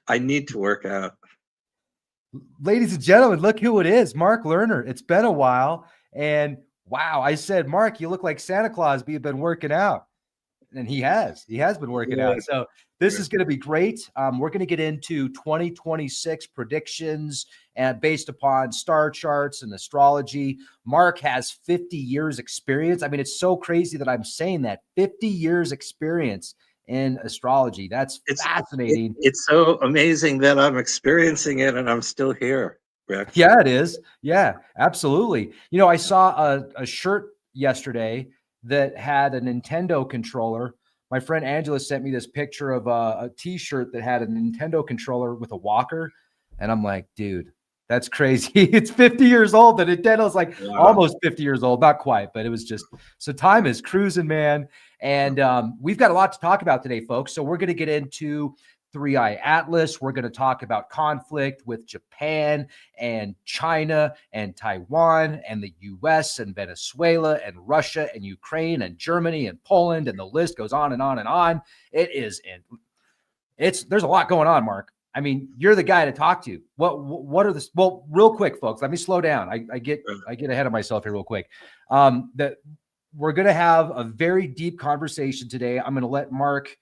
I need to work out. Ladies and gentlemen, look who it is, Mark Lerner. It's been a while, and wow, I said, Mark, you look like Santa Claus, but you've been working out. And he has been working out. So this is going to be great. We're going to get into 2026 predictions and based upon star charts and astrology. Mark has 50 years experience. I mean, it's so crazy that I'm saying that 50 years experience in astrology. That's fascinating. It's so amazing that I'm experiencing it and I'm still here, Rex. Yeah, it is. Yeah, absolutely. You know, I saw a shirt yesterday that had a Nintendo controller. My friend Angela sent me this picture of a t-shirt that had a Nintendo controller with a walker. And I'm like, dude, that's crazy. It's 50 years old. The Nintendo's like almost 50 years old. Not quite, but it was just, so time is cruising, man. And we've got a lot to talk about today, folks. So we're going to get into Three-Eye Atlas. We're going to talk about conflict with Japan and China and Taiwan and the US and Venezuela and Russia and Ukraine and Germany and Poland, and the list goes on and on and on. There's a lot going on, Mark. I mean, you're the guy to talk to. What are the, well, real quick, folks, let me slow down. I get ahead of myself here real quick. That we're going to have a very deep conversation today. I'm going to let Mark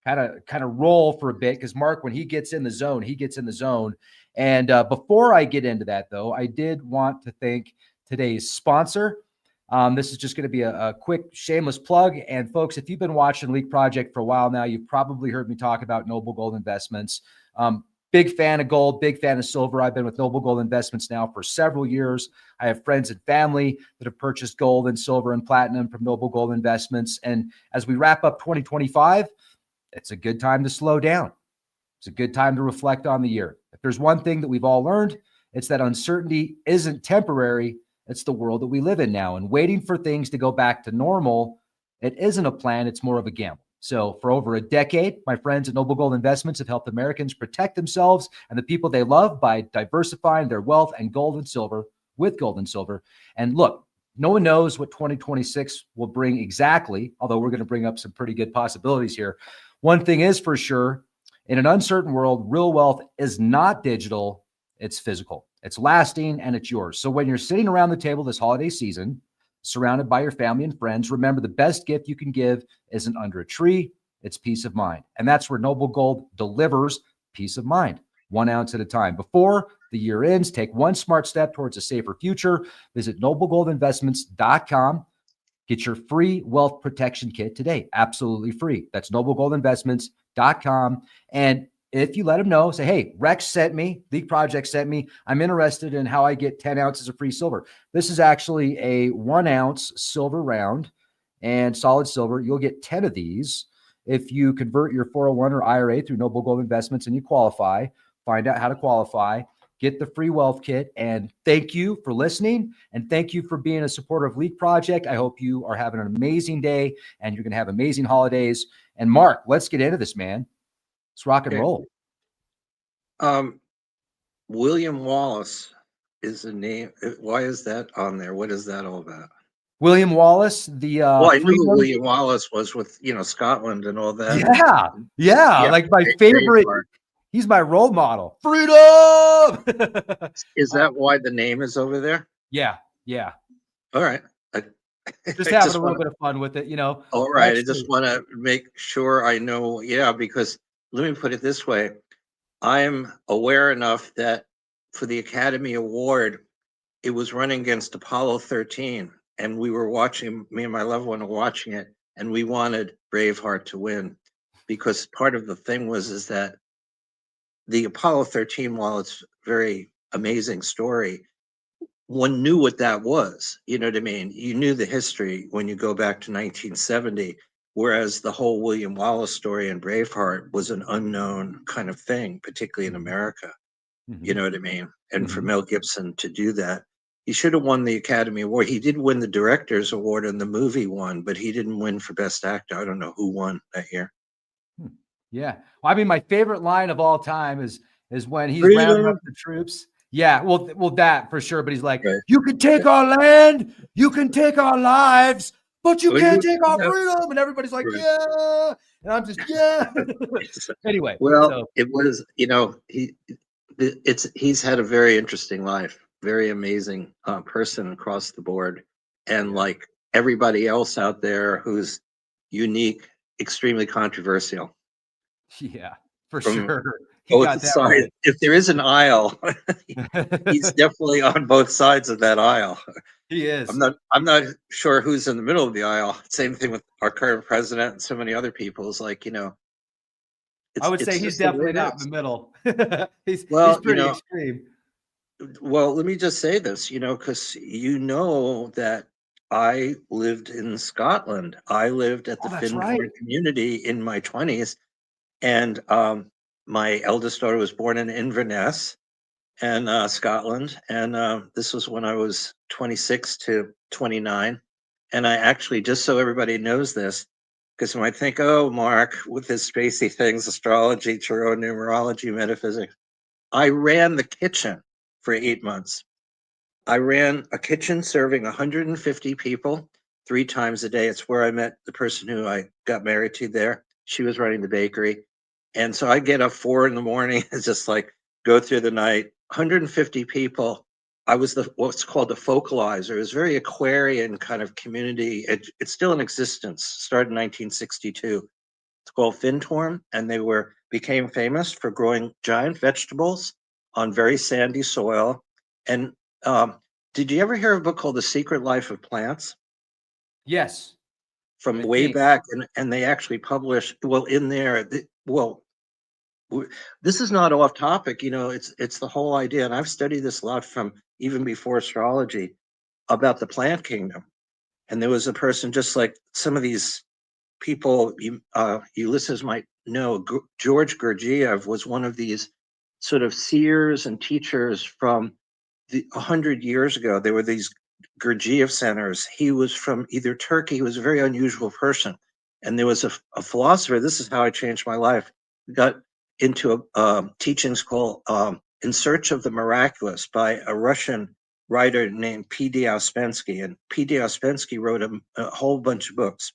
kind of roll for a bit, because Mark, when he gets in the zone, he gets in the zone. And before I get into that, though, I did want to thank today's sponsor. This is just going to be a quick shameless plug. And folks, if you've been watching Leak Project for a while now, you've probably heard me talk about Noble Gold Investments. Big fan of gold, big fan of silver. I've been with Noble Gold Investments now for several years. I have friends and family that have purchased gold and silver and platinum from Noble Gold Investments. And as we wrap up 2025, it's a good time to slow down. It's a good time to reflect on the year. If there's one thing that we've all learned, it's that uncertainty isn't temporary. It's the world that we live in now. And waiting for things to go back to normal, it isn't a plan. It's more of a gamble. So for over a decade, my friends at Noble Gold Investments have helped Americans protect themselves and the people they love by diversifying their wealth and gold and silver with gold and silver. And look, no one knows what 2026 will bring exactly, although we're going to bring up some pretty good possibilities here. One thing is for sure, in an uncertain world, real wealth is not digital, it's physical. It's lasting and it's yours. So when you're sitting around the table this holiday season, surrounded by your family and friends, remember the best gift you can give isn't under a tree, it's peace of mind. And that's where Noble Gold delivers peace of mind, 1 ounce at a time. Before the year ends, take one smart step towards a safer future. Visit noblegoldinvestments.com. Get your free wealth protection kit today. Absolutely free. That's noblegoldinvestments.com. And if you let them know, say, hey, Rex sent me, Leak Project sent me, I'm interested in how I get 10 ounces of free silver. This is actually a 1 ounce silver round and solid silver. You'll get 10 of these if you convert your 401 or IRA through Noble Gold Investments and you qualify. Find out how to qualify. Get the free wealth kit. And thank you for listening. And thank you for being a supporter of Leak Project. I hope you are having an amazing day and you're going to have amazing holidays. And Mark, let's get into this, man. Let's rock and roll. William Wallace is the name. Why is that on there? What is that all about? William Wallace, the well, I knew who William Wallace was with, Scotland and all that. Yeah, like my favorite. He's my role model. Freedom! Is that why the name is over there? Yeah. All right. Just having a little bit of fun with it, All right. I just want to make sure I know. Yeah, because let me put it this way. I'm aware enough that for the Academy Award, it was running against Apollo 13. And we were watching, me and my loved one were watching it, and we wanted Braveheart to win. Because part of the thing is that the Apollo 13, while it's a very amazing story, one knew what that was. You know what I mean? You knew the history when you go back to 1970, whereas the whole William Wallace story and Braveheart was an unknown kind of thing, particularly in America. Mm-hmm. You know what I mean? And for Mel Gibson to do that, he should have won the Academy Award. He did win the Director's Award and the movie won, but he didn't win for Best Actor. I don't know who won that year. Yeah. Well, I mean, my favorite line of all time is when he's rounding up the troops. Yeah, well, that for sure. But he's like, You can take our land, you can take our lives, but you Well, can't take our yeah, freedom. And everybody's like, right. yeah. And I'm just, yeah. Anyway, Well, so it was, he's had a very interesting life, very amazing person across the board, and yeah, like everybody else out there who's unique, extremely controversial yeah, for from sure. He both got that sides. right. If there is an aisle, he's definitely on both sides of that aisle. He is. I'm not sure who's in the middle of the aisle. Same thing with our current president and so many other people. It's like, I would say it's he's just the way definitely it not in the is. middle. He's Well, pretty extreme. let me just say this, because that I lived in Scotland. I lived at the Oh, that's right. Findhorn community in my 20s, and my eldest daughter was born in Inverness, and Scotland, and this was when I was 26 to 29. And I actually, just so everybody knows this, because you might think, oh, Mark, with his spacey things, astrology, tarot, numerology, metaphysics, I ran the kitchen for 8 months. I ran a kitchen serving 150 people 3 times a day. It's where I met the person who I got married to there. She was running the bakery. And so I get up 4 in the morning, it's just like go through the night, 150 people. I was what's called the focalizer. It was very Aquarian kind of community. It's still in existence, started in 1962. It's called Findhorn, and they became famous for growing giant vegetables on very sandy soil. And did you ever hear of a book called The Secret Life of Plants? Yes, From I way think. back, and they actually published, well, in there, this is not off topic, it's the whole idea, and I've studied this a lot from even before astrology, about the plant kingdom. And there was a person, just like some of these people you listeners might know, George Gurdjieff was one of these sort of seers and teachers from 100 years ago. There were these Gurdjieff centers. He was from either Turkey. He was a very unusual person. And there was a philosopher. This is how I changed my life. Got into teachings called In Search of the Miraculous by a Russian writer named P.D. Ouspensky. And P.D. Ouspensky wrote a whole bunch of books.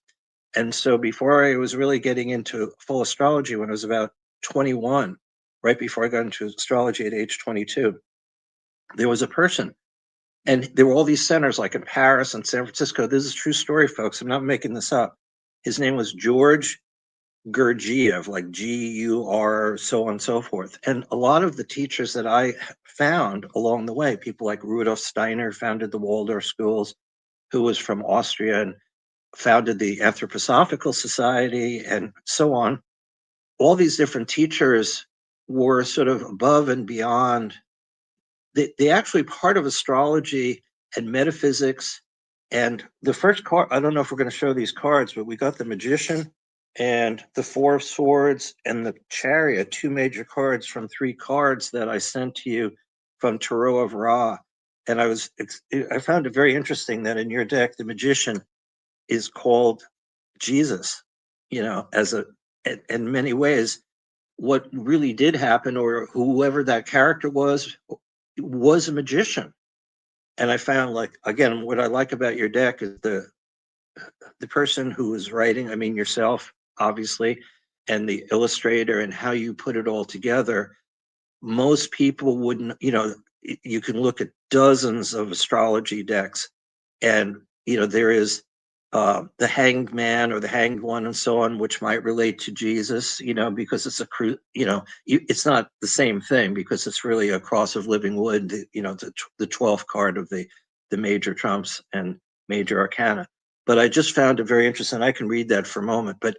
And so before I was really getting into full astrology, when I was about 21, right before I got into astrology at age 22, there was a person, and there were all these centers like in Paris and San Francisco. This is a true story, folks. I'm not making this up. His name was George Gurdjieff, like Gur, so on and so forth. And a lot of the teachers that I found along the way, people like Rudolf Steiner founded the Waldorf schools, who was from Austria and founded the Anthroposophical Society, and so on. All these different teachers were sort of above and beyond. They actually part of astrology and metaphysics. And the first card, I don't know if we're going to show these cards, but we got the Magician and the Four of Swords and the Chariot, two major cards from 3 cards that I sent to you from Tarot of Ra. And I found it very interesting that in your deck, the Magician is called Jesus, as in many ways, what really did happen, or whoever that character was a magician. And I found, like, again, what I like about your deck is the person who was writing, I mean, yourself, obviously, and the illustrator and how you put it all together. Most people wouldn't, you can look at dozens of astrology decks, and there is the hanged man or the hanged one and so on, which might relate to Jesus, because it's it's not the same thing, because it's really a cross of living wood, the 12th card of the major trumps and major arcana. But I just found it very interesting. I can read that for a moment, but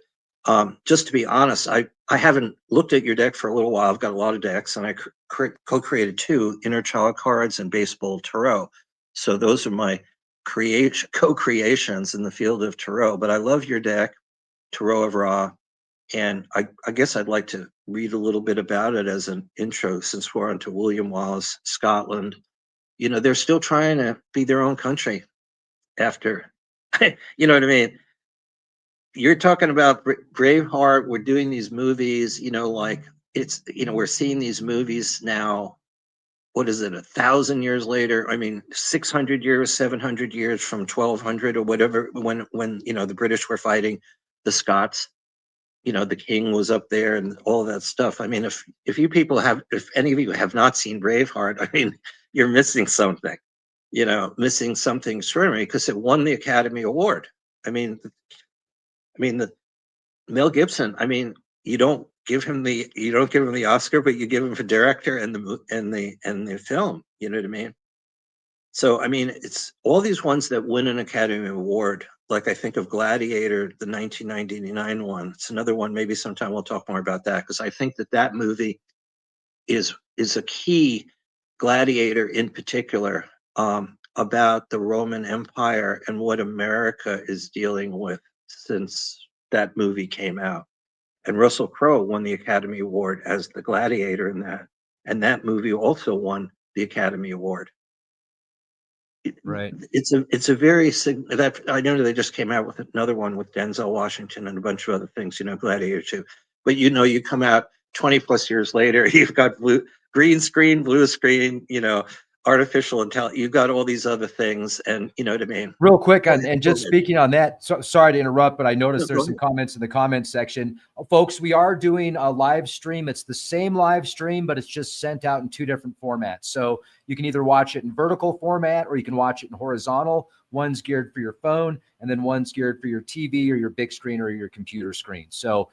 just to be honest, I haven't looked at your deck for a little while. I've got a lot of decks, and I co-created 2 inner child cards and baseball tarot. So those are my co-creations in the field of tarot. But I love your deck, Tarot of Ra, and I guess I'd like to read a little bit about it as an intro, since we're on to William Wallace, Scotland. They're still trying to be their own country after, you know what I mean? You're talking about Braveheart. We're doing these movies, like we're seeing these movies now what is it, 1,000 years later? I mean, 600 years, 700 years from 1200 or whatever, when the British were fighting the Scots, the king was up there and all that stuff. I mean, if any of you have not seen Braveheart, I mean, you're missing something, missing something extraordinary, because it won the Academy Award. I mean, the Mel Gibson. I mean, you don't give him the Oscar, but you give him for director and the film. You know what I mean? So I mean, it's all these ones that win an Academy Award. Like I think of Gladiator, the 1999 one. It's another one. Maybe sometime we'll talk more about that, because I think that movie is a key. Gladiator in particular, about the Roman Empire and what America is dealing with since that movie came out. And Russell Crowe won the Academy Award as the gladiator in that. And that movie also won the Academy Award. Right. It's a very that I know they just came out with another one with Denzel Washington and a bunch of other things, Gladiator 2. But you come out 20 plus years later, you've got green screen, blue screen, artificial intelligence, you've got all these other things, and you know what I mean? Real quick, and just speaking on that, sorry to interrupt, but I noticed No, there's some comments in the comments section. Folks, we are doing a live stream. It's the same live stream, but it's just sent out in 2 different formats. So you can either watch it in vertical format or you can watch it in horizontal. One's geared for your phone, and then one's geared for your TV or your big screen or your computer screen. So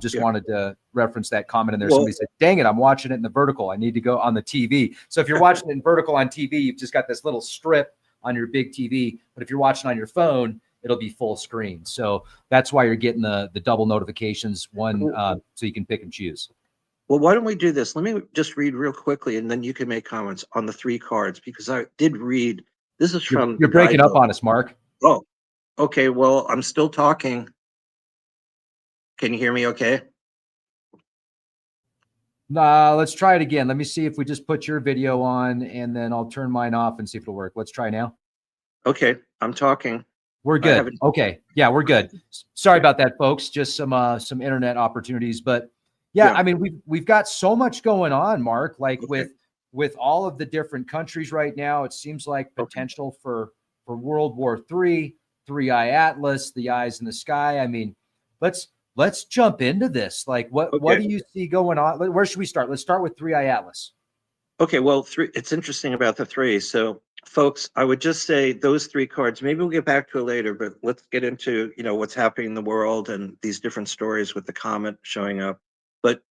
just wanted to reference that comment in there. Somebody said, dang it, I'm watching it in the vertical. I need to go on the TV. So if you're watching it in vertical on TV, you've just got this little strip on your big TV, but if you're watching on your phone, it'll be full screen. So that's why you're getting the double notifications, one so you can pick and choose. Well, why don't we do this? Let me just read real quickly, and then you can make comments on the 3 cards, because I did read. This is from You're breaking up on us, Mark. Oh, okay. Well, I'm still talking. Can you hear me okay? Let's try it again. Let me see if we just put your video on, and then I'll turn mine off and see if it'll work. Let's try now. Okay, I'm talking. We're good. Okay. Yeah, we're good. Sorry about that, folks. Just some internet opportunities, but yeah, I mean, we've got so much going on, Mark, like with all of the different countries right now. It seems like potential for World War III, 3-eye Atlas, the eyes in the sky. I mean, let's jump into this. Like, what do you see going on? Where should we start? Let's start with 3-eye Atlas. Okay, well, it's interesting about the 3. So, folks, I would just say those 3 cards, maybe we'll get back to it later, but let's get into, what's happening in the world and these different stories with the comet showing up. But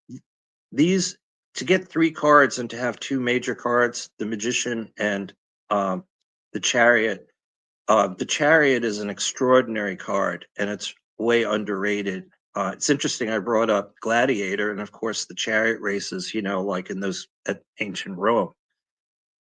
to get 3 cards and to have 2 major cards, the Magician and the Chariot. The Chariot is an extraordinary card, and it's way underrated. It's interesting. I brought up Gladiator, and of course the chariot races, like in those at ancient Rome,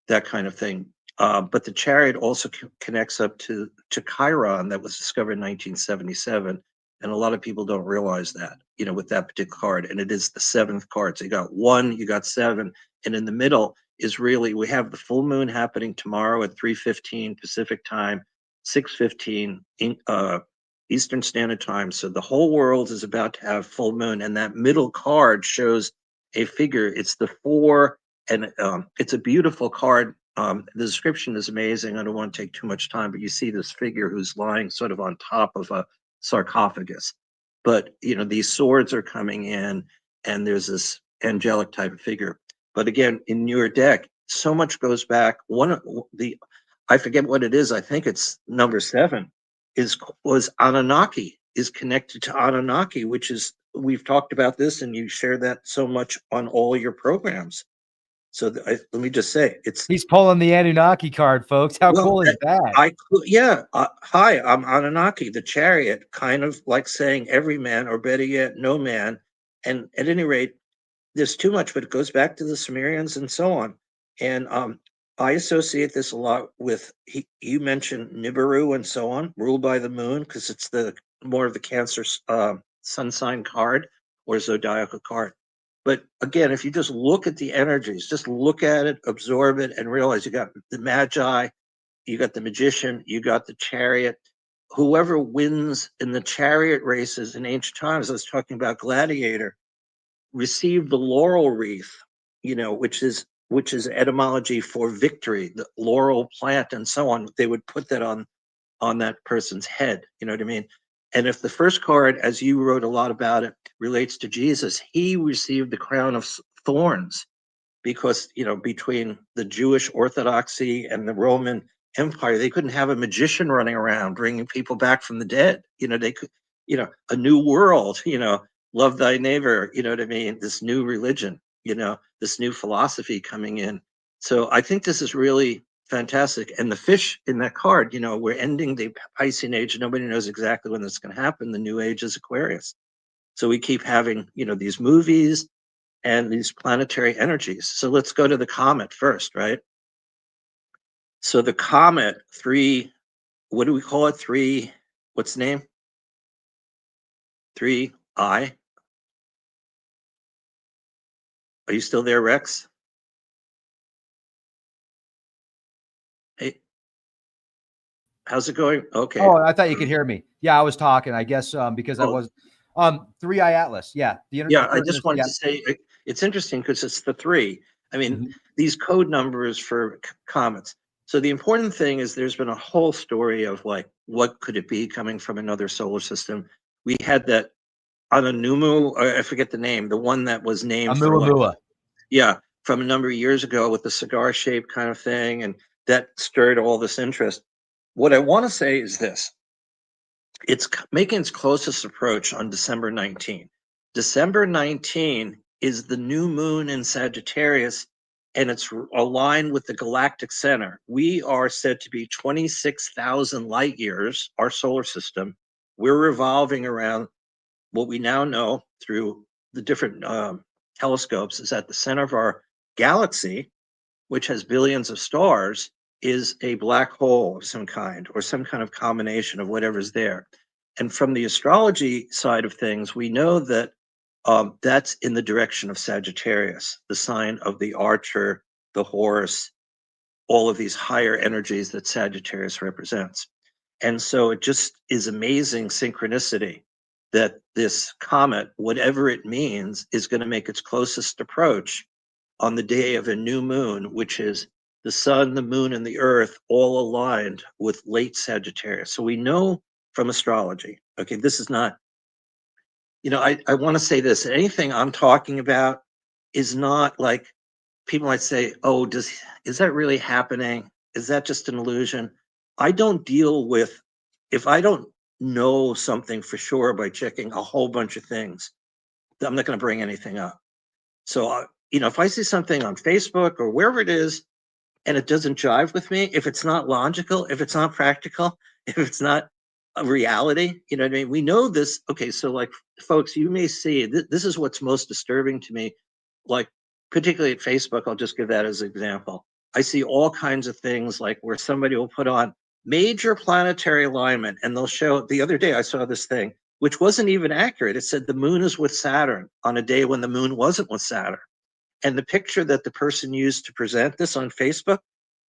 that kind of thing. But the Chariot also connects up to Chiron, that was discovered in 1977, and a lot of people don't realize that, with that particular card. And it is the 7th card. So you got 1, you got 7, and in the middle is really, we have the full moon happening tomorrow at 3:15 Pacific time, 6:15 Eastern Standard Time. So the whole world is about to have full moon, and that middle card shows a figure. It's the 4, and it's a beautiful card. The description is amazing. I don't want to take too much time, but you see this figure who's lying sort of on top of a sarcophagus. But these swords are coming in, and there's this angelic type of figure. But again, in your deck, so much goes back. I forget what it is. I think it's number 7. Was Anunnaki, is connected to Anunnaki, which is, we've talked about this, and you share that so much on all your programs. So let me just say, he's pulling the Anunnaki card, folks. How cool is that? Hi, I'm Anunnaki, the Chariot, kind of like saying every man, or better yet, no man. And at any rate, there's too much, but it goes back to the Sumerians and so on. And I associate this a lot with, you mentioned Nibiru and so on, ruled by the moon, because it's more of the Cancer sun sign card or zodiacal card. But again, if you just look at the energies, just look at it, absorb it, and realize you got the Magi, you got the Magician, you got the Chariot. Whoever wins in the chariot races in ancient times, I was talking about Gladiator, received the laurel wreath, which is which is etymology for victory, the laurel plant and so on. They would put that on that person's head. You know what I mean? And if the first card, as you wrote a lot about it, relates to Jesus, he received the crown of thorns because, you know, between the Jewish Orthodoxy and the Roman Empire, they couldn't have a magician running around bringing people back from the dead. You know, they could, you know, a new world, you know, love thy neighbor, you know what I mean? This new religion, you know, this new philosophy coming in. So I think this is really fantastic. And the fish in that card, you know, we're ending the Piscean age. Nobody knows exactly when that's going to happen. The new age is Aquarius. So we keep having, you know, these movies and these planetary energies. So let's go to the comet first, right? So the comet, what do we call it? What's the name? 3I. Are you still there, Rex? Hey, how's it going? Okay. Oh, I thought you could hear me. Yeah, I was talking, I guess, because I Well, was 3i Atlas. Yeah. The yeah, I third just wanted yeah. to say it's interesting because it's the 3. I mean, Mhm. these code numbers for comets. So the important thing is there's been a whole story of like, what could it be coming from another solar system? We had that Ananumu, I forget the name, the one that was named for like, Oumuamua. yeah, from a number of years ago with the cigar shaped kind of thing. And that stirred all this interest. What I want to say is this: it's making its closest approach on December 19. December 19 is the new moon in Sagittarius, and it's aligned with the galactic center. We are said to be 26,000 light years, our solar system. We're revolving around what we now know through the different telescopes is at the center of our galaxy, which has billions of stars, is a black hole of some kind or some kind of combination of whatever's there. And from the astrology side of things, we know that that's in the direction of Sagittarius, the sign of the archer, the horse, all of these higher energies that Sagittarius represents. And so it just is amazing synchronicity that this comet, whatever it means, is going to make its closest approach on the day of a new moon, which is the sun, the moon, and the earth all aligned with late Sagittarius. So we know from astrology, okay, this is not, you know, I want to say this: anything I'm talking about is not like people might say, oh, is that really happening? Is that just an illusion? I don't deal with, if I don't know something for sure by checking a whole bunch of things, I'm not going to bring anything up. So, you know, if I see something on Facebook or wherever it is, and it doesn't jive with me, if it's not logical, if it's not practical, if it's not a reality, you know what I mean? We know this. Okay, so like, folks, you may see this is what's most disturbing to me, like, particularly at Facebook. I'll just give that as an example. I see all kinds of things like where somebody will put on major planetary alignment and they'll show. The other day I saw this thing which wasn't even accurate. It said the moon is with Saturn on a day when the moon wasn't with Saturn. And the picture that the person used to present this on Facebook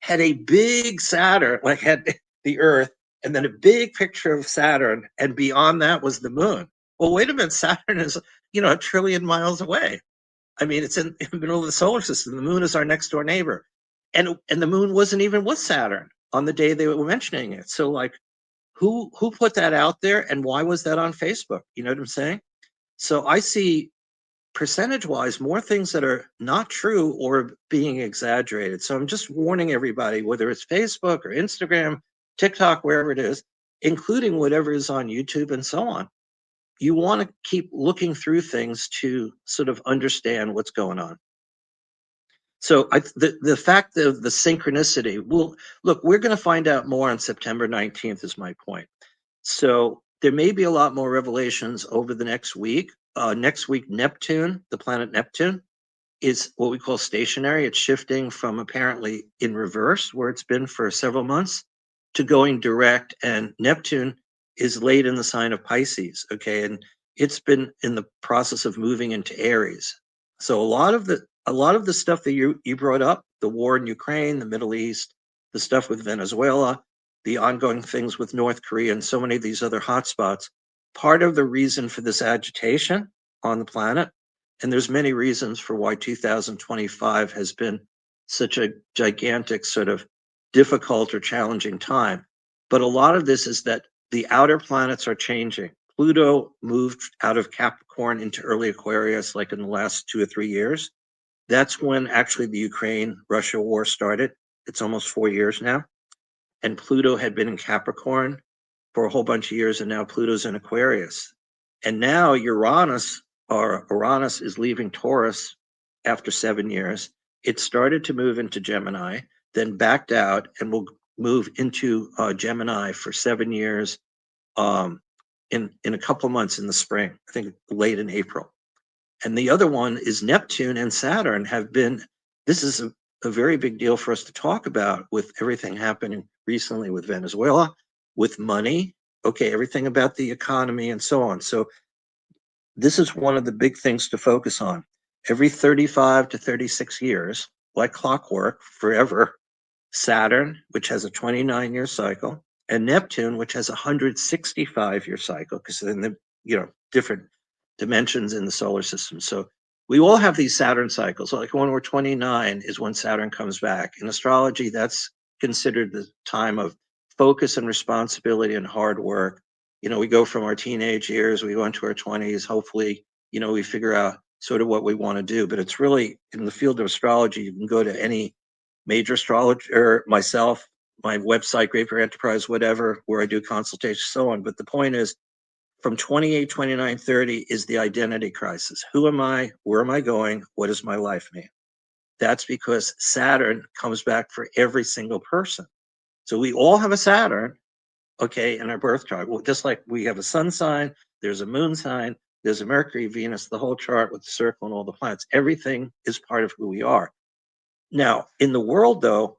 had a big Saturn, like had the Earth, and then a big picture of Saturn, and beyond that was the moon. Well, wait a minute, Saturn is, you know, 1 trillion miles away. I mean, it's in the middle of the solar system. The moon is our next door neighbor. And the moon wasn't even with Saturn on the day they were mentioning it. So like, who put that out there, and why was that on Facebook? You know what I'm saying? So I see percentage wise more things that are not true or being exaggerated. So I'm just warning everybody, whether it's Facebook or Instagram, TikTok, wherever it is, including whatever is on YouTube and so on. You want to keep looking through things to sort of understand what's going on. So the fact of the synchronicity, well, look, we're going to find out more on September 19th is my point. So there may be a lot more revelations over the next week. Next week, Neptune, the planet Neptune, is what we call stationary. It's shifting from apparently in reverse, where it's been for several months, to going direct. And Neptune is late in the sign of Pisces. Okay, and it's been in the process of moving into Aries. So a lot of the stuff that you brought up, the war in Ukraine, the Middle East, the stuff with Venezuela, the ongoing things with North Korea, and so many of these other hotspots. Part of the reason for this agitation on the planet, and there's many reasons for why 2025 has been such a gigantic sort of difficult or challenging time. But a lot of this is that the outer planets are changing. Pluto moved out of Capricorn into early Aquarius, like in the last 2 or 3 years. That's when actually the Ukraine-Russia war started. It's almost 4 years now. And Pluto had been in Capricorn for a whole bunch of years, and now Pluto's in Aquarius. And now Uranus is leaving Taurus after 7 years. It started to move into Gemini, then backed out, and will move into Gemini for 7 years in a couple of months in the spring, I think late in April. And the other one is Neptune and Saturn have been, this is a very big deal for us to talk about with everything happening recently with Venezuela, with money, okay, everything about the economy and so on. So this is one of the big things to focus on. Every 35 to 36 years, like clockwork, forever, Saturn, which has a 29-year cycle, and Neptune, which has a 165-year cycle, because then the different dimensions in the solar system. So we all have these Saturn cycles. Like when we're 29 is when Saturn comes back. In astrology, that's considered the time of focus and responsibility and hard work. We go from our teenage years, we go into our 20s. Hopefully, we figure out sort of what we want to do. But it's really in the field of astrology. You can go to any major astrologer, myself, my website, Great Bear Enterprise, whatever, where I do consultations, so on. But the point is, from 28, 29, 30 is the identity crisis. Who am I? Where am I going? What does my life mean? That's because Saturn comes back for every single person. So we all have a Saturn, okay, in our birth chart. Well, just like we have a sun sign, there's a moon sign, there's a Mercury, Venus, the whole chart with the circle and all the planets. Everything is part of who we are. Now, in the world, though,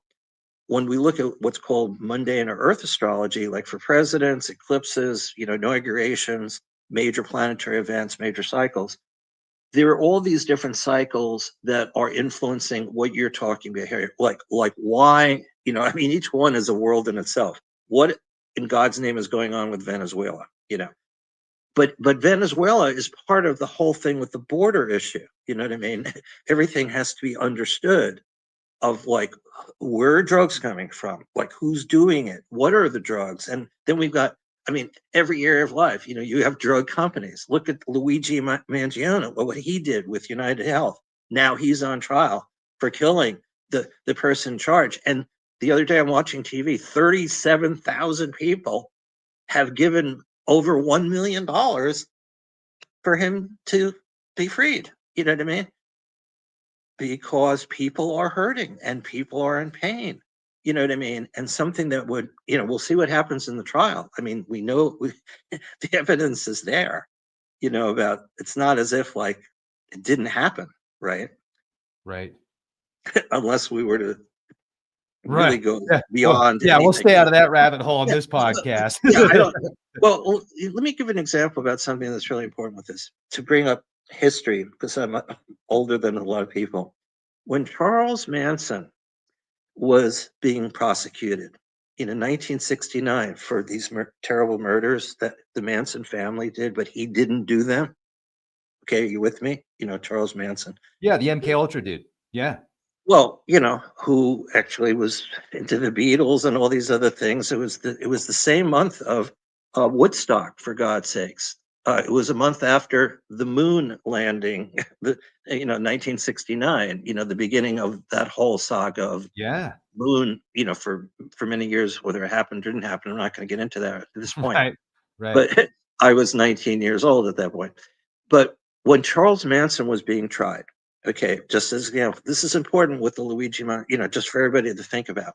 when we look at what's called mundane or Earth astrology, like for presidents, eclipses, inaugurations, major planetary events, major cycles, there are all these different cycles that are influencing what you're talking about here. Like why, each one is a world in itself. What in God's name is going on with Venezuela, But Venezuela is part of the whole thing with the border issue. You know what I mean? Everything has to be understood of like, where are drugs coming from? Like, who's doing it? What are the drugs? And then we've got, every area of life, you have drug companies. Look at Luigi Mangione, what he did with United Health. Now he's on trial for killing the person in charge. And the other day I'm watching TV, 37,000 people have given over $1 million for him to be freed. You know what I mean? Because people are hurting and people are in pain. You know what I mean? And something that would, we'll see what happens in the trial. We know the evidence is there, about it's not as if like it didn't happen, right? Right. Unless we were to Right. really go Yeah. beyond. Well, we'll stay out of that rabbit hole on this podcast. Yeah, I don't. Well, let me give an example about something that's really important with this to bring up history, because I'm older than a lot of people. When Charles Manson was being prosecuted in 1969 for these terrible murders that the Manson family did, but he didn't do them. Okay, are you with me? Charles Manson. Yeah, the MK Ultra dude. Yeah. Well, who actually was into the Beatles and all these other things. It was the same month of Woodstock, for God's sakes. It was a month after the moon landing, 1969. The beginning of that whole saga of moon. For many years, whether it happened or didn't happen, I'm not going to get into that at this point. Right. But I was 19 years old at that point. But when Charles Manson was being tried, okay, just as this is important with the Luigi, just for everybody to think about.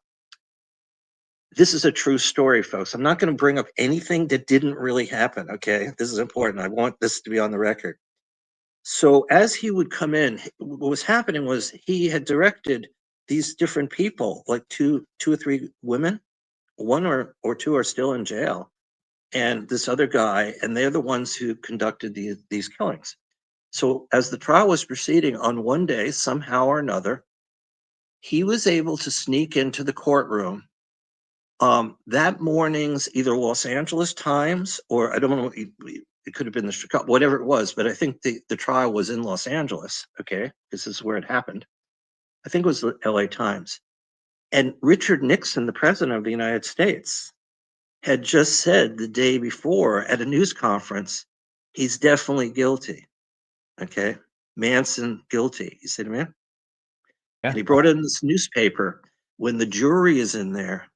This is a true story, folks. I'm not going to bring up anything that didn't really happen. Okay, this is important. I want this to be on the record. So as he would come in, what was happening was he had directed these different people, like two or three women, one or two are still in jail, and this other guy, and they're the ones who conducted these killings. So as the trial was proceeding, on one day, somehow or another, he was able to sneak into the courtroom. That morning's either Los Angeles Times, or I don't know, it could have been the Chicago, whatever it was, but I think the trial was in Los Angeles, okay? This is where it happened. I think it was the LA Times. And Richard Nixon, the president of the United States, had just said the day before at a news conference, he's definitely guilty. Okay. Manson guilty. You see what I mean? Yeah. And he brought in this newspaper when the jury is in there.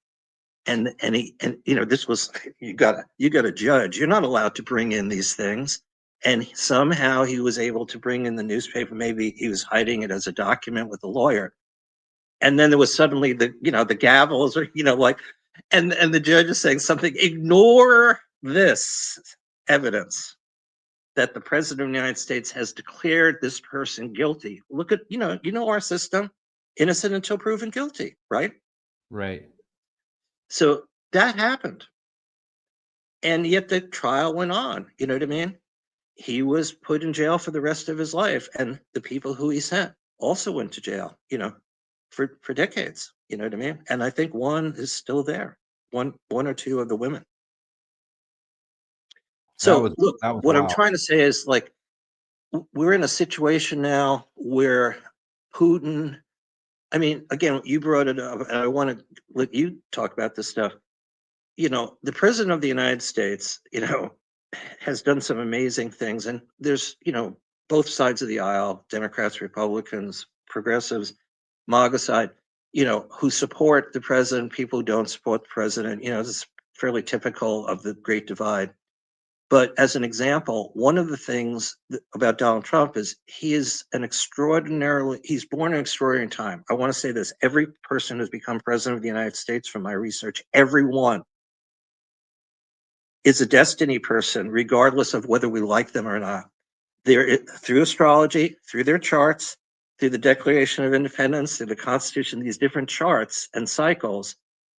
And this was you got to judge. You're not allowed to bring in these things. And somehow he was able to bring in the newspaper. Maybe he was hiding it as a document with a lawyer. And then there was suddenly the gavels, or and the judge is saying something. Ignore this evidence that the president of the United States has declared this person guilty. Look at our system, innocent until proven guilty, right? Right. So that happened, and yet the trial went on. You know what I mean? He was put in jail for the rest of his life, and the people who he sent also went to jail. For decades. You know what I mean? And I think one is still there. One or two of the women. So look, that was what I'm wild. trying to say is, like, we're in a situation now where Putin. I mean, again, you brought it up, and I want to let you talk about this stuff. The president of the United States, has done some amazing things, and there's, both sides of the aisle, Democrats, Republicans, progressives, MAGA side, who support the president, people who don't support the president. It's fairly typical of the Great Divide. But as an example, one of the things about Donald Trump is he's born in an extraordinary time. I want to say this: every person who's become president of the United States, from my research, everyone is a destiny person, regardless of whether we like them or not. They're through astrology, through their charts, through the Declaration of Independence, through the Constitution, these different charts and cycles.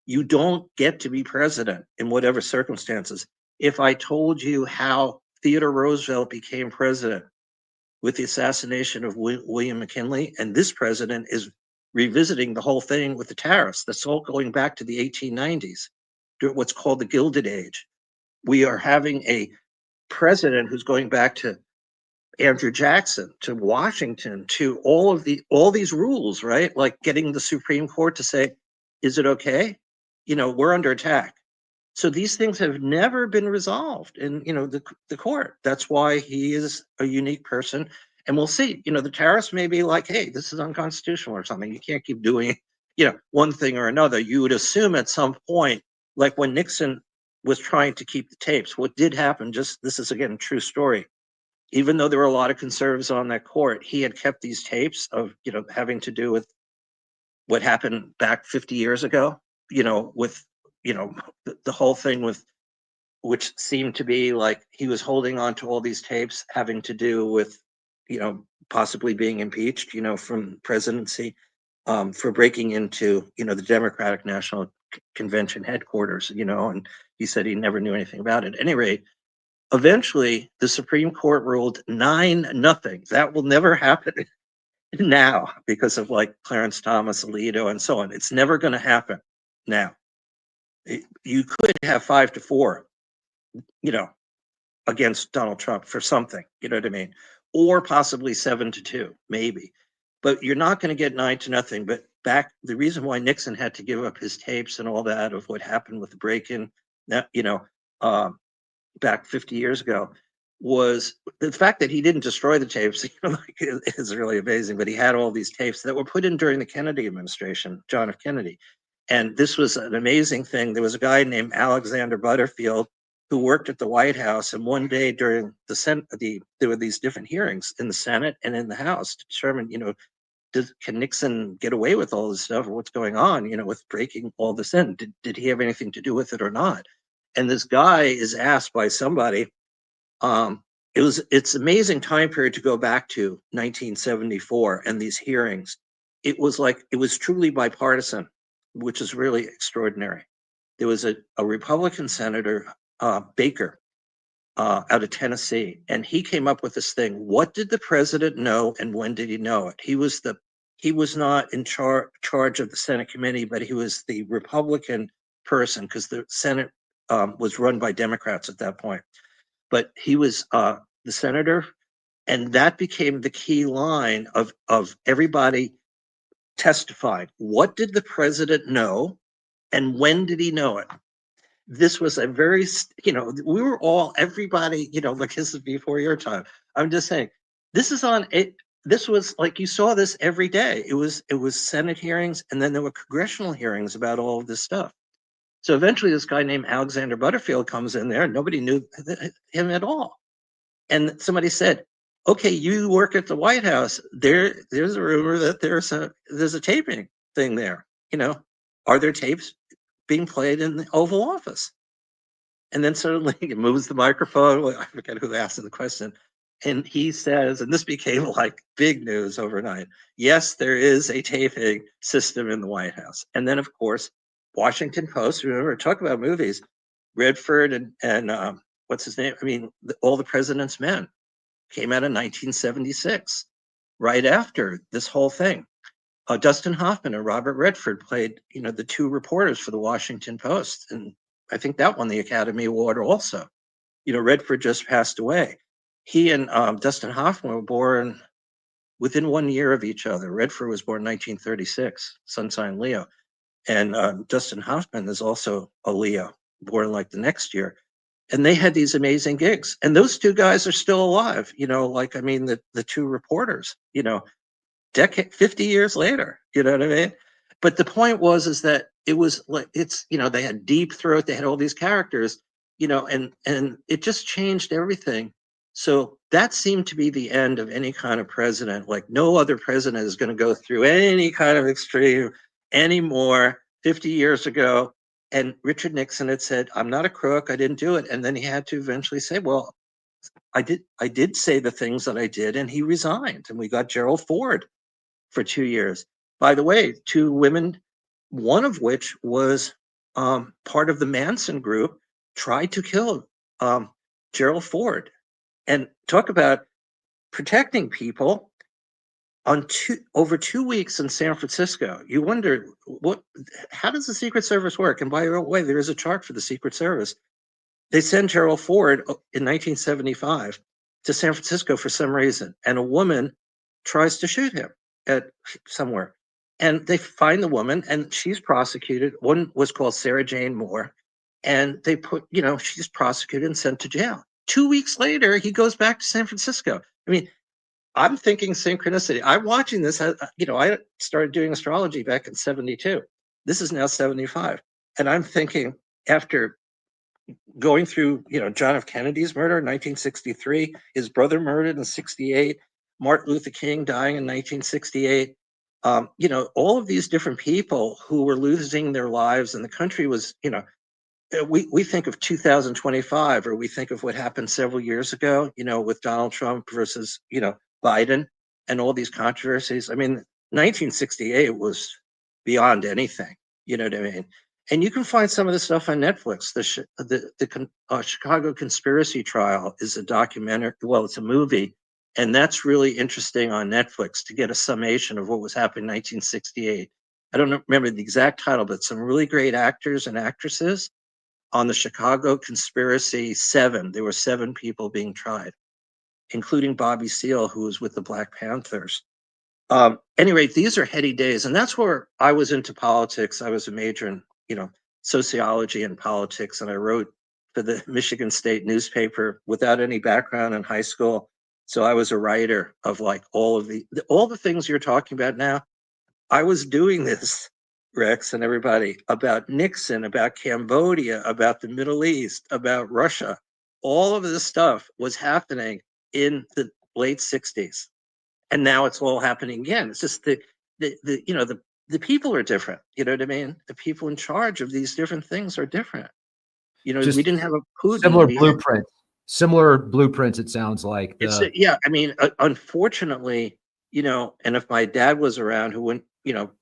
You don't get to be president in whatever circumstances. If I told you how Theodore Roosevelt became president with the assassination of William McKinley, and this president is revisiting the whole thing with the tariffs, that's all going back to the 1890s, what's called the Gilded Age. We are having a president who's going back to Andrew Jackson, to Washington, to all these rules, right? Like getting the Supreme Court to say, is it okay? We're under attack. So these things have never been resolved in, the court. That's why he is a unique person. And we'll see, the tariffs may be like, hey, this is unconstitutional or something. You can't keep doing, one thing or another. You would assume at some point, like when Nixon was trying to keep the tapes, what did happen, this is again a true story. Even though there were a lot of conservatives on that court, he had kept these tapes of, having to do with what happened back 50 years ago, with, the whole thing with, which seemed to be like he was holding on to all these tapes having to do with, possibly being impeached, from presidency, for breaking into, the Democratic National Convention headquarters, and he said he never knew anything about it. At any rate, eventually the Supreme Court ruled 9-0. That will never happen now because of like Clarence Thomas, Alito, and so on. It's never going to happen now. You could have 5-4, against Donald Trump for something, you know what I mean? Or possibly 7-2, maybe. But you're not going to get 9-0. But the reason why Nixon had to give up his tapes and all that of what happened with the break-in, back 50 years ago, was the fact that he didn't destroy the tapes. Is really amazing. But he had all these tapes that were put in during the Kennedy administration, John F. Kennedy. And this was an amazing thing. There was a guy named Alexander Butterfield who worked at the White House. And one day during the Senate, there were these different hearings in the Senate and in the House to determine, can Nixon get away with all this stuff, or what's going on, with breaking all this in? Did he have anything to do with it or not? And this guy is asked by somebody. It's amazing time period to go back to 1974 and these hearings. It was truly bipartisan, which is really extraordinary. There was a Republican senator, Baker, out of Tennessee, and he came up with this thing. What did the president know, and when did he know it? He was not in charge of the Senate committee, but he was the Republican person because the Senate was run by Democrats at that point. But he was the senator, and that became the key line of everybody testified. What did the president know, and when did he know it? This was a very, we were all, everybody, like this is before your time. I'm just saying, this is on it. This was like, you saw this every day. It was Senate hearings, and then there were congressional hearings about all of this stuff. So eventually this guy named Alexander Butterfield comes in there. Nobody knew him at all. And somebody said, okay, you work at the White House. There's a rumor that there's a taping thing there. Are there tapes being played in the Oval Office? And then suddenly he moves the microphone. I forget who asked the question. And he says, and this became like big news overnight, yes, there is a taping system in the White House. And then, of course, Washington Post, remember, talk about movies, Redford and what's his name? I mean, All the President's Men came out in 1976, right after this whole thing. Dustin Hoffman and Robert Redford played, the two reporters for the Washington Post. And I think that won the Academy Award also. Redford just passed away. He and Dustin Hoffman were born within 1 year of each other. Redford was born in 1936, sun sign Leo. And Dustin Hoffman is also a Leo, born like the next year. And they had these amazing gigs. And those two guys are still alive, the two reporters, 50 years later, you know what I mean? But the point is that it was like, they had Deep Throat, they had all these characters, and it just changed everything. So that seemed to be the end of any kind of president. Like no other president is going to go through any kind of extreme anymore. 50 years ago, and Richard Nixon had said, I'm not a crook, I didn't do it. And then he had to eventually say, well, I did say the things that I did, and he resigned. And we got Gerald Ford for 2 years. By the way, two women, one of which was part of the Manson group, tried to kill Gerald Ford. And talk about protecting people over 2 weeks in San Francisco. You wonder how does the Secret Service work? And by the way, there is a chart for the Secret Service. They send Gerald Ford in 1975 to San Francisco for some reason, and a woman tries to shoot him at somewhere. And they find the woman, and she's prosecuted. One was called Sarah Jane Moore, and they she's prosecuted and sent to jail. 2 weeks later, he goes back to San Francisco. I mean, I'm thinking synchronicity. I'm watching this. I started doing astrology back in 72. This is now 75. And I'm thinking, after going through, John F. Kennedy's murder in 1963, his brother murdered in 68, Martin Luther King dying in 1968, all of these different people who were losing their lives, and the country was, we think of 2025, or we think of what happened several years ago, with Donald Trump versus, Biden and all these controversies. I mean, 1968 was beyond anything, you know what I mean? And you can find some of the stuff on Netflix. The Chicago Conspiracy Trial is a documentary. Well, it's a movie, and that's really interesting on Netflix to get a summation of what was happening in 1968. I don't remember the exact title, but some really great actors and actresses on the Chicago Conspiracy 7. There were 7 people being tried, including Bobby Seale, who was with the Black Panthers. Anyway, these are heady days, and that's where I was into politics. I was a major in, sociology and politics, and I wrote for the Michigan State newspaper without any background in high school. So I was a writer of like all the things you're talking about now. I was doing this, Rex and everybody, about Nixon, about Cambodia, about the Middle East, about Russia. All of this stuff was happening in the late 60s. And now it's all happening again. It's just the people are different. You know what I mean? The people in charge of these different things are different. Just we didn't have a Putin. Similar blueprints. Similar blueprints, it sounds like. I mean, unfortunately, and if my dad was around, who went,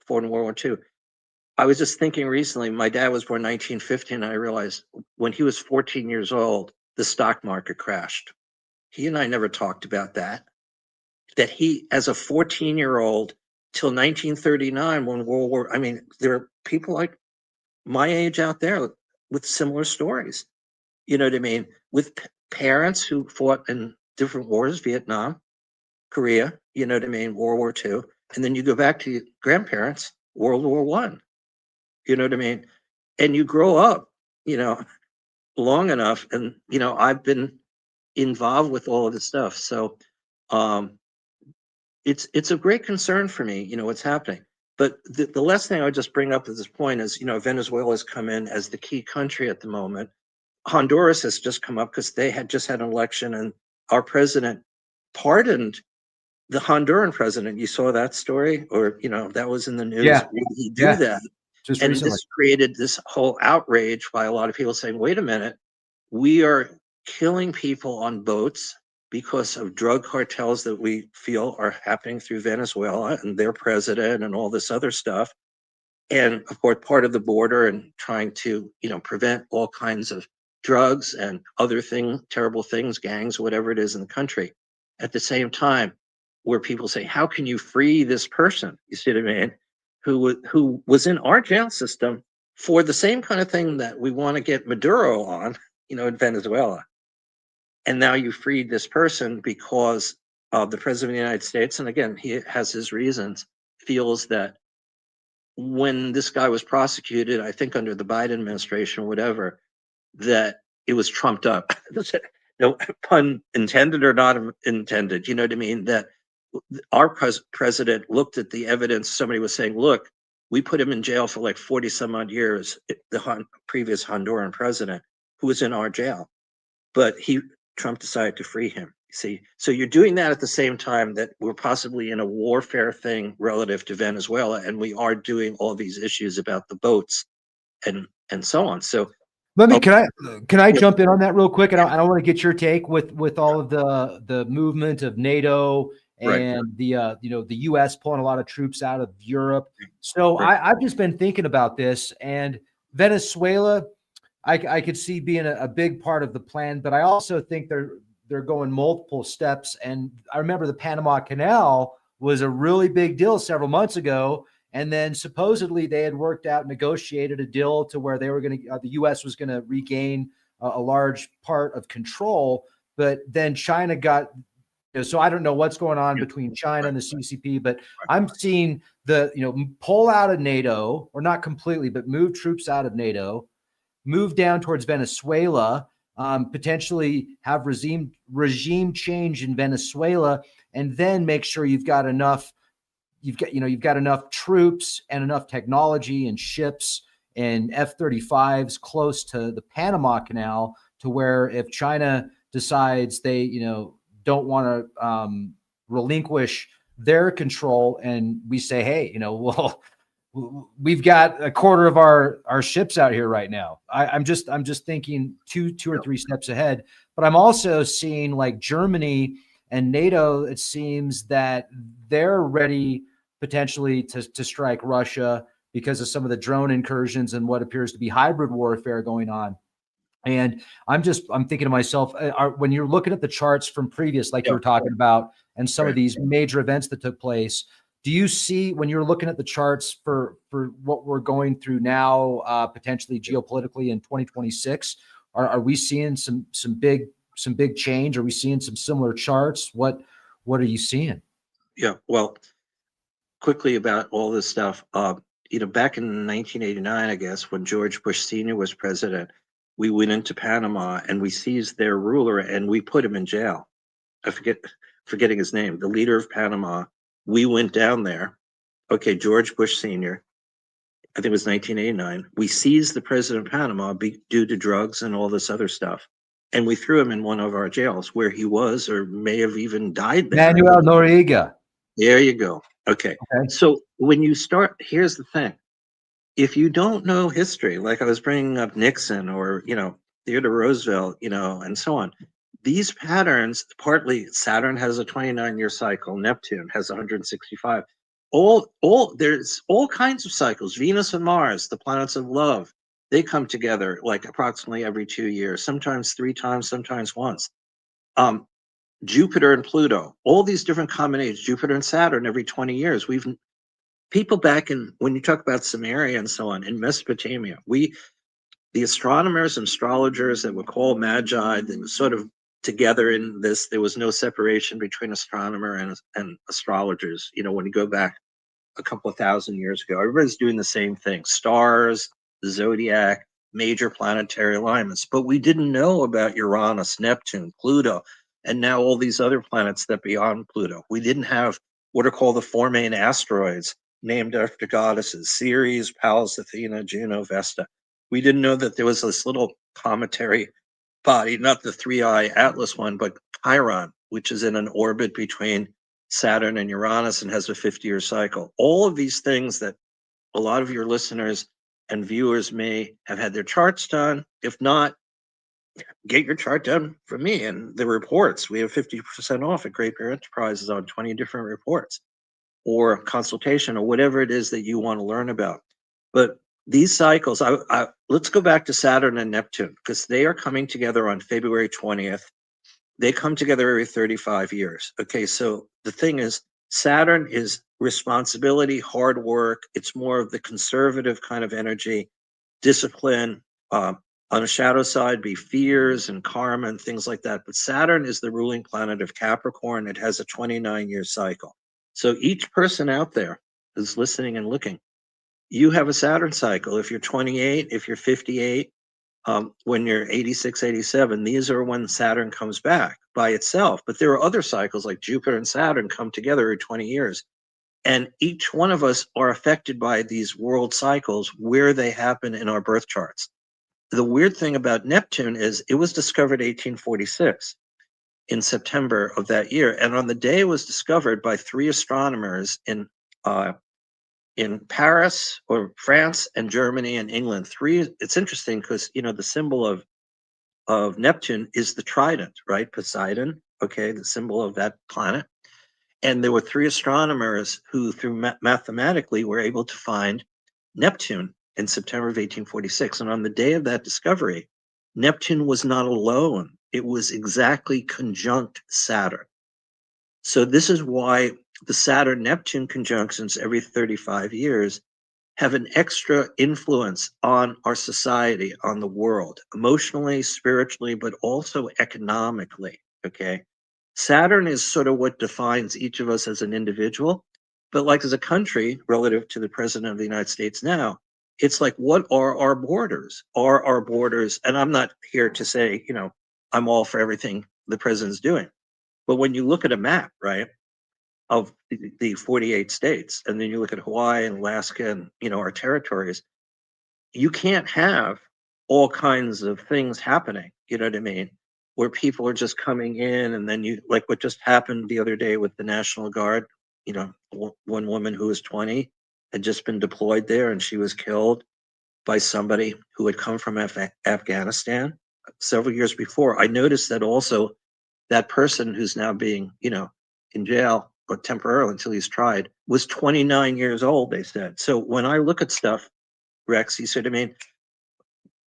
fought in World War II, I was just thinking recently, my dad was born 1950, and I realized when he was 14 years old, the stock market crashed. He and I never talked about that he, as a 14-year-old, till 1939, when World War, I mean, there are people like my age out there with similar stories. You know what I mean? With parents who fought in different wars, Vietnam, Korea, you know what I mean, World War II. And then you go back to your grandparents, World War One. You know what I mean? And you grow up, long enough. And, I've been involved with all of this stuff. So um, it's a great concern for me, what's happening. But the last thing I would just bring up at this point is, Venezuela has come in as the key country at the moment. Honduras has just come up because they had just had an election, and our president pardoned the Honduran president. You saw that story, or that was in the news. Yeah, Would he do yeah, that? just And recently. this created this whole outrage by a lot of people saying, "Wait a minute, we are killing people on boats because of drug cartels that we feel are happening through Venezuela and their president and all this other stuff." And of course, part of the border and trying to, prevent all kinds of drugs and other terrible things, gangs, whatever it is in the country. At the same time, where people say, "How can you free this person?" You see what I mean? Who was in our jail system for the same kind of thing that we want to get Maduro on, in Venezuela. And now you freed this person because of the president of the United States. And again, he has his reasons, feels that when this guy was prosecuted, I think under the Biden administration or whatever, that it was trumped up. No pun intended or not intended. You know what I mean? That our president looked at the evidence. Somebody was saying, "Look, we put him in jail for like 40 some odd years, the previous Honduran president who was in our jail, but Trump decided to free him." See, so you're doing that at the same time that we're possibly in a warfare thing relative to Venezuela, and we are doing all these issues about the boats and so on. So, Let me oh, can I yeah, jump in on that real quick? And I want to get your take with all of the movement of NATO right, and the the U.S. pulling a lot of troops out of Europe. So right, I've just been thinking about this, and Venezuela, I could see being a big part of the plan, but I also think they're going multiple steps. And I remember the Panama Canal was a really big deal several months ago. And then supposedly they had worked out, negotiated a deal to where they were going to, the U.S. was going to regain a large part of control. But then China got, so I don't know what's going on yeah, between China right, and the CCP, but right, I'm seeing the, pull out of NATO, or not completely, but move troops out of NATO, move down towards Venezuela, potentially have regime change in Venezuela, and then make sure you've got enough troops and enough technology and ships and F-35s close to the Panama Canal to where if China decides they don't want to relinquish their control, and we say, hey, well, we've got a quarter of our ships out here right now. I'm just thinking two or three steps ahead. But I'm also seeing like Germany and NATO. It seems that they're ready potentially to strike Russia because of some of the drone incursions and what appears to be hybrid warfare going on. And I'm thinking to myself, when you're looking at the charts from previous, like you yeah, were talking about, and some of right. these major events that took place, do you see when you're looking at the charts for what we're going through now, potentially geopolitically in 2026, are we seeing some big change? Are we seeing some similar charts? What are you seeing? Yeah. Well, quickly about all this stuff. Back in 1989, I guess, when George Bush Sr. was president, we went into Panama and we seized their ruler and we put him in jail. I forgetting his name, the leader of Panama. We went down there. Okay, George Bush Sr. I think it was 1989. We seized the president of Panama due to drugs and all this other stuff. And we threw him in one of our jails where he was or may have even died there. Manuel Noriega. There you go. Okay. Okay. So when you start, here's the thing. If you don't know history, like I was bringing up Nixon or, Theodore Roosevelt, and so on, these patterns, partly Saturn has a 29-year cycle, Neptune has 165. There's all kinds of cycles. Venus and Mars, the planets of love, they come together like approximately every 2 years, sometimes 3 times, sometimes once. Jupiter and Pluto, all these different combinations, Jupiter and Saturn every 20 years. People back when you talk about Sumeria and so on, in Mesopotamia, the astronomers and astrologers that were called magi, they sort of together in this. There was no separation between astronomer and astrologers. When you go back a couple of thousand years ago, everybody's doing the same thing: stars, the zodiac, major planetary alignments. But we didn't know about Uranus, Neptune, Pluto, and now all these other planets that beyond Pluto. We didn't have what are called the four main asteroids named after goddesses: Ceres, Pallas Athena, Juno, Vesta. We didn't know that there was this little cometary body, not the three-eye Atlas one, but Chiron, which is in an orbit between Saturn and Uranus and has a 50-year cycle. All of these things that a lot of your listeners and viewers may have had their charts done. If not, get your chart done from me and the reports. We have 50% off at Great Bear Enterprises on 20 different reports or consultation or whatever it is that you want to learn about. But these cycles, let's go back to Saturn and Neptune, because they are coming together on February 20th. They come together every 35 years. Okay, so the thing is, Saturn is responsibility, hard work. It's more of the conservative kind of energy, discipline. On the shadow side, be fears and karma and things like that. But Saturn is the ruling planet of Capricorn. It has a 29-year cycle. So each person out there who's listening and looking, you have a Saturn cycle. If you're 28, if you're 58, when you're 86, 87, these are when Saturn comes back by itself. But there are other cycles like Jupiter and Saturn come together every 20 years. And each one of us are affected by these world cycles where they happen in our birth charts. The weird thing about Neptune is it was discovered 1846 in September of that year. And on the day it was discovered by three astronomers in Paris or France and Germany and England. It's interesting because, the symbol of Neptune is the trident, right? Poseidon, okay, the symbol of that planet. And there were three astronomers who, through mathematically, were able to find Neptune in September of 1846. And on the day of that discovery, Neptune was not alone. It was exactly conjunct Saturn. So this is why the Saturn-Neptune conjunctions every 35 years have an extra influence on our society, on the world, emotionally, spiritually, but also economically, okay? Saturn is sort of what defines each of us as an individual, but like as a country, relative to the president of the United States now, it's like, what are our borders? Are our borders, and I'm not here to say, I'm all for everything the president's doing, but when you look at a map, right, of the 48 states, and then you look at Hawaii and Alaska and, our territories, you can't have all kinds of things happening, you know what I mean? Where people are just coming in, and then like what just happened the other day with the National Guard, one woman who was 20 had just been deployed there, and she was killed by somebody who had come from Afghanistan several years before. I noticed that also that person who's now being, in jail or temporarily until he's tried was 29 years old, they said. So when I look at stuff, Rex, he said,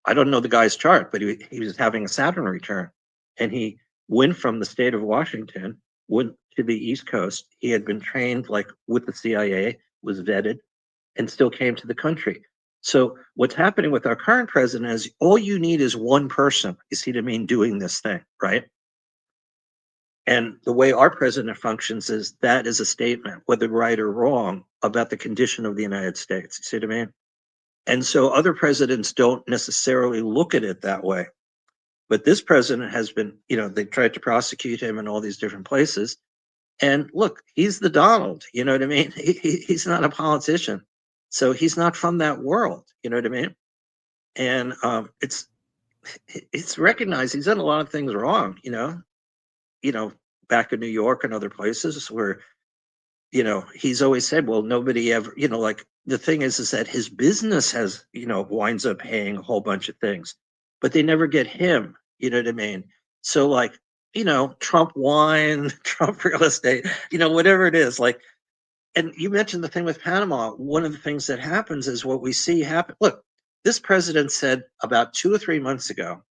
I don't know the guy's chart, but he was having a Saturn return, and he went from the state of Washington, went to the East Coast. He had been trained like with the CIA, was vetted, and still came to the country. So what's happening with our current president is all you need is one person, you see what I mean, doing this thing, right? And the way our president functions is that is a statement, whether right or wrong, about the condition of the United States. You see what I mean? And so other presidents don't necessarily look at it that way. But this president has been, they tried to prosecute him in all these different places. And look, he's the Donald, you know what I mean? He's not a politician. So he's not from that world, you know what I mean? And it's recognized he's done a lot of things wrong, back in New York and other places where, he's always said, well, nobody ever, like the thing is that his business has, winds up paying a whole bunch of things, but they never get him, you know what I mean? So like, Trump wine, Trump real estate, whatever it is, like, and you mentioned the thing with Panama. One of the things that happens is what we see happen. Look, this president said about 2 or 3 months ago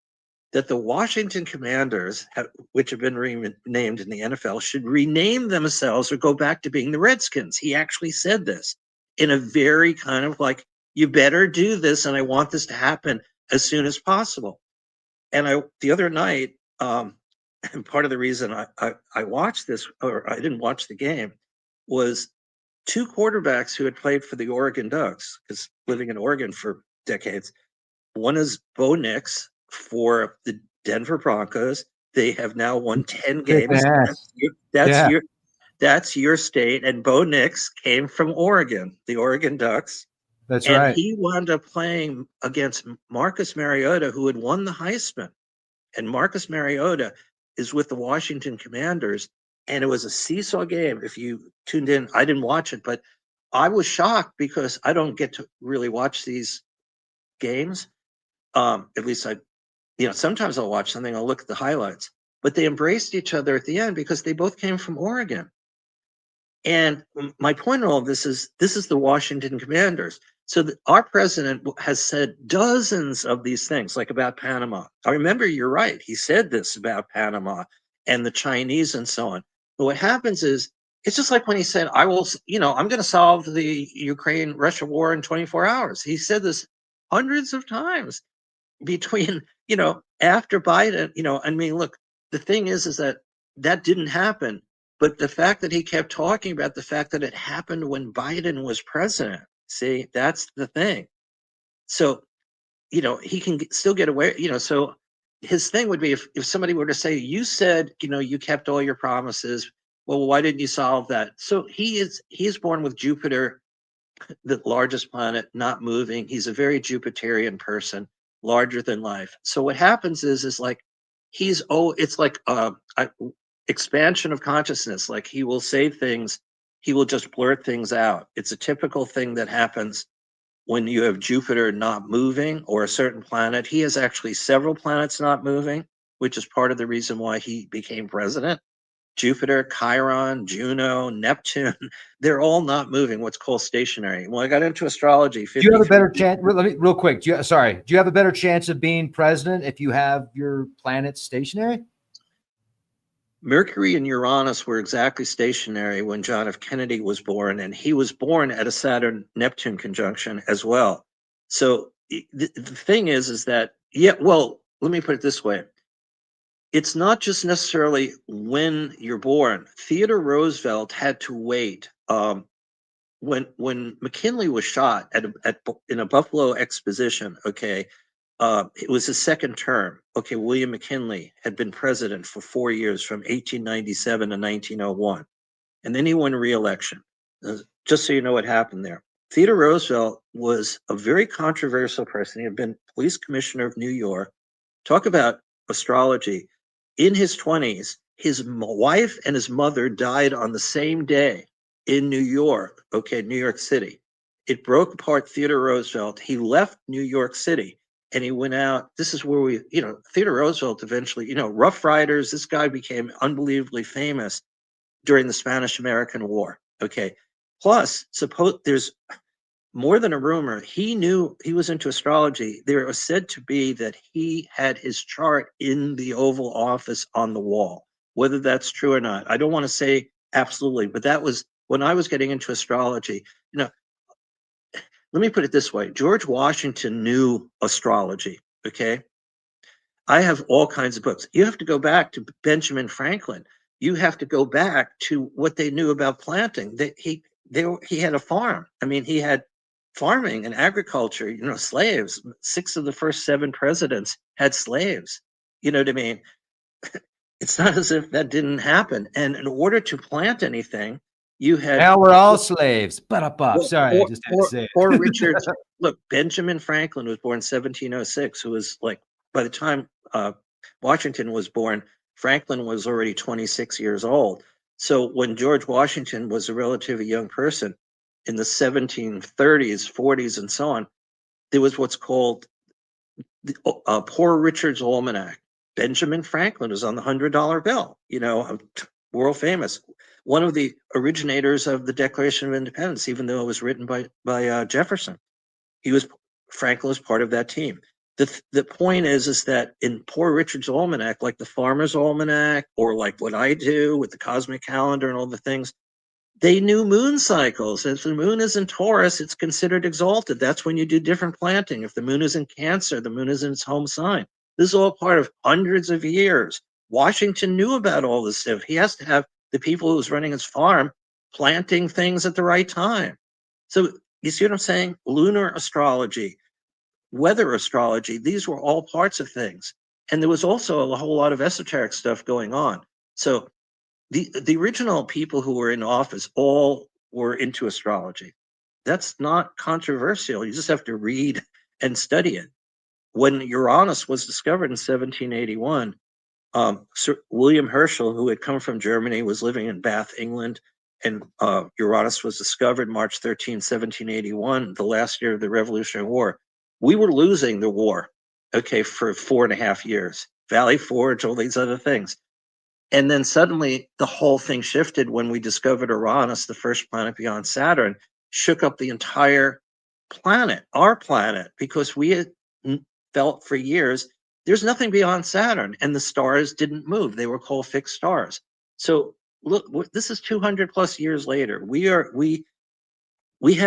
that the Washington Commanders, which have been renamed in the NFL, should rename themselves or go back to being the Redskins. He actually said this in a very kind of like, you better do this, and I want this to happen as soon as possible. And the other night, and part of the reason I watched this, or I didn't watch the game, was two quarterbacks who had played for the Oregon Ducks, because living in Oregon for decades. One is Bo Nix for the Denver Broncos. They have now won 10 games. Yes. That's Yeah, your that's your state. And Bo Nix came from Oregon, the Oregon Ducks. that's And right. he wound up playing against Marcus Mariota, who had won the Heisman. And Marcus Mariota is with the Washington Commanders. And it was a seesaw game. If you tuned in, I didn't watch it, but I was shocked because I don't get to really watch these games. At least sometimes I'll watch something, I'll look at the highlights. But they embraced each other at the end because they both came from Oregon. And my point in all of this is the Washington Commanders. So our president has said dozens of these things, like about Panama. I remember you're right. He said this about Panama and the Chinese and so on. But what happens is, it's just like when he said, I'm going to solve the Ukraine-Russia war in 24 hours. He said this hundreds of times between, after Biden, I mean, look, the thing is that didn't happen. But the fact that he kept talking about the fact that it happened when Biden was president, see, that's the thing. So, he can still get away, so his thing would be if somebody were to say, you said, you kept all your promises. Well, why didn't you solve that? So he is born with Jupiter, the largest planet, not moving. He's a very Jupiterian person, larger than life. So what happens is like it's like expansion of consciousness. Like he will say things, he will just blurt things out. It's a typical thing that happens when you have Jupiter not moving or a certain planet. He has actually several planets not moving, which is part of the reason why he became president. Jupiter, Chiron, Juno, Neptune, they're all not moving, what's called stationary. When I got into astrology, Do you have a 53. better chance? Let me real quick. Do you have a better chance of being president if you have your planets stationary? Mercury and Uranus were exactly stationary when John F. Kennedy was born, and he was born at a Saturn-Neptune conjunction as well. So the thing is that, well, let me put it this way. It's not just necessarily when you're born. Theodore Roosevelt had to wait. When McKinley was shot in a Buffalo exposition, okay, it was his second term. Okay, William McKinley had been president for 4 years, from 1897 to 1901, and then he won re-election. Just so you know what happened there. Theodore Roosevelt was a very controversial person. He had been police commissioner of New York. Talk about astrology. In his 20s, his wife and his mother died on the same day in New York, okay, New York City. It broke apart Theodore Roosevelt. He left New York City and he went out. This is where Theodore Roosevelt eventually, Rough Riders, this guy became unbelievably famous during the Spanish-American War, okay? Plus, suppose there's more than a rumor, he was into astrology. There was said to be that he had his chart in the Oval Office on the wall. Whether that's true or not, I don't want to say absolutely, but that was when I was getting into astrology. Let me put it this way. George Washington knew astrology, okay? I have all kinds of books. You have to go back to Benjamin Franklin. You have to go back to what they knew about planting. He had a farm. I mean, he had farming and agriculture, slaves. 6 of the first 7 presidents had slaves. You know what I mean? It's not as if that didn't happen. And in order to plant anything, you had Now we're all slaves. But up. well, Sorry, I just had to say poor it. Richard's. Look, Benjamin Franklin was born 1706, who was like, by the time Washington was born, Franklin was already 26 years old. So when George Washington was a relatively young person in the 1730s, 40s, and so on, there was what's called the Poor Richard's Almanac. Benjamin Franklin was on the $100 bill, world famous. One of the originators of the Declaration of Independence, even though it was written by Jefferson. Franklin was part of that team. The point is that in Poor Richard's Almanac, like the Farmer's Almanac, or like what I do with the cosmic calendar and all the things, they knew moon cycles. If the moon is in Taurus, it's considered exalted. That's when you do different planting. If the moon is in Cancer, the moon is in its home sign. This is all part of hundreds of years Washington knew about all this stuff. He has to have the people who was running his farm planting things at the right time. So you see what I'm saying? Lunar astrology, weather astrology, these were all parts of things. And there was also a whole lot of esoteric stuff going on. So the original people who were in office all were into astrology. That's not controversial. You just have to read and study it. When Uranus was discovered in 1781, Sir William Herschel, who had come from Germany, was living in Bath, England, and Uranus was discovered March 13, 1781, the last year of the Revolutionary War. We were losing the war, okay, for 4.5 years. Valley Forge, all these other things. And then suddenly the whole thing shifted when we discovered Uranus, the first planet beyond Saturn, shook up the entire planet, our planet, because we had felt for years there's nothing beyond Saturn, and the stars didn't move. They were called fixed stars. So look, this is 200 plus years later. We have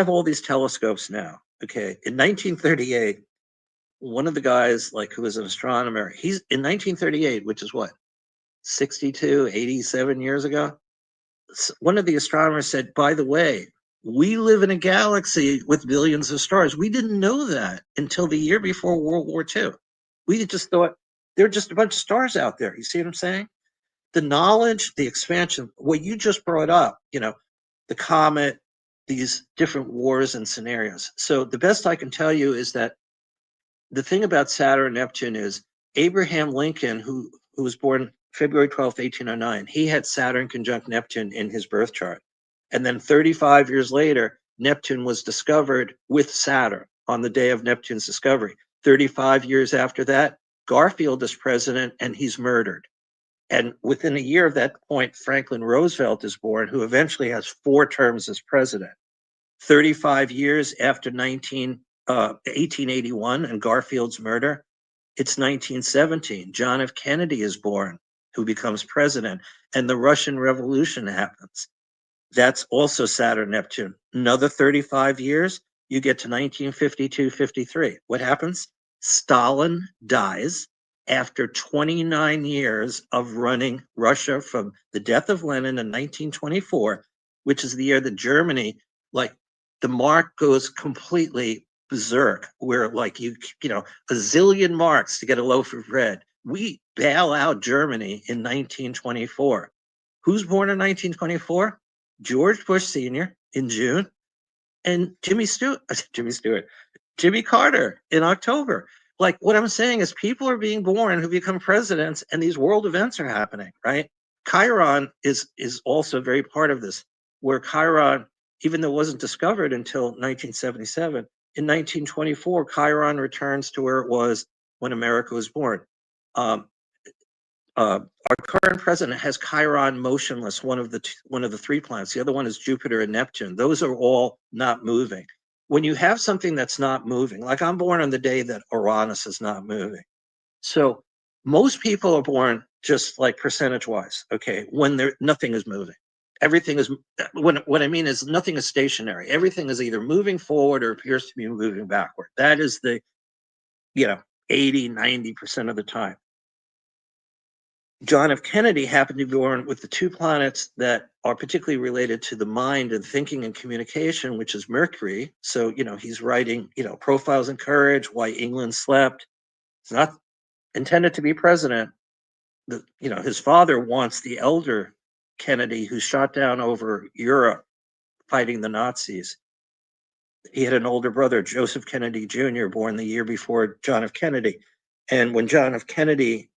all these telescopes now. Okay, in 1938, one of the guys like who was an astronomer, he's in 1938, which is what, 62, 87 years ago. One of the astronomers said, by the way, we live in a galaxy with billions of stars. We didn't know that until the year before World War II. We just thought there are just a bunch of stars out there. You see what I'm saying? The knowledge, the expansion, what you just brought up, the comet, these different wars and scenarios. So the best I can tell you is that the thing about Saturn and Neptune is Abraham Lincoln, who was born February 12th, 1809, he had Saturn conjunct Neptune in his birth chart. And then 35 years later, Neptune was discovered with Saturn on the day of Neptune's discovery. 35 years after that, Garfield is president and he's murdered. And within a year of that point, Franklin Roosevelt is born, who eventually has 4 terms as president. 35 years after 1881 and Garfield's murder, it's 1917. John F. Kennedy is born, who becomes president, and the Russian Revolution happens. That's also Saturn Neptune. Another 35 years, you get to 1952-53. What happens? Stalin dies after 29 years of running Russia from the death of Lenin in 1924, which is the year that Germany, like the mark goes completely berserk, where like a zillion marks to get a loaf of bread. We bail out Germany in 1924. Who's born in 1924? George Bush Sr. in June, and Jimmy Carter in October. Like what I'm saying is people are being born who become presidents, and these world events are happening, right? Chiron is also very part of this, where Chiron, even though it wasn't discovered until 1977, in 1924, Chiron returns to where it was when America was born. Our current president has Chiron motionless, one of the 3 planets. The other one is Jupiter and Neptune. Those are all not moving. When you have something that's not moving, like I'm born on the day that Uranus is not moving. So most people are born just like percentage-wise, okay, when nothing is moving. Everything is, what I mean is nothing is stationary. Everything is either moving forward or appears to be moving backward. That is the, 80, 90% of the time. John F. Kennedy happened to be born with the 2 planets that are particularly related to the mind and thinking and communication, which is Mercury. So, he's writing, Profiles in Courage, Why England Slept. It's not intended to be president. His father wants the elder Kennedy, who shot down over Europe fighting the Nazis. He had an older brother, Joseph Kennedy Jr., born the year before John F. Kennedy. And when John F. Kennedy,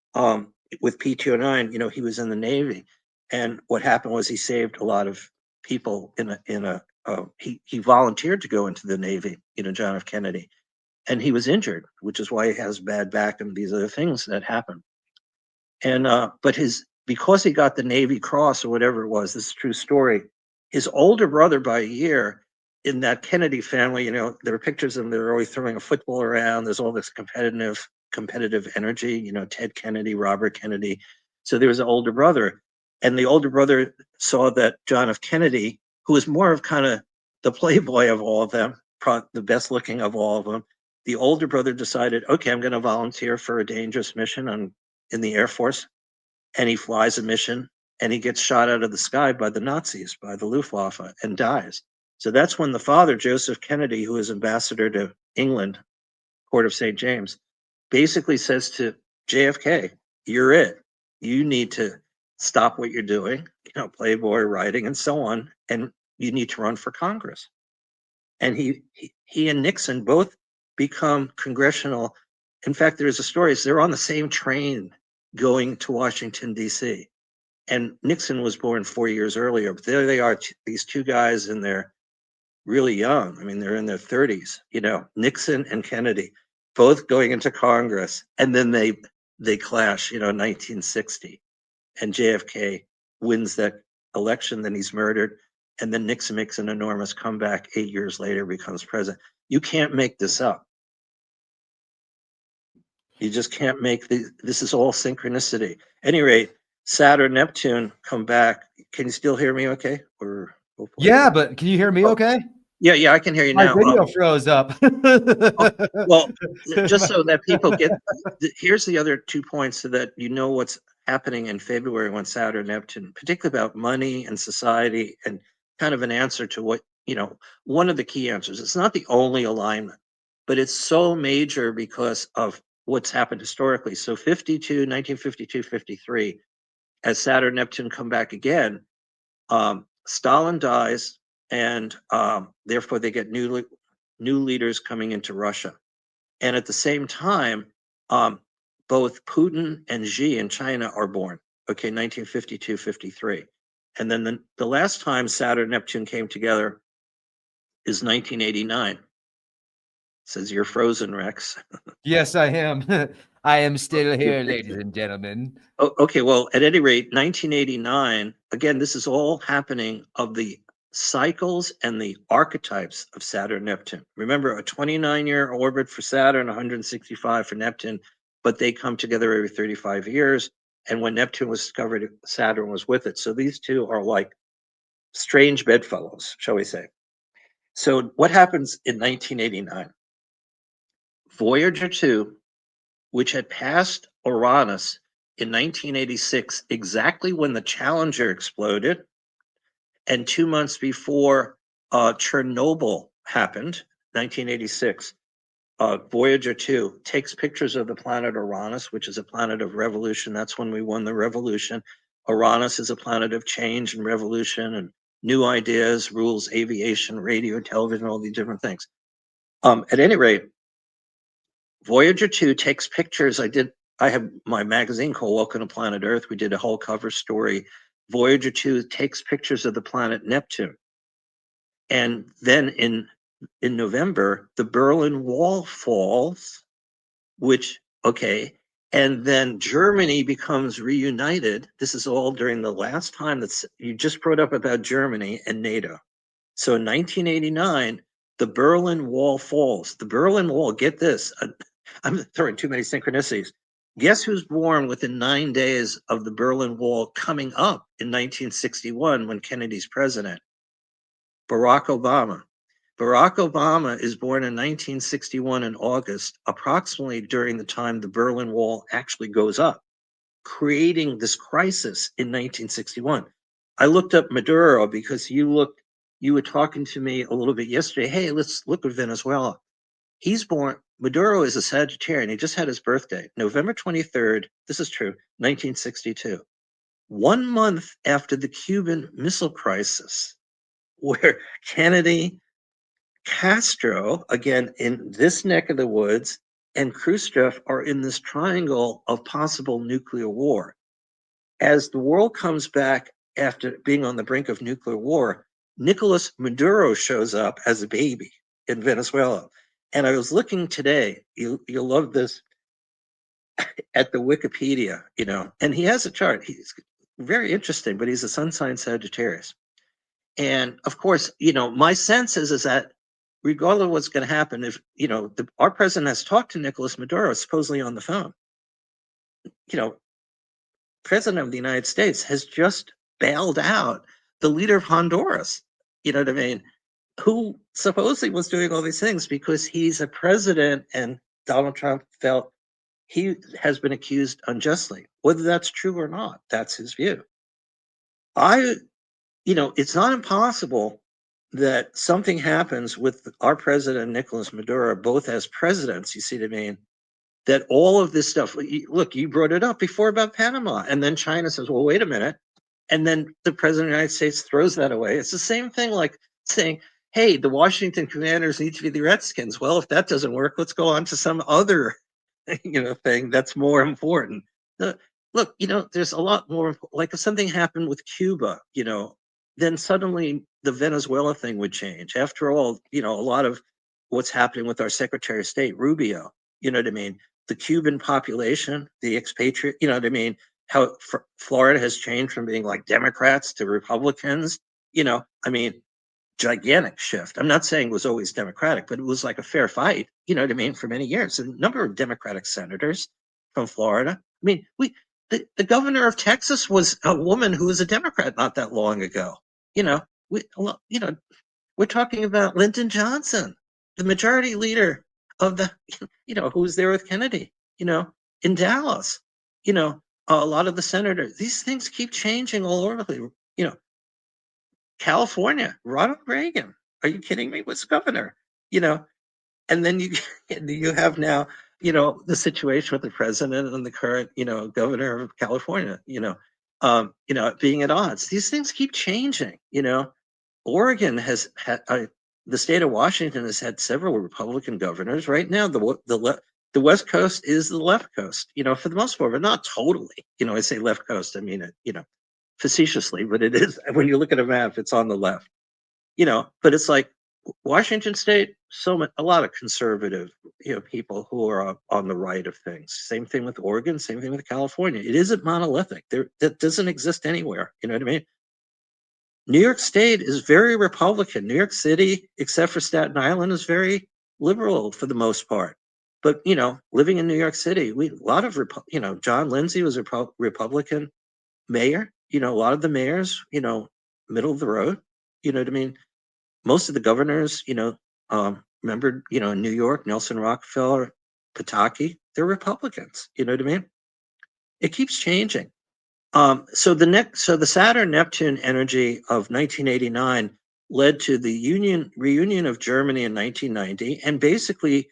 with P-209, he was in the Navy. And what happened was he saved a lot of people he volunteered to go into the Navy, John F. Kennedy. And he was injured, which is why he has bad back and these other things that happen. And, but because he got the Navy Cross or whatever it was, this is a true story, his older brother by a year in that Kennedy family, there are pictures of them, they're always throwing a football around. There's all this competitive energy, Ted Kennedy, Robert Kennedy. So there was an older brother, and the older brother saw that John F. Kennedy, who was more of kind of the playboy of all of them, the best looking of all of them, the older brother decided, okay, I'm going to volunteer for a dangerous mission in the Air Force. and he flies a mission, and he gets shot out of the sky by the Nazis, by the Luftwaffe, and dies. So that's when the father, Joseph Kennedy, who is ambassador to England, Court of St. James, basically says to JFK, "You're it. You need to stop what you're doing, Playboy writing and so on, and you need to run for Congress." And he and Nixon both become congressional. In fact, there's a story, they're on the same train going to Washington, D.C. And Nixon was born 4 years earlier, but there they are, these two guys, and they're really young. I mean, they're in their 30s, Nixon and Kennedy, both going into Congress, and then they clash, 1960, and JFK wins that election, then he's murdered, and then Nixon makes an enormous comeback 8 years later, becomes president. You can't make this up. You just can't make this is all synchronicity. Any rate, Saturn, Neptune come back. Can you still hear me okay? Or hopefully. Yeah, but can you hear me okay? Yeah, I can hear you My now. video froze up. Well, just so that people get, here's the other 2 points so that you know what's happening in February when Saturn, Neptune, particularly about money and society, and kind of an answer to what, one of the key answers. It's not the only alignment, but it's so major because of what's happened historically. So 1952, 53, as Saturn, Neptune come back again, Stalin dies, and therefore they get new leaders coming into Russia. And at the same time, both Putin and Xi in China are born, 1952, 53. And then the last time Saturn and Neptune came together is 1989. Says you're frozen, Rex. Yes, I am. I am still here, ladies and gentlemen. Okay, well, at any rate, 1989, again, this is all happening of the cycles and the archetypes of Saturn, Neptune. Remember, a 29-year orbit for Saturn, 165 for Neptune, but they come together every 35 years. And when Neptune was discovered, Saturn was with it. So these two are like strange bedfellows, shall we say. So what happens in 1989? Voyager 2, which had passed Uranus in 1986, exactly when the Challenger exploded, and 2 months before Chernobyl happened, 1986, Voyager 2 takes pictures of the planet Uranus, which is a planet of revolution. That's when we won the revolution. Uranus is a planet of change and revolution and new ideas, rules, aviation, radio, television, all these different things. At any rate, Voyager 2 takes pictures. I have my magazine called Welcome to Planet Earth. We did a whole cover story. Voyager 2 takes pictures of the planet Neptune. And then in November, the Berlin Wall falls, and then Germany becomes reunited. This is all during the last time that you just brought up about Germany and NATO. So in 1989, the Berlin Wall falls. The Berlin Wall, get this, I'm throwing too many synchronicities. Guess who's born within 9 days of the Berlin Wall coming up in 1961 when Kennedy's president? Barack Obama. Barack Obama is born in 1961 in August, approximately during the time the Berlin Wall actually goes up, creating this crisis in 1961. I looked up Maduro because you were talking to me a little bit yesterday. Hey, let's look at Venezuela. Maduro is a Sagittarian. He just had his birthday, November 23rd. This is true, 1962. 1 month after the Cuban Missile Crisis, where Kennedy, Castro, again in this neck of the woods, and Khrushchev are in this triangle of possible nuclear war. As the world comes back after being on the brink of nuclear war, Nicolas Maduro shows up as a baby in Venezuela. And I was looking today, you'll love this, at the Wikipedia, and he has a chart. He's very interesting, but he's a sun sign Sagittarius. And of course, my sense is that regardless of what's going to happen, if, our president has talked to Nicolas Maduro, supposedly on the phone, president of the United States has just bailed out the leader of Honduras, you know what I mean? Who supposedly was doing all these things because he's a president, and Donald Trump felt he has been accused unjustly. Whether that's true or not, that's his view. It's not impossible that something happens with our president, Nicolas Maduro, both as presidents, you see what I mean? That all of this stuff, look, you brought it up before about Panama. And then China says, well, wait a minute. And then the president of the United States throws that away. It's the same thing like saying, hey, the Washington Commanders need to be the Redskins. Well, if that doesn't work, let's go on to some other, thing that's more important. Look, there's a lot more, like if something happened with Cuba, then suddenly the Venezuela thing would change. After all, a lot of what's happening with our Secretary of State, Rubio, you know what I mean? The Cuban population, the expatriate, you know what I mean? How Florida has changed from being like Democrats to Republicans, I mean, gigantic shift. I'm not saying it was always Democratic, but it was like a fair fight, you know what I mean, for many years. And a number of Democratic senators from Florida. I mean, the governor of Texas was a woman who was a Democrat not that long ago. You know, we, you know, we're talking about Lyndon Johnson, the majority leader of the, who was there with Kennedy, in Dallas. A lot of the senators. These things keep changing all over. California, Ronald Reagan. Are you kidding me? Was governor, you know, and then you have now, the situation with the president and the current, governor of California, being at odds. These things keep changing. Oregon has had the state of Washington has had several Republican governors. Right now, the West Coast is the left coast, for the most part, but not totally. I say left coast, I mean it, facetiously, but it is when you look at a map, it's on the left. But it's like Washington State, a lot of conservative, people who are on the right of things. Same thing with Oregon, same thing with California. It isn't monolithic. That doesn't exist anywhere. You know what I mean? New York State is very Republican. New York City, except for Staten Island, is very liberal for the most part. But living in New York City, a lot of John Lindsay was a Republican mayor. A lot of the mayors, middle of the road. You know what I mean? Most of the governors, remember, in New York, Nelson Rockefeller, Pataki, they're Republicans. You know what I mean? It keeps changing. So the Saturn Neptune energy of 1989 led to the reunion of Germany in 1990, and basically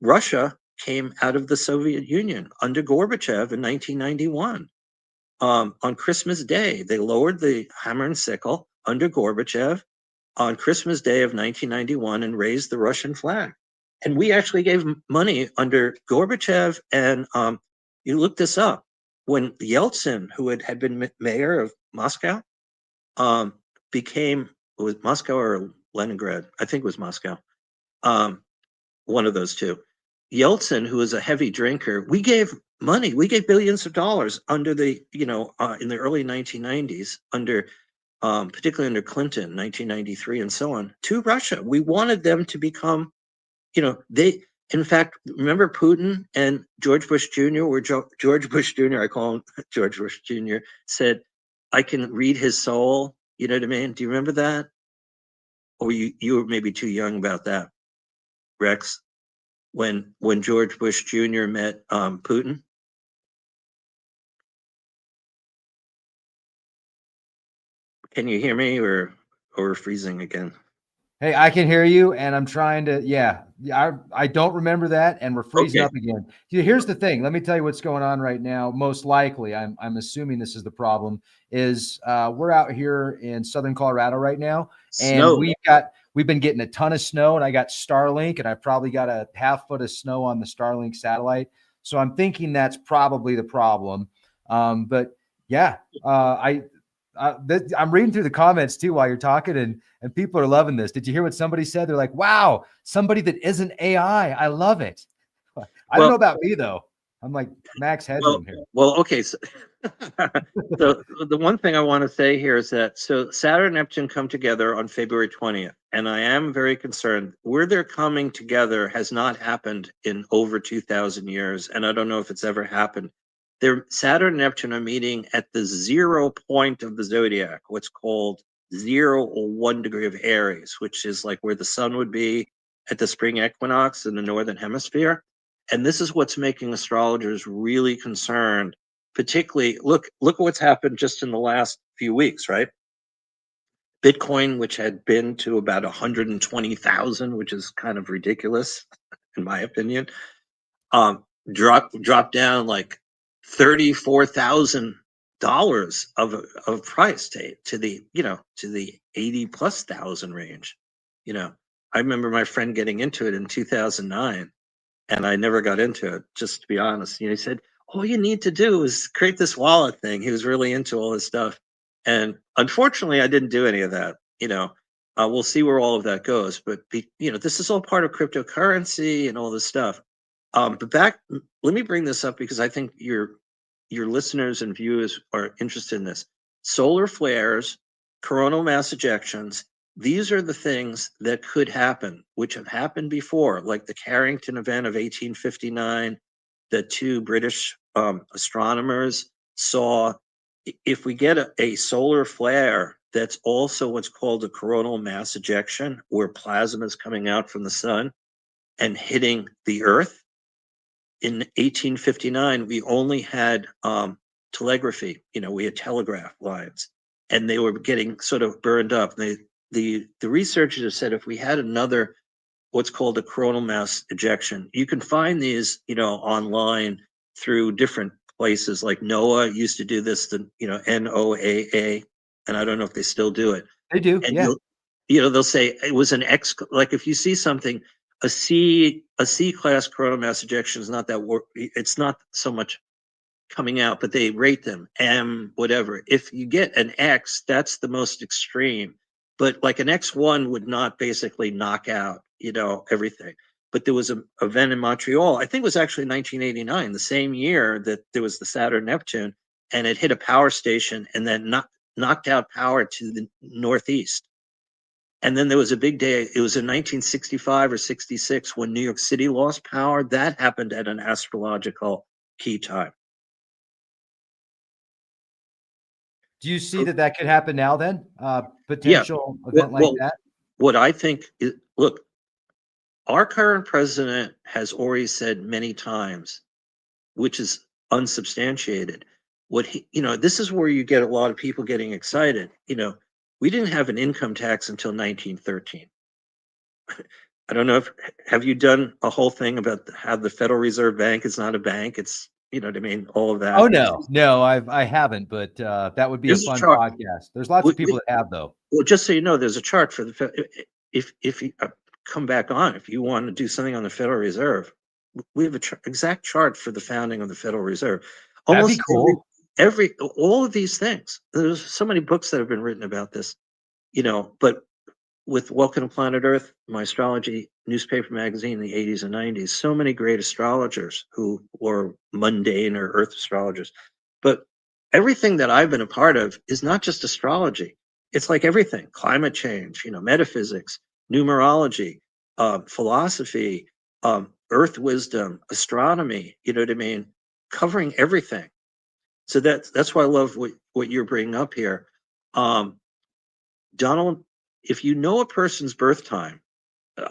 Russia came out of the Soviet Union under Gorbachev in 1991. On Christmas Day, they lowered the hammer and sickle under Gorbachev on Christmas Day of 1991 and raised the Russian flag. And we actually gave money under Gorbachev. And you look this up. When Yeltsin, who had been mayor of Moscow, became, it was Moscow or Leningrad? I think it was Moscow. One of those two. Yeltsin, who was a heavy drinker, we gave money. We gave billions of dollars under the, in the early 1990s, particularly under Clinton, 1993, and so on, to Russia. We wanted them to become, in fact, remember Putin and George Bush Jr., where George Bush Jr., I call him George Bush Jr., said, I can read his soul. You know what I mean? Do you remember that? Or you were maybe too young about that, Rex, when George Bush Jr. met Putin? Can you hear me or freezing again? Hey, I can hear you, and I'm trying to. Yeah, I don't remember that, and we're freezing Okay. up again. Here's the thing. Let me tell you what's going on right now. Most likely, I'm assuming this is the problem. Is we're out here in southern Colorado right now, and Snow. we've been getting a ton of snow, and I got Starlink, and I probably got a half foot of snow on the Starlink satellite. So I'm thinking that's probably the problem. But yeah, I'm reading through the comments too while you're talking, and people are loving this. Did you hear what somebody said? They're like, "Wow, somebody that isn't AI. I love it." I don't know about me though. I'm like Max Headroom here. Well, okay. So, so the one thing I want to say here is that Saturn and Neptune come together on February 20th, and I am very concerned. Where they're coming together has not happened in over 2,000 years, and I don't know if it's ever happened. Saturn and Neptune are meeting at the 0 point of the zodiac, what's called 0 or 1 degree of Aries, which is like where the sun would be at the spring equinox in the northern hemisphere. And this is what's making astrologers really concerned. Particularly, look at what's happened just in the last few weeks, right? Bitcoin, which had been to about 120,000, which is kind of ridiculous, in my opinion, um, dropped down like $34,000 of price to the to the 80 plus thousand range. You know, I remember my friend getting into it in 2009, and I never got into it. Just to be honest, he said all you need to do is create this wallet thing. He was really into all this stuff, and unfortunately, I didn't do any of that. We'll see where all of that goes. But this is all part of cryptocurrency and all this stuff. Let me bring this up because I think your listeners and viewers are interested in this. Solar flares, coronal mass ejections, these are the things that could happen, which have happened before, like the Carrington event of 1859, that two British astronomers saw. If we get a solar flare, that's also what's called a coronal mass ejection, where plasma is coming out from the sun and hitting the Earth. In 1859, we only had telegraphy. We had telegraph lines, and they were getting sort of burned up. The researchers have said if we had another, what's called a coronal mass ejection, you can find these, online through different places. Like NOAA used to do this, the NOAA, and I don't know if they still do it. They do, And yeah. they'll say it was an X. Like if you see something, a C class coronal mass ejection is not that it's not so much coming out, but they rate them M whatever. If you get an X, that's the most extreme. But like an X1 would not basically knock out, everything. But there was an event in Montreal, I think it was actually 1989, the same year that there was the Saturn Neptune, and it hit a power station and then knocked out power to the northeast. And then there was a big day. It was in 1965 or 66 when New York City lost power. That happened at an astrological key time. Do you see that could happen now then? Potential Yeah. event like that? What I think is, look, our current president has already said many times, which is unsubstantiated, this is where you get a lot of people getting excited. We didn't have an income tax until 1913. I don't know have you done a whole thing about how the Federal Reserve Bank is not a bank? It's, what I mean, all of that. Oh, no, I haven't, but that would be a fun podcast. There's lots of people that have, though. Well, just so you know, there's a chart for if you come back on, if you want to do something on the Federal Reserve, we have an exact chart for the founding of the Federal Reserve. That'd be cool. All of these things. There's so many books that have been written about this, but with Welcome to Planet Earth, my astrology newspaper magazine in the 80s and 90s, so many great astrologers who were mundane or earth astrologers. But everything that I've been a part of is not just astrology. It's like everything: climate change, metaphysics, numerology, philosophy, earth wisdom, astronomy, you know what I mean? Covering everything. So that's why I love what you're bringing up here. Donald, if you know a person's birth time,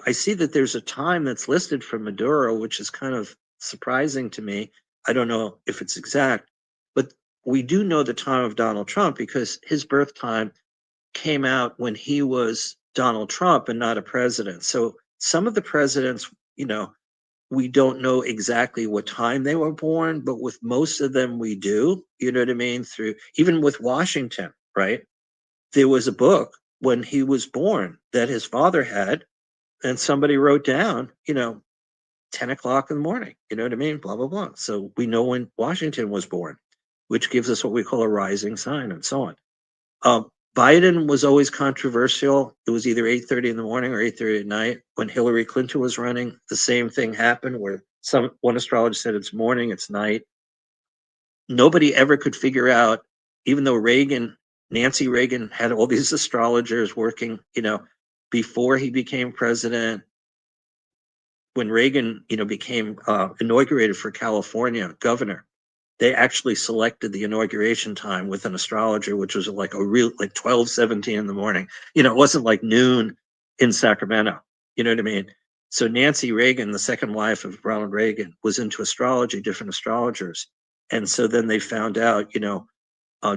I see that there's a time that's listed for Maduro, which is kind of surprising to me. I don't know if it's exact, but we do know the time of Donald Trump because his birth time came out when he was Donald Trump and not a president. So some of the presidents, we don't know exactly what time they were born, but with most of them we do, you know what I mean? Through, even with Washington, right? There was a book when he was born that his father had, and somebody wrote down, 10 o'clock in the morning, you know what I mean? Blah, blah, blah. So we know when Washington was born, which gives us what we call a rising sign and so on. Biden was always controversial. It was either 8:30 in the morning or 8:30 at night. When Hillary Clinton was running, the same thing happened where one astrologer said it's morning, it's night. Nobody ever could figure out, even though Nancy Reagan had all these astrologers working, before he became president. When Reagan, became inaugurated for California governor, they actually selected the inauguration time with an astrologer, which was like 12:17 in the morning. It wasn't like noon in Sacramento. You know what I mean? So Nancy Reagan, the second wife of Ronald Reagan, was into astrology, different astrologers. And so then they found out,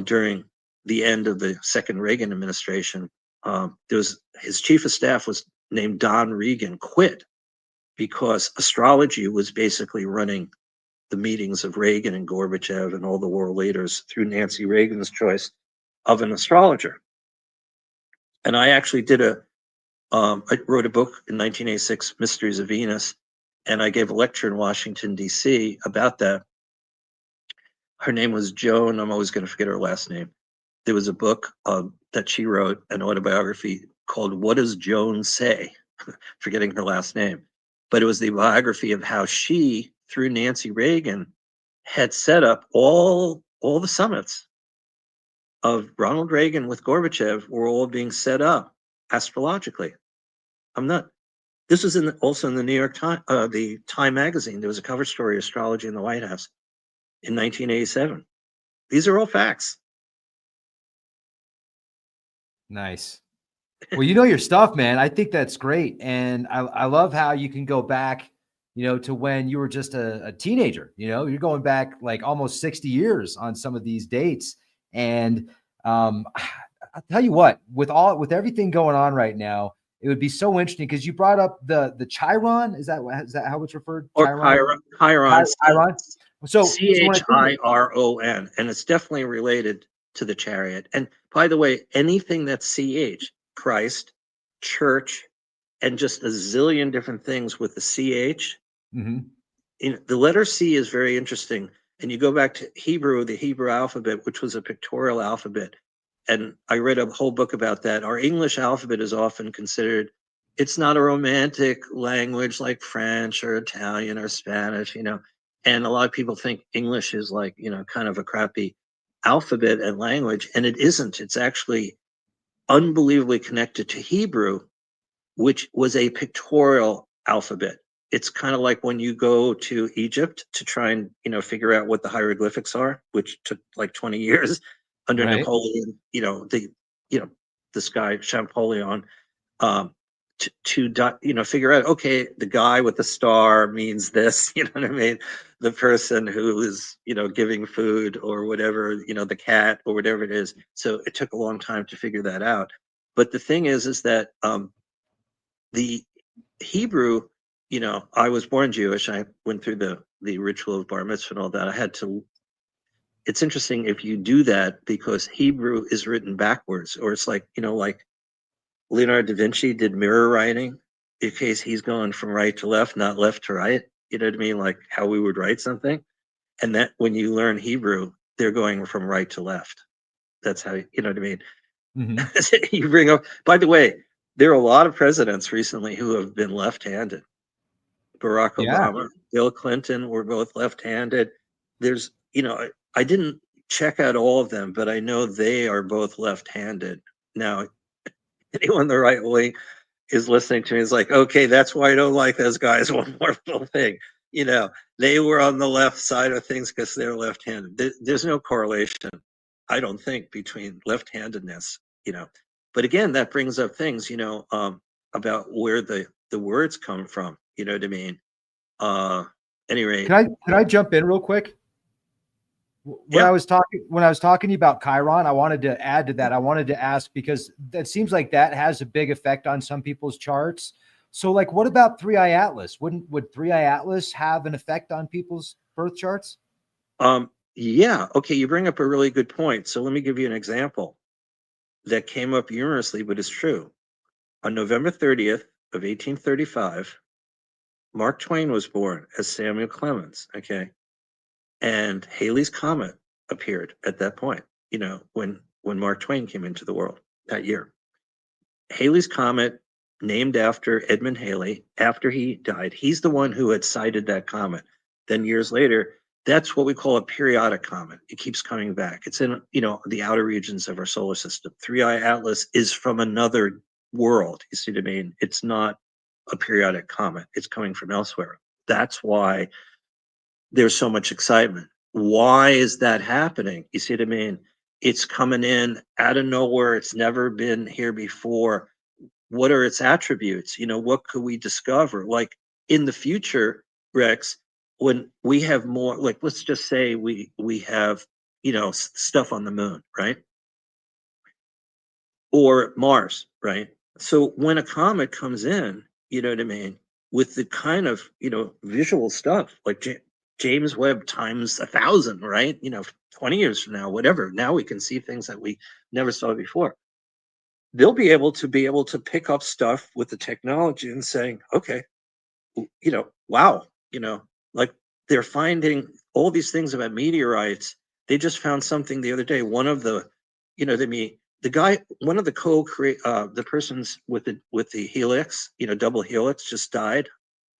during the end of the second Reagan administration, there was his chief of staff was named Don Regan, quit because astrology was basically running the meetings of Reagan and Gorbachev and all the world leaders through Nancy Reagan's choice of an astrologer. And I actually I wrote a book in 1986, Mysteries of Venus, and I gave a lecture in Washington, D.C. about that. Her name was Joan. I'm always going to forget her last name. There was a book that she wrote, an autobiography called What Does Joan Say? Forgetting her last name. But it was the biography of how she, through Nancy Reagan, had set up all the summits of Ronald Reagan with Gorbachev were all being set up astrologically. This was also in the New York Times, the Time magazine. There was a cover story, Astrology in the White House in 1987. These are all facts. Nice. Well, you know your stuff, man. I think that's great. And I love how you can go back, to when you were just a teenager. You're going back like almost 60 years on some of these dates. And I'll tell you what, with everything going on right now, it would be so interesting because you brought up the Chiron. Is that how it's referred? Or Chiron. Chiron. So Chiron, and it's definitely related to the chariot. And by the way, anything that's CH, Christ, church, and just a zillion different things with the CH. The letter C is very interesting. And you go back to Hebrew, the Hebrew alphabet, which was a pictorial alphabet. And I read a whole book about that. Our English alphabet is often considered, it's not a romantic language like French or Italian or Spanish, and a lot of people think English is like, kind of a crappy alphabet and language, and it isn't. It's actually unbelievably connected to Hebrew, which was a pictorial alphabet. It's kind of like when you go to Egypt to try and, figure out what the hieroglyphics are, which took like 20 years under Napoleon, this guy Champollion, to figure out, okay, the guy with the star means this, you know what I mean? The person who is, giving food or whatever, the cat or whatever it is. So it took a long time to figure that out. But the thing is that the Hebrew, I was born Jewish. I went through the ritual of bar mitzvah and all that. It's interesting if you do that because Hebrew is written backwards, or it's like, like Leonardo da Vinci did mirror writing, in case he's going from right to left, not left to right. You know what I mean? Like how we would write something. And that when you learn Hebrew, they're going from right to left. That's how, you know what I mean? You bring up, by the way, there are a lot of presidents recently who have been left-handed. Barack Obama, Bill Clinton were both left-handed. There's, I didn't check out all of them, but I know they are both left-handed. Now, anyone the right wing is listening to me is like, okay, that's why I don't like those guys. One more little thing, they were on the left side of things because they're left-handed. There's no correlation, I don't think, between left-handedness, But again, that brings up things, about where the words come from. You know what I mean? Any rate, can I jump in real quick? When I was talking to you about Chiron, I wanted to add to that. I wanted to ask, because that seems like that has a big effect on some people's charts. So like, what about 3i Atlas? Would 3i Atlas have an effect on people's birth charts? Yeah. Okay. You bring up a really good point. So let me give you an example that came up humorously, but is true. On November 30th of 1835, Mark Twain was born as Samuel Clemens. Okay. And Halley's Comet appeared at that point, when Mark Twain came into the world that year. Halley's Comet, named after Edmund Halley, after he died, he's the one who had sighted that comet. Then years later, that's what we call a periodic comet. It keeps coming back. It's in, the outer regions of our solar system. 3i Atlas is from another world. You see what I mean? It's not a periodic comet. It's coming from elsewhere. That's why there's so much excitement. Why is that happening? You see what I mean? It's coming in out of nowhere. It's never been here before. what are its attributes? What could we discover? Like in the future, Rex, when we have more, like let's just say we have, stuff on the moon, right? Or Mars, right? So when a comet comes in, you know what I mean, with the kind of, visual stuff like James Webb times 1,000, right? 20 years from now, whatever. Now we can see things that we never saw before. They'll be able to pick up stuff with the technology and saying, okay, wow, like they're finding all these things about meteorites. They just found something the other day. One of the, the guy, one of the co-create, the persons with the helix, double helix, just died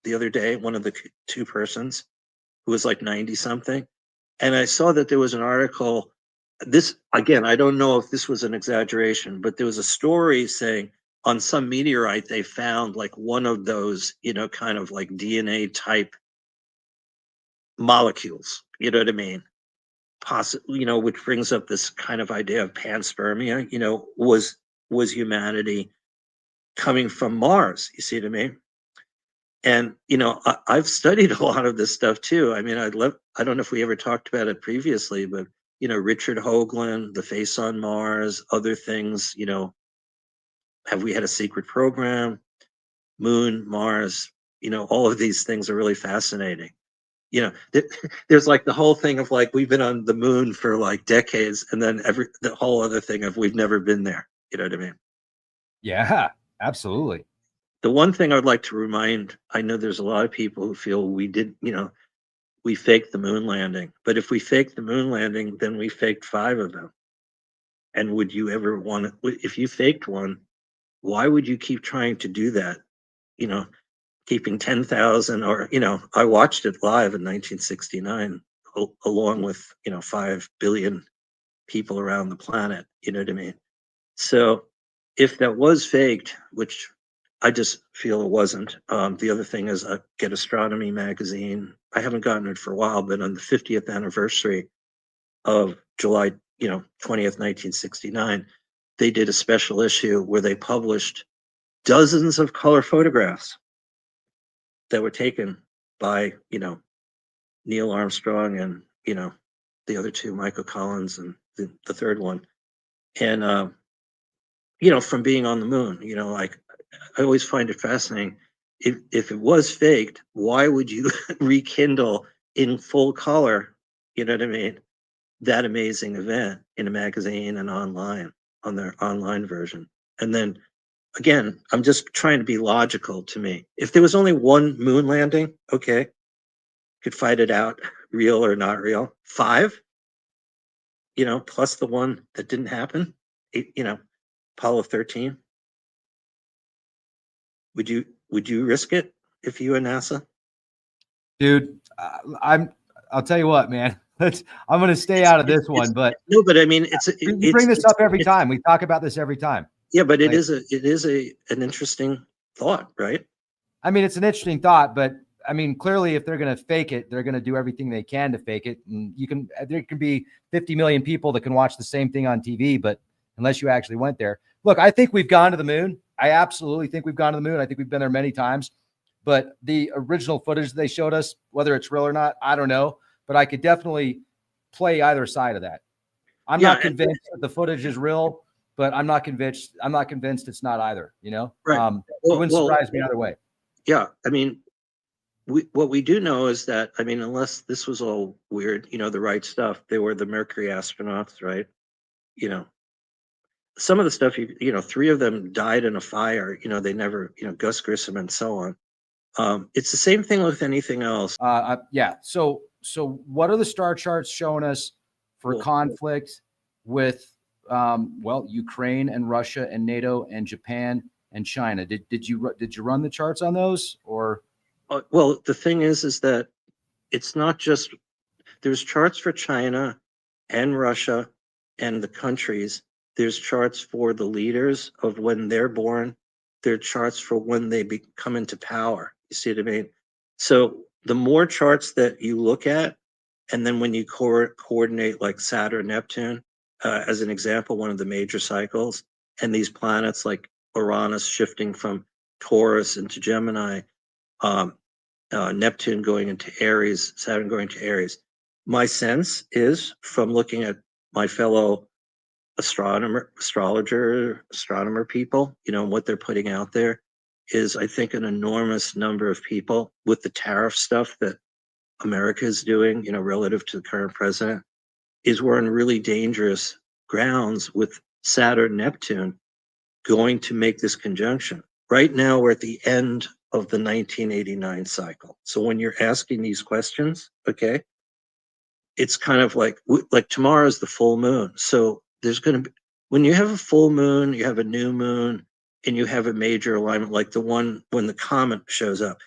the other day. One of the two persons who was like 90 something, and I saw that there was an article. This again, I don't know if this was an exaggeration, but there was a story saying on some meteorite they found like one of those, kind of like DNA type molecules. You know what I mean? Possibly, which brings up this kind of idea of panspermia. Was humanity coming from Mars? You see what I mean? And I've studied a lot of this stuff too. I mean, I don't know if we ever talked about it previously, but Richard Hoagland, The Face on Mars, other things. Have we had a secret program? Moon, Mars. All of these things are really fascinating. There's like the whole thing of like we've been on the moon for like decades, and then the whole other thing of we've never been there. You know what I mean? Yeah, absolutely. The one thing I would like to remind, I know there's a lot of people who feel we did, we faked the moon landing. But if we faked the moon landing, then we faked 5 of them. And would you ever want to, if you faked one, why would you keep trying to do that? Keeping 10,000 or, I watched it live in 1969, along with, 5 billion people around the planet. You know what I mean? So if that was faked, which I just feel it wasn't. The other thing is Get Astronomy magazine. I haven't gotten it for a while, but on the 50th anniversary of July, 20th, 1969, they did a special issue where they published dozens of color photographs that were taken by, Neil Armstrong and, the other two, Michael Collins and the third one. And, from being on the moon, like I always find it fascinating. If it was faked, why would you rekindle in full color, you know what I mean, that amazing event in a magazine and online on their online version? And then again, I'm just trying to be logical to me. If there was only one moon landing, okay, could fight it out, real or not real. 5, plus the one that didn't happen, Apollo 13. Would you risk it if you were NASA? Dude, I'll tell you what, man. I'm going to stay out of this one, but no, but I mean, we bring this up every time. We talk about this every time. Yeah, but it is an interesting thought, right? I mean, it's an interesting thought, but I mean, clearly, if they're going to fake it, they're going to do everything they can to fake it. And there can be 50 million people that can watch the same thing on TV, but unless you actually went there, look, I think we've gone to the moon. I absolutely think we've gone to the moon. I think we've been there many times, but the original footage they showed us, whether it's real or not, I don't know, but I could definitely play either side of that. I'm not convinced that the footage is real, but I'm not convinced it's not either, Right. It wouldn't surprise me either way. Yeah. I mean, what we do know is that, I mean, unless this was all weird, the right stuff, they were the Mercury astronauts, right? Some of the stuff, 3 of them died in a fire, they never, Gus Grissom and so on. It's the same thing with anything else. Yeah. So what are the star charts showing us for conflict with, Ukraine and Russia and NATO and Japan and China? Did you run the charts on those, or? Well, the thing is that it's not just, there's charts for China and Russia and the countries. There's charts for the leaders of when they're born. There are charts for when they come into power. You see what I mean? So the more charts that you look at, and then when you coordinate like Saturn, Neptune, as an example, one of the major cycles, and these planets like Uranus shifting from Taurus into Gemini, Neptune going into Aries, Saturn going to Aries. My sense is from looking at my fellow astronomer people, what they're putting out there is, I think, an enormous number of people with the tariff stuff that America is doing, relative to the current president, is we're in really dangerous grounds with Saturn, Neptune going to make this conjunction. Right now, we're at the end of the 1989 cycle. So when you're asking these questions, okay, it's kind of like tomorrow is the full moon. So there's going to be, when you have a full moon, you have a new moon, and you have a major alignment like the one when the comet shows up.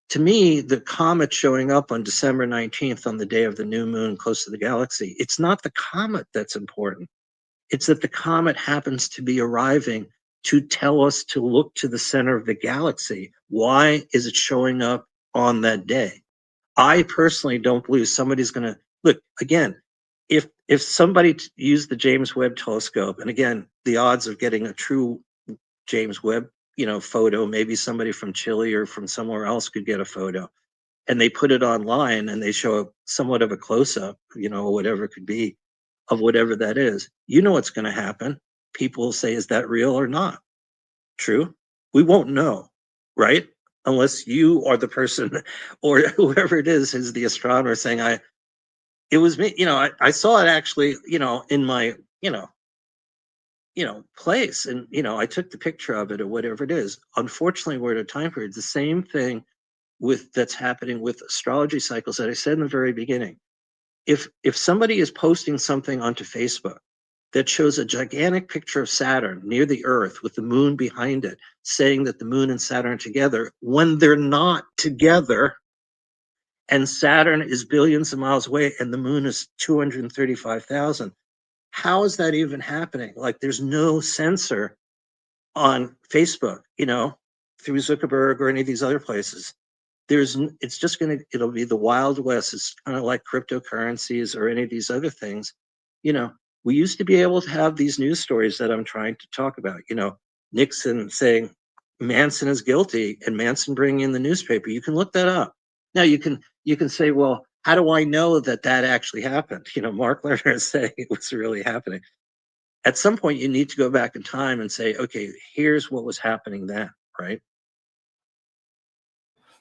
To me, the comet showing up on December 19th on the day of the new moon close to the galaxy, it's not the comet that's important. It's that the comet happens to be arriving to tell us to look to the center of the galaxy. Why is it showing up on that day? I personally don't believe somebody's going to look again. If somebody used the James Webb telescope, and again, the odds of getting a true James Webb, photo, maybe somebody from Chile or from somewhere else could get a photo, and they put it online and they show somewhat of a close up, whatever it could be, of whatever that is. What's going to happen. People will say, is that real or not? True. We won't know, right? Unless you are the person or whoever it is the astronomer saying, it was me, I saw it actually, in my, place. And, I took the picture of it or whatever it is. Unfortunately, we're at a time period, the same thing that's happening with astrology cycles that I said in the very beginning. If somebody is posting something onto Facebook that shows a gigantic picture of Saturn near the Earth with the moon behind it, saying that the moon and Saturn are together when they're not together, and Saturn is billions of miles away and the moon is 235,000. How is that even happening? Like, there's no censor on Facebook, through Zuckerberg or any of these other places. It's just it'll be the Wild West. It's kind of like cryptocurrencies or any of these other things. We used to be able to have these news stories that I'm trying to talk about, Nixon saying Manson is guilty and Manson bringing in the newspaper. You can look that up. Now you can say, well, how do I know that actually happened? Mark Lerner is saying it was really happening. At some point, you need to go back in time and say, okay, here's what was happening then, right?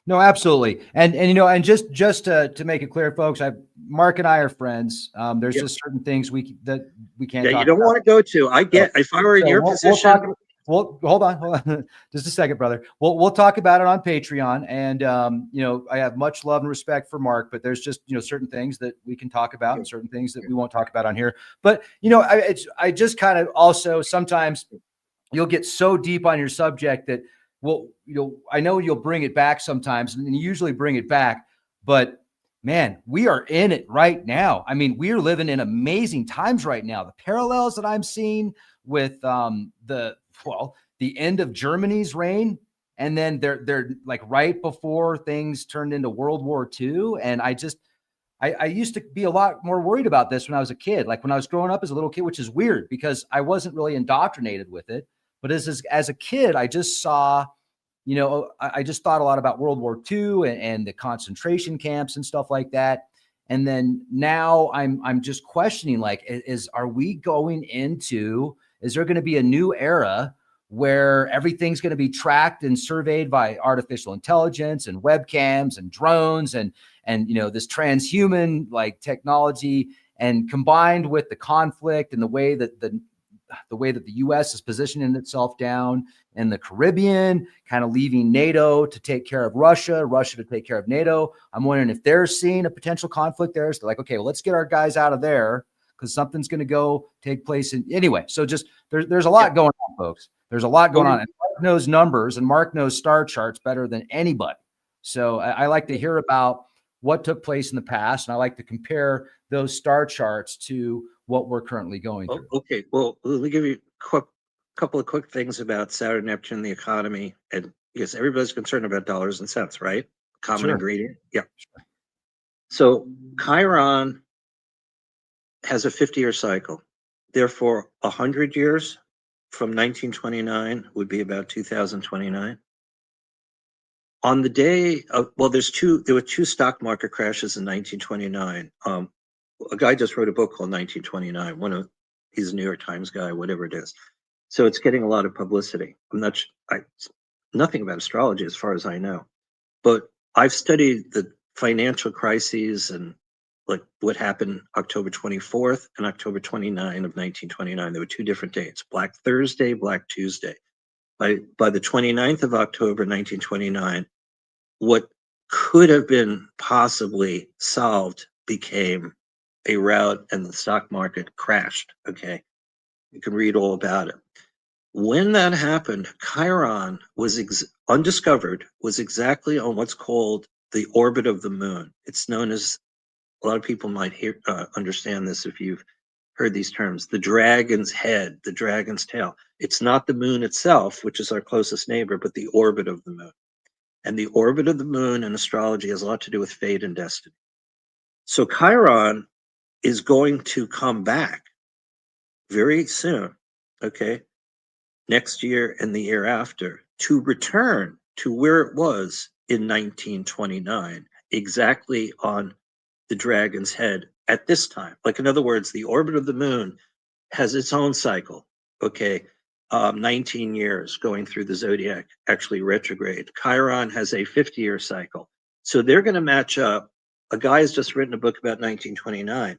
No, absolutely. And just to make it clear, folks, Mark and I are friends. There's just certain things that we can't talk you don't about. want to go to. I get, if I were in your position. Well, hold on, just a second, brother. We'll talk about it on Patreon, and I have much love and respect for Mark, but there's just certain things that we can talk about, and certain things that we won't talk about on here. But I just kind of also sometimes you'll get so deep on your subject that I know you'll bring it back sometimes, and you usually bring it back, but man, we are in it right now. I mean, we're living in amazing times right now. The parallels that I'm seeing with the end of Germany's reign, and then they're like right before things turned into World War II. And I used to be a lot more worried about this when I was a kid, like when I was growing up as a little kid, which is weird because I wasn't really indoctrinated with it. But as a kid, I just saw, I just thought a lot about World War II and the concentration camps and stuff like that. And then now I'm just questioning, like, are we going into, is there going to be a new era where everything's going to be tracked and surveyed by artificial intelligence and webcams and drones and this transhuman like technology, and combined with the conflict and the way that the U.S. is positioning itself down in the Caribbean, kind of leaving NATO to take care of Russia to take care of NATO. I'm wondering if they're seeing a potential conflict there. So they're like, okay, well, let's get our guys out of there because something's going to go take place. Anyway, so just there's a lot going on, folks. There's a lot going on. And Mark knows numbers and Mark knows star charts better than anybody. So I like to hear about what took place in the past, and I like to compare those star charts to what we're currently going through. Okay, well, let me give you a couple of quick things about Saturn, Neptune, the economy, and because everybody's concerned about dollars and cents, right? Common ingredient. Yeah. Sure. So Chiron has a 50-year cycle. Therefore, 100 years from 1929 would be about 2029. On the day of, well, there were two stock market crashes in 1929. A guy just wrote a book called 1929. He's a New York Times guy, whatever it is. So it's getting a lot of publicity. Nothing about astrology as far as I know, but I've studied the financial crises and like what happened October 24th and October 29 of 1929. There were two different dates, Black Thursday, Black Tuesday. By the 29th of October 1929, what could have been possibly solved became a rout and the stock market crashed. Okay. You can read all about it. When that happened, Chiron was undiscovered, was exactly on what's called the orbit of the moon. It's known as, a lot of people might understand this if you've heard these terms, the dragon's head, the dragon's tail. It's not the moon itself, which is our closest neighbor, but the orbit of the moon. And the orbit of the moon in astrology has a lot to do with fate and destiny. So Chiron is going to come back very soon, okay, next year and the year after, to return to where it was in 1929, exactly on the dragon's head at this time. Like, in other words, the orbit of the moon has its own cycle, okay? 19 years going through the zodiac, actually retrograde. Chiron has a 50-year cycle. So they're going to match up. A guy has just written a book about 1929.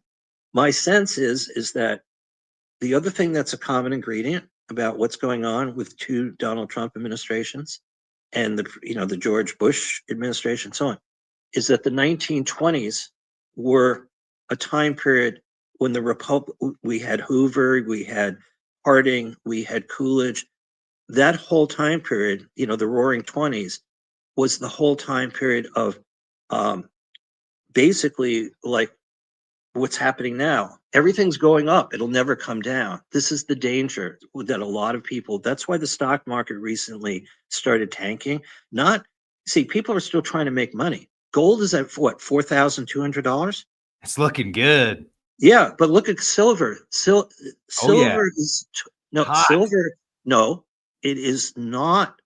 My sense is that the other thing that's a common ingredient about what's going on with two Donald Trump administrations and the George Bush administration, so on, is that the 1920s were a time period when we had Hoover, we had Harding, we had Coolidge. That whole time period, the Roaring 20s, was the whole time period of basically like what's happening now. Everything's going up. It'll never come down. This is the danger that a lot of people, that's why the stock market recently started tanking. People are still trying to make money. Gold is at what, $4,200? It's looking good. Yeah, but look at silver. Oh, yeah. Silver is Hot. No, it is not.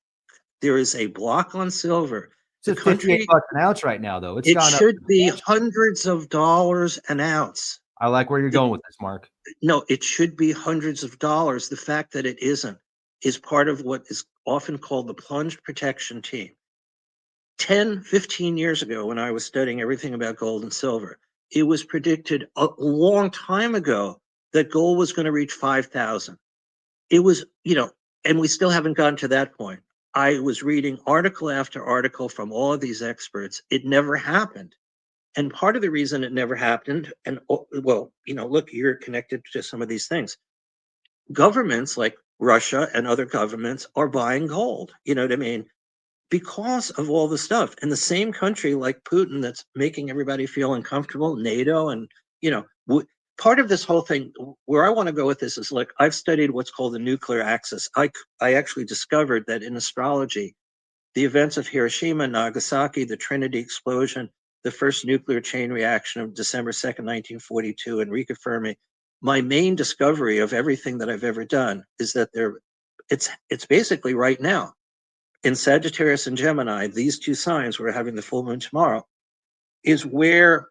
There is a block on silver. It's at $58 an ounce right now, though. It should be hundreds of dollars an ounce. I like where you're going with this, Mark. No, it should be hundreds of dollars. The fact that it isn't is part of what is often called the plunge protection team. 10, 15 years ago, when I was studying everything about gold and silver, it was predicted a long time ago that gold was going to reach 5,000. It was, and we still haven't gotten to that point. I was reading article after article from all of these experts. It never happened. And part of the reason it never happened, and well, look, you're connected to some of these things. Governments like Russia and other governments are buying gold. You know what I mean? Because of all the stuff. And the same country like Putin that's making everybody feel uncomfortable, NATO, and, part of this whole thing, where I want to go with this is, like, I've studied what's called the nuclear axis. I actually discovered that in astrology, the events of Hiroshima, Nagasaki, the Trinity explosion, the first nuclear chain reaction of December 2nd, 1942, Enrico Fermi, my main discovery of everything that I've ever done is that it's basically right now. In Sagittarius and Gemini, these two signs, we're having the full moon tomorrow, is where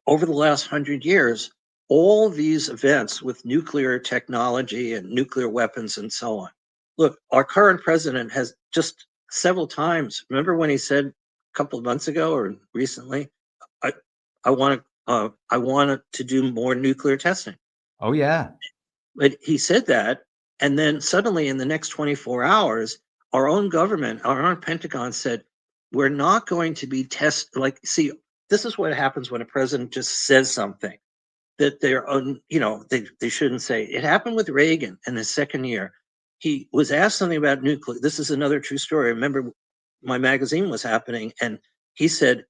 over the last 100 years, all these events with nuclear technology and nuclear weapons and so on. Look, our current president has just several times, remember when he said a couple of months ago or recently, I want to do more nuclear testing. Oh, yeah. But he said that, and then suddenly in the next 24 hours, our own government, our own Pentagon said, we're not going to be this is what happens when a president just says something that they shouldn't say. It happened with Reagan in his second year. He was asked something about nuclear. This is another true story. I remember my magazine was happening, and he said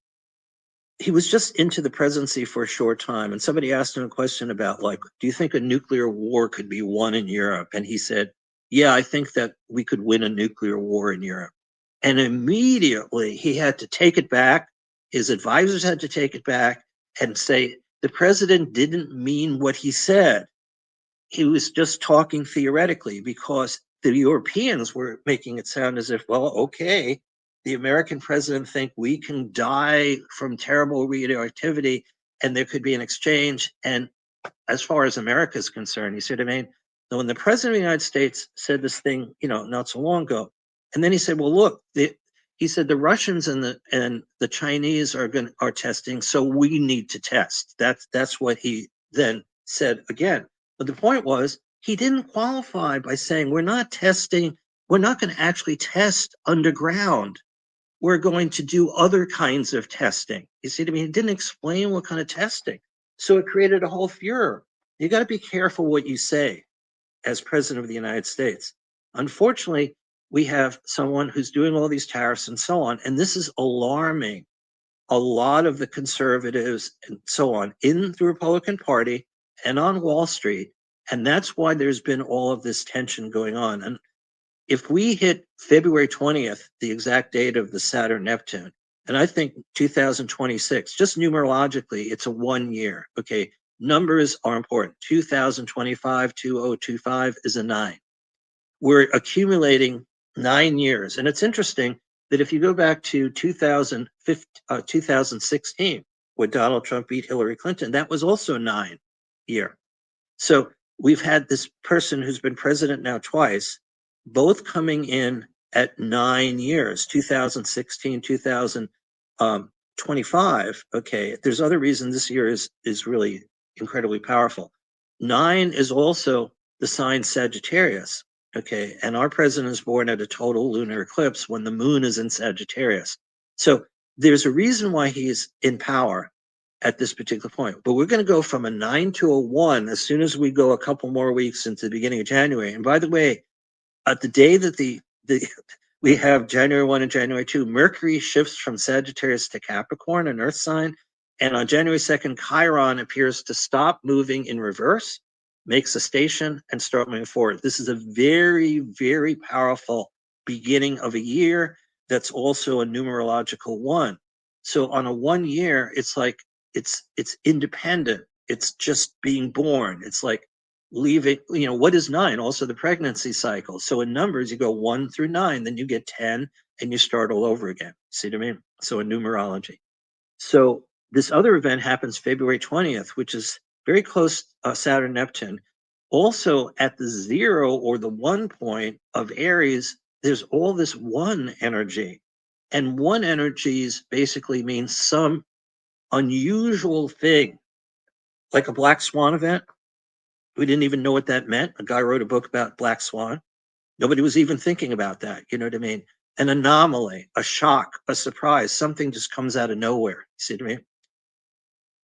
he was just into the presidency for a short time. And somebody asked him a question about, like, do you think a nuclear war could be won in Europe? And he said, yeah, I think that we could win a nuclear war in Europe. And immediately he had to take it back. His advisors had to take it back and say, the president didn't mean what he said. he was just talking theoretically, because the Europeans were making it sound as if, well, okay, the American president think we can die from terrible radioactivity and there could be an exchange. And as far as America is concerned, you see what I mean? So when the president of the United States said this thing, not so long ago, and then he said, well, look, he said the Russians and the Chinese are testing, so we need to test. That's what he then said again. But the point was, he didn't qualify by saying we're not testing, we're not going to actually test underground. We're going to do other kinds of testing. You see what I mean? It didn't explain what kind of testing. So it created a whole furor. You got to be careful what you say as president of the United States. Unfortunately, we have someone who's doing all these tariffs and so on, and this is alarming a lot of the conservatives and so on in the Republican Party and on Wall Street. And that's why there's been all of this tension going on. And if we hit February 20th, the exact date of the Saturn Neptune, and I think 2026, just numerologically, it's a 1 year. Okay. Numbers are important. 2025, 2025 is a 9. We're accumulating 9 years. And it's interesting that if you go back to 2016, where Donald Trump beat Hillary Clinton, that was also a 9 year. So we've had this person who's been president now twice, both coming in at 9 years, 2016, 2025. Okay, there's other reasons this year is really incredibly powerful. 9 is also the sign Sagittarius. Okay, and our president is born at a total lunar eclipse when the moon is in Sagittarius. So there's a reason why he's in power at this particular point. But we're going to go from a 9 to a 1 as soon as we go a couple more weeks into the beginning of January. And by the way, at the day that we have January 1 and January 2, Mercury shifts from Sagittarius to Capricorn, an earth sign. And on January 2nd, Chiron appears to stop moving in reverse, makes a station, and start moving forward. This is a very, very powerful beginning of a year that's also a numerological 1. So on a 1 year, it's like it's independent. It's just being born. It's like leaving, what is 9? Also the pregnancy cycle. So in numbers, you go 1 through 9, then you get 10, and you start all over again. See what I mean? So in numerology. So this other event happens February 20th, which is very close Saturn Neptune. Also at the 0 or the 1 point of Aries, there's all this 1 energy. And 1 energies basically means some unusual thing, like a black swan event. We didn't even know what that meant. A guy wrote a book about black swan. Nobody was even thinking about that. You know what I mean? An anomaly, a shock, a surprise, something just comes out of nowhere. You see what I mean?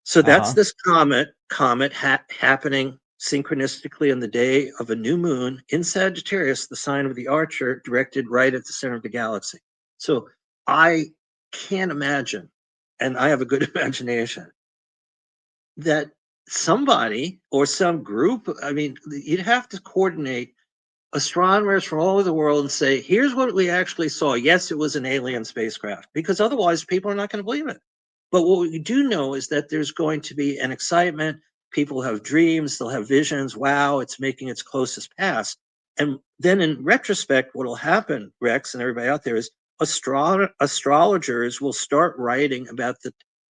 So that's this comet happening synchronistically on the day of a new moon in Sagittarius, the sign of the Archer, directed right at the center of the galaxy. So I can't imagine, and I have a good imagination, that somebody or some group, I mean, you'd have to coordinate astronomers from all over the world and say, here's what we actually saw. Yes, it was an alien spacecraft, because otherwise people are not going to believe it. But what we do know is that there's going to be an excitement. People have dreams, they'll have visions. Wow, it's making its closest pass. And then in retrospect, what will happen, Rex and everybody out there, is astrologers will start writing about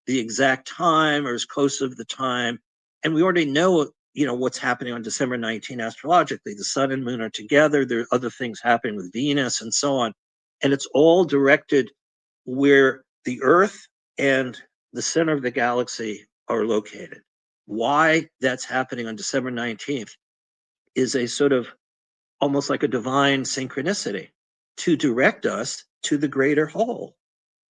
the exact time or as close of the time. And we already know, what's happening on December 19 astrologically. The sun and moon are together. There are other things happening with Venus and so on. And it's all directed where the Earth and the center of the galaxy are located. Why that's happening on December 19th is a sort of almost like a divine synchronicity to direct us to the greater whole.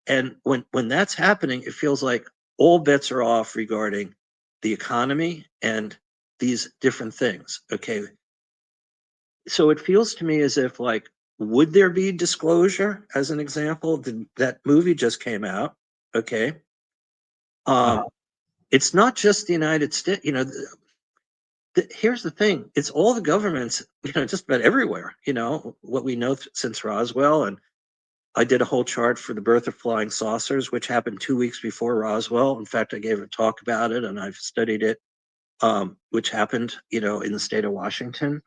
And when that's happening, it feels like all bets are off regarding the economy and these different things. Okay. So it feels to me as if, like, would there be disclosure, as an example? That movie just came out. Okay. It's not just the United States, here's the thing. It's all the governments, just about everywhere, what we know since Roswell. And I did a whole chart for the birth of flying saucers, which happened 2 weeks before Roswell. In fact, I gave a talk about it and I've studied it which happened, in the state of Washington.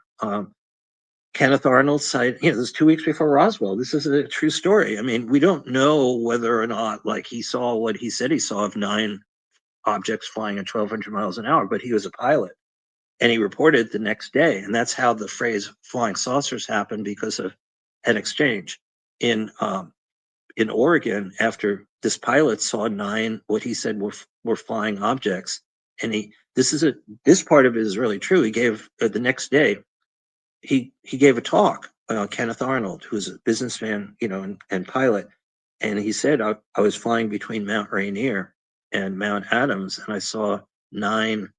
Kenneth Arnold cited, this is 2 weeks before Roswell. This is a true story. I mean, we don't know whether or not, like, he saw what he said he saw of 9 objects flying at 1,200 miles an hour, but he was a pilot and he reported the next day. And that's how the phrase flying saucers happened, because of an exchange in Oregon after this pilot saw 9 what he said were flying objects. And this part of it is really true. He gave the next day he gave a talk, Kenneth Arnold, who's a businessman, and pilot, and he said, I was flying between Mount Rainier and Mount Adams, and I saw 9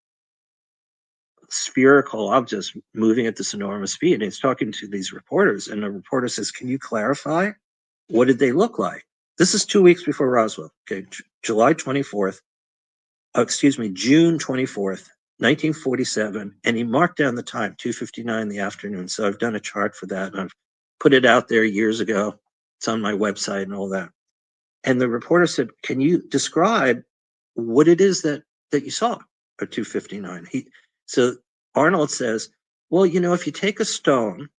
spherical objects moving at this enormous speed. And he's talking to these reporters, and the reporter says, "Can you clarify? What did they look like?" This is 2 weeks before Roswell. Okay, July 24th. June 24th, 1947, and he marked down the time, 2:59 in the afternoon. So I've done a chart for that, and I've put it out there years ago. It's on my website and all that. And the reporter said, "Can you describe what it is that you saw at 2:59?" So Arnold says, "Well, if you take a stone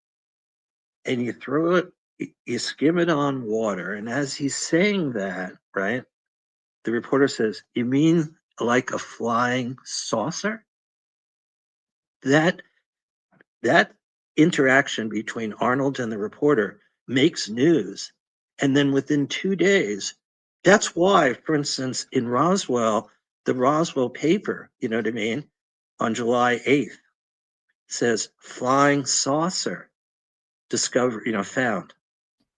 and you throw it, you skim it on water." And as he's saying that, right, the reporter says, "You mean like a flying saucer?" That interaction between Arnold and the reporter makes news. And then within 2 days, that's why, for instance, in Roswell, the Roswell paper, you know what I mean, on July 8th says flying saucer discovered, found.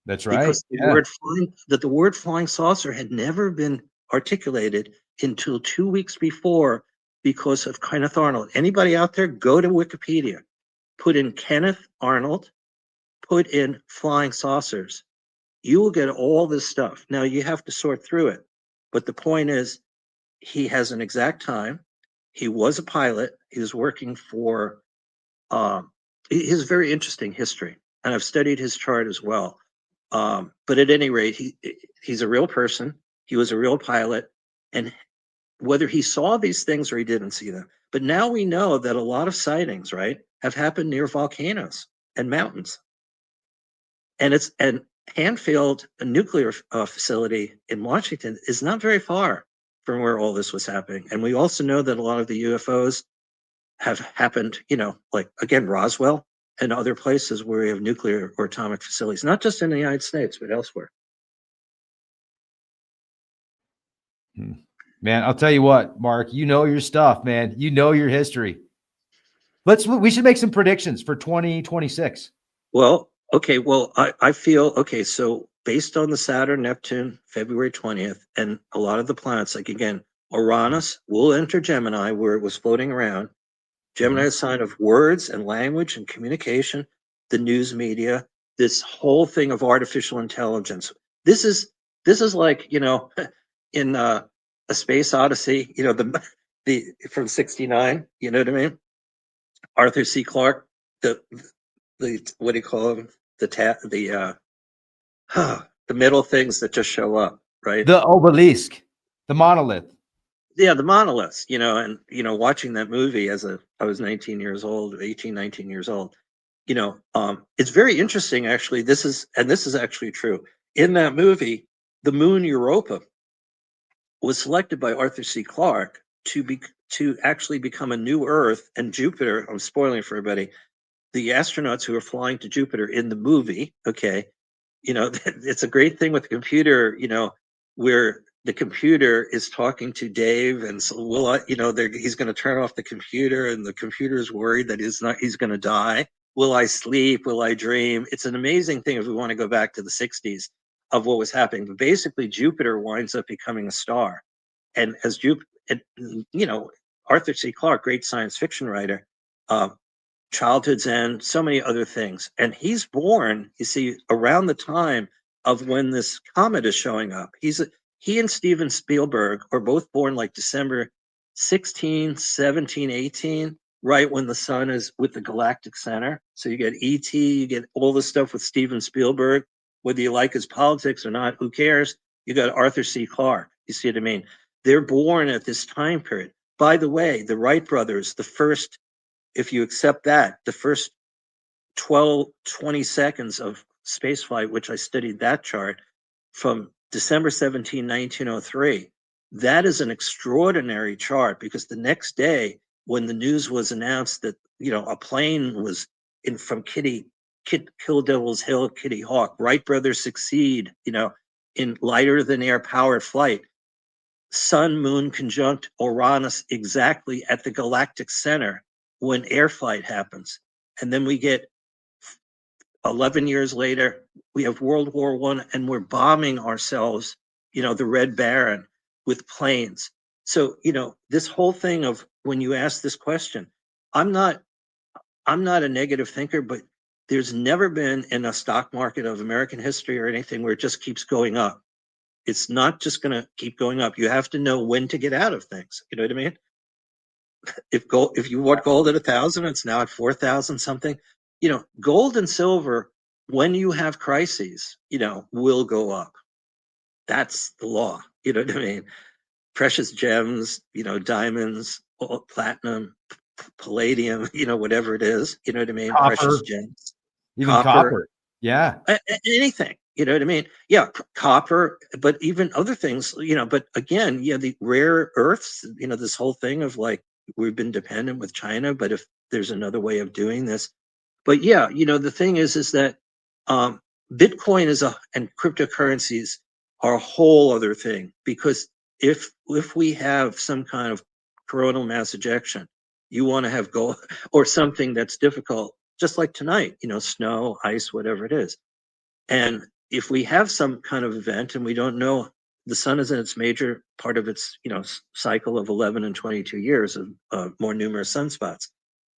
That's right. Because the Yeah. word flying saucer had never been articulated until 2 weeks before, because of Kenneth Arnold. Anybody out there, go to Wikipedia, put in Kenneth Arnold, put in flying saucers. You will get all this stuff. Now you have to sort through it. But the point is, he has an exact time. He was a pilot. He was working for, he has very interesting history. And I've studied his chart as well. But at any rate, he's a real person. He was a real pilot. And whether he saw these things or he didn't see them. But now we know that a lot of sightings, right, have happened near volcanoes and mountains. And Hanfield, a nuclear facility in Washington, is not very far from where all this was happening. And we also know that a lot of the UFOs have happened, like, again, Roswell and other places where we have nuclear or atomic facilities, not just in the United States, but elsewhere. Man, I'll tell you what, Mark, you know your stuff, man. You know your history. We should make some predictions for 2026. Well, okay. Well, I feel, okay. So based on the Saturn, Neptune, February 20th, and a lot of the planets, like, again, Uranus will enter Gemini, where it was floating around. Gemini is a sign of words and language and communication, the news media, this whole thing of artificial intelligence. This is like, in A Space Odyssey, the from '69, you know what I mean? Arthur C. Clarke, the what do you call them? The the middle things that just show up, right? The obelisk, the monolith. Yeah, the monoliths, and watching that movie I was 19 years old, 18, 19 years old. It's very interesting, actually. This is actually true. In that movie, the moon Europa was selected by Arthur C. Clarke to actually become a new Earth, and Jupiter. I'm spoiling for everybody. The astronauts who are flying to Jupiter in the movie, okay, it's a great thing with the computer, where the computer is talking to Dave, and so he's going to turn off the computer, and the computer is worried that he's going to die. Will I sleep? Will I dream? It's an amazing thing if we want to go back to the '60s of what was happening. But basically, Jupiter winds up becoming a star, and as Jupiter, Arthur C. Clarke, great science fiction writer, Childhood's End, so many other things. And he's born, you see, around the time of when this comet is showing up. He and Steven Spielberg are both born like December 16, 17, 18, right when the sun is with the galactic center. So you get E.T., you get all this stuff with Steven Spielberg. Whether you like his politics or not, who cares? You got Arthur C. Clarke. You see what I mean? They're born at this time period. by the way, the Wright brothers, the first, if you accept that, the first 12, 20 seconds of spaceflight, which I studied that chart from December 17, 1903, that is an extraordinary chart because the next day, when the news was announced that, a plane was in from Kill Devil's Hill, Kitty Hawk, Wright brothers succeed, in lighter than air powered flight. Sun Moon conjunct Uranus exactly at the galactic center when air flight happens. And then we get 11 years later, we have World War I, and we're bombing ourselves, the Red Baron with planes. So, this whole thing of when you ask this question, I'm not a negative thinker, but there's never been in a stock market of American history or anything where it just keeps going up. It's not just going to keep going up. You have to know when to get out of things. You know what I mean? If you bought gold at 1,000, it's now at 4,000 something. Gold and silver, when you have crises, will go up. That's the law. You know what I mean? Precious gems, diamonds, platinum, palladium, whatever it is. You know what I mean? Copper, precious gems, even copper. Yeah. Anything. You know what I mean? Yeah, copper, but even other things. But again, the rare earths. This whole thing of like we've been dependent with China, but if there's another way of doing this, but yeah, the thing is that Bitcoin and cryptocurrencies are a whole other thing because if we have some kind of coronal mass ejection, you want to have gold or something that's difficult, just like tonight, snow, ice, whatever it is. And if we have some kind of event and we don't know, the sun is in its major part of its cycle of 11 and 22 years of more numerous sunspots.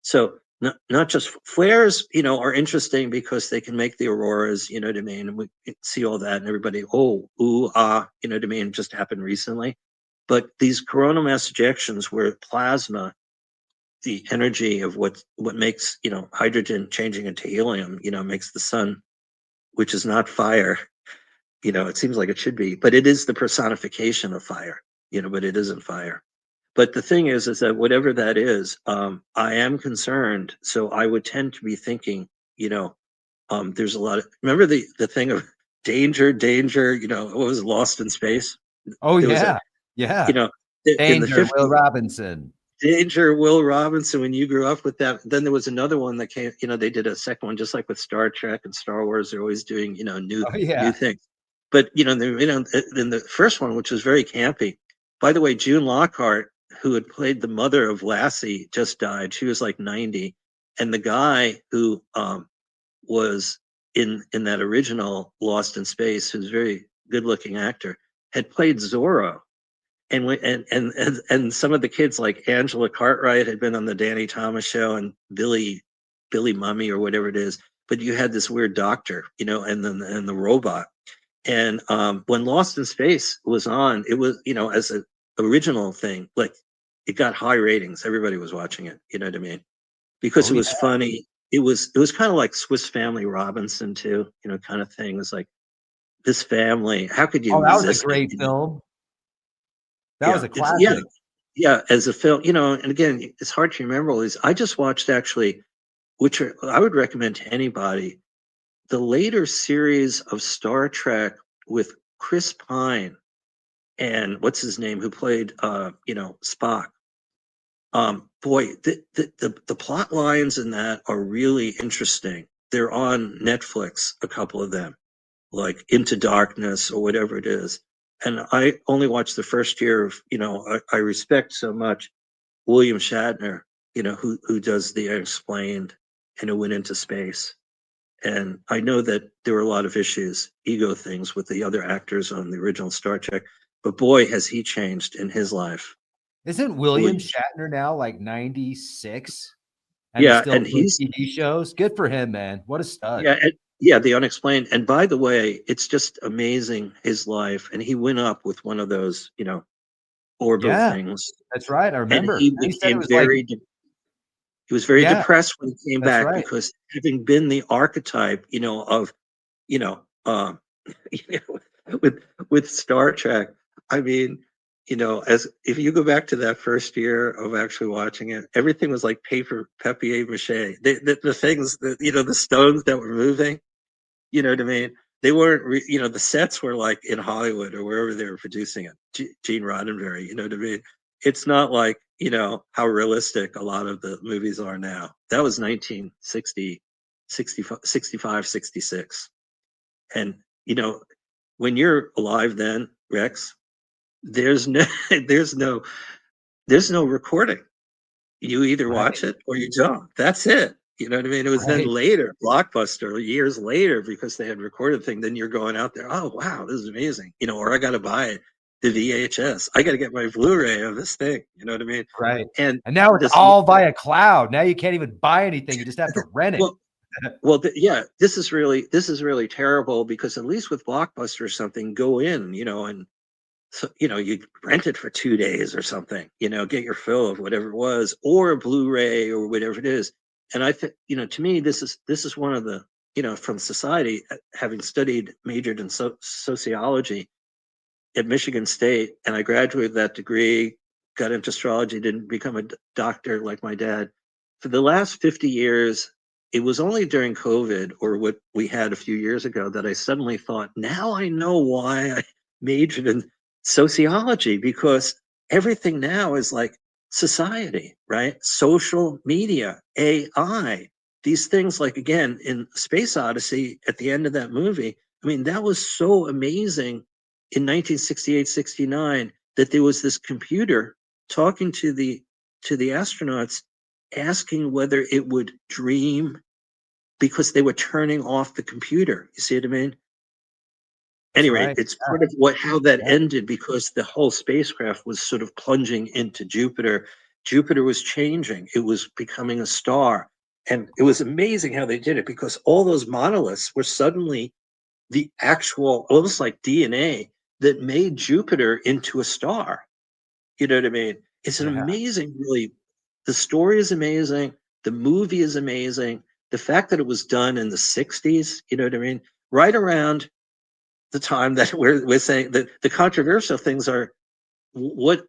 So not just flares, are interesting because they can make the auroras, you know what I mean? And we see all that and everybody, oh, ooh, ah, you know what I mean? Just happened recently. But these coronal mass ejections where plasma, the energy of what makes, hydrogen changing into helium, makes the sun, which is not fire, it seems like it should be, but it is the personification of fire, but it isn't fire. But the thing is that whatever that is, I am concerned. So I would tend to be thinking, there's a lot of, remember the thing of danger, what was Lost in Space? Oh, There was yeah. Yeah. in the Danger, 50s, Will Robinson. Danger, Will Robinson, when you grew up with that. Then there was another one that came, they did a second one, just like with Star Trek and Star Wars, they're always doing, new Oh, yeah. things. But, in the first one, which was very campy, by the way, June Lockhart, who had played the mother of Lassie, just died. She was like 90. And the guy who was in that original Lost in Space, who's a very good looking actor, had played Zorro. And some of the kids like Angela Cartwright had been on the Danny Thomas show, and Billy Mummy or whatever it is. But you had this weird doctor, and then and the robot. And when Lost in Space was on, it was, as an original thing, like it got high ratings. Everybody was watching it. You know what I mean? Because Oh, it was yeah. funny. It was kind of like Swiss Family Robinson too, kind of thing. It was like this family. How could you Oh, that was a resist it? great film. That was Yeah, a classic. yeah. As a film, and again, it's hard to remember all these. I just watched actually, I would recommend to anybody, the later series of Star Trek with Chris Pine and what's his name, who played Spock. Boy, the plot lines in that are really interesting. They're on Netflix, a couple of them, like Into Darkness or whatever it is. And I only watched the first year of, I respect so much William Shatner, who does the Unexplained and who went into space. And I know that there were a lot of issues, ego things with the other actors on the original Star Trek, but boy, has he changed in his life. Isn't William William. Shatner now like 96 and is Yeah, still and doing he's TV shows? Good for him, man. What a stud. yeah, the Unexplained. And by the way, it's just amazing his life. And he went up with one of those, orbital Yeah, things, that's right. I and remember. he And he said it became was like, he was very yeah, depressed when he came that's back right. because having been the archetype, of, you know, with Star Trek, I mean, you know, as if you go back to that first year of actually watching it, everything was like papier mache. The things that, you know, the stones that were moving, you know what I mean? They weren't, you know, the sets were like in Hollywood or wherever they were producing it. Gene Roddenberry, you know what I mean? It's not like, you know, how realistic a lot of the movies are now. That was 1960, 65, 66. And, you know, when you're alive then, Rex, there's no, there's no, there's no recording. You either Right. watch it or you don't. That's it. You know what I mean? It was then Right. later, Blockbuster, years later, because they had recorded thing. Then you're going out there. Oh wow, this is amazing. You know, or I got to buy it, the VHS. I got to get my Blu-ray of this thing. You know what I mean? Right. And And now it's this, all via cloud. Now you can't even buy anything. You just have to rent it. well, yeah, this is really terrible because at least with Blockbuster or something, go in, you know, and so, you know, you rent it for 2 days or something, you know, get your fill of whatever it was, or a Blu-ray or whatever it is. And I think, you know, to me, this is one of the, you know, from society, having studied, majored in sociology at Michigan State, and I graduated that degree, got into astrology, didn't become a doctor like my dad. For the last 50 years, it was only during COVID or what we had a few years ago that I suddenly thought, now I know why I majored in sociology, because everything now is like society, right? Social media, AI, these things, like again in Space Odyssey at the end of that movie. I mean, that was so amazing in 1968, 69, that there was this computer talking to the astronauts, asking whether it would dream because they were turning off the computer. You see what I mean? That's Anyway, right. it's part of what how that Yeah. ended, because the whole spacecraft was sort of plunging into Jupiter. Jupiter was changing. It was becoming a star. And it was amazing how they did it, because all those monoliths were suddenly the actual, almost like DNA, that made Jupiter into a star. You know what I mean? It's an Yeah. amazing, really. The story is amazing. The movie is amazing. The fact that it was done in the 60s, you know what I mean? Right around the time that we're saying that the controversial things are, what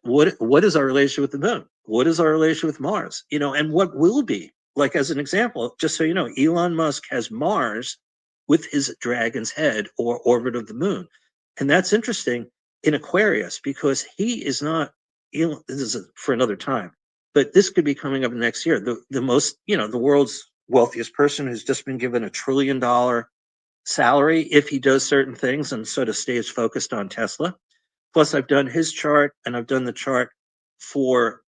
is our relation with the moon? What is our relation with Mars? You know, and what will be? Like as an example, just so you know, Elon Musk has Mars with his dragon's head, or orbit of the moon, and that's interesting in Aquarius, because he is not. Elon, this is for another time, but this could be coming up next year. The most, you know, the world's wealthiest person who's just been given $1 trillion salary if he does certain things and sort of stays focused on Tesla. Plus, I've done his chart and I've done the chart for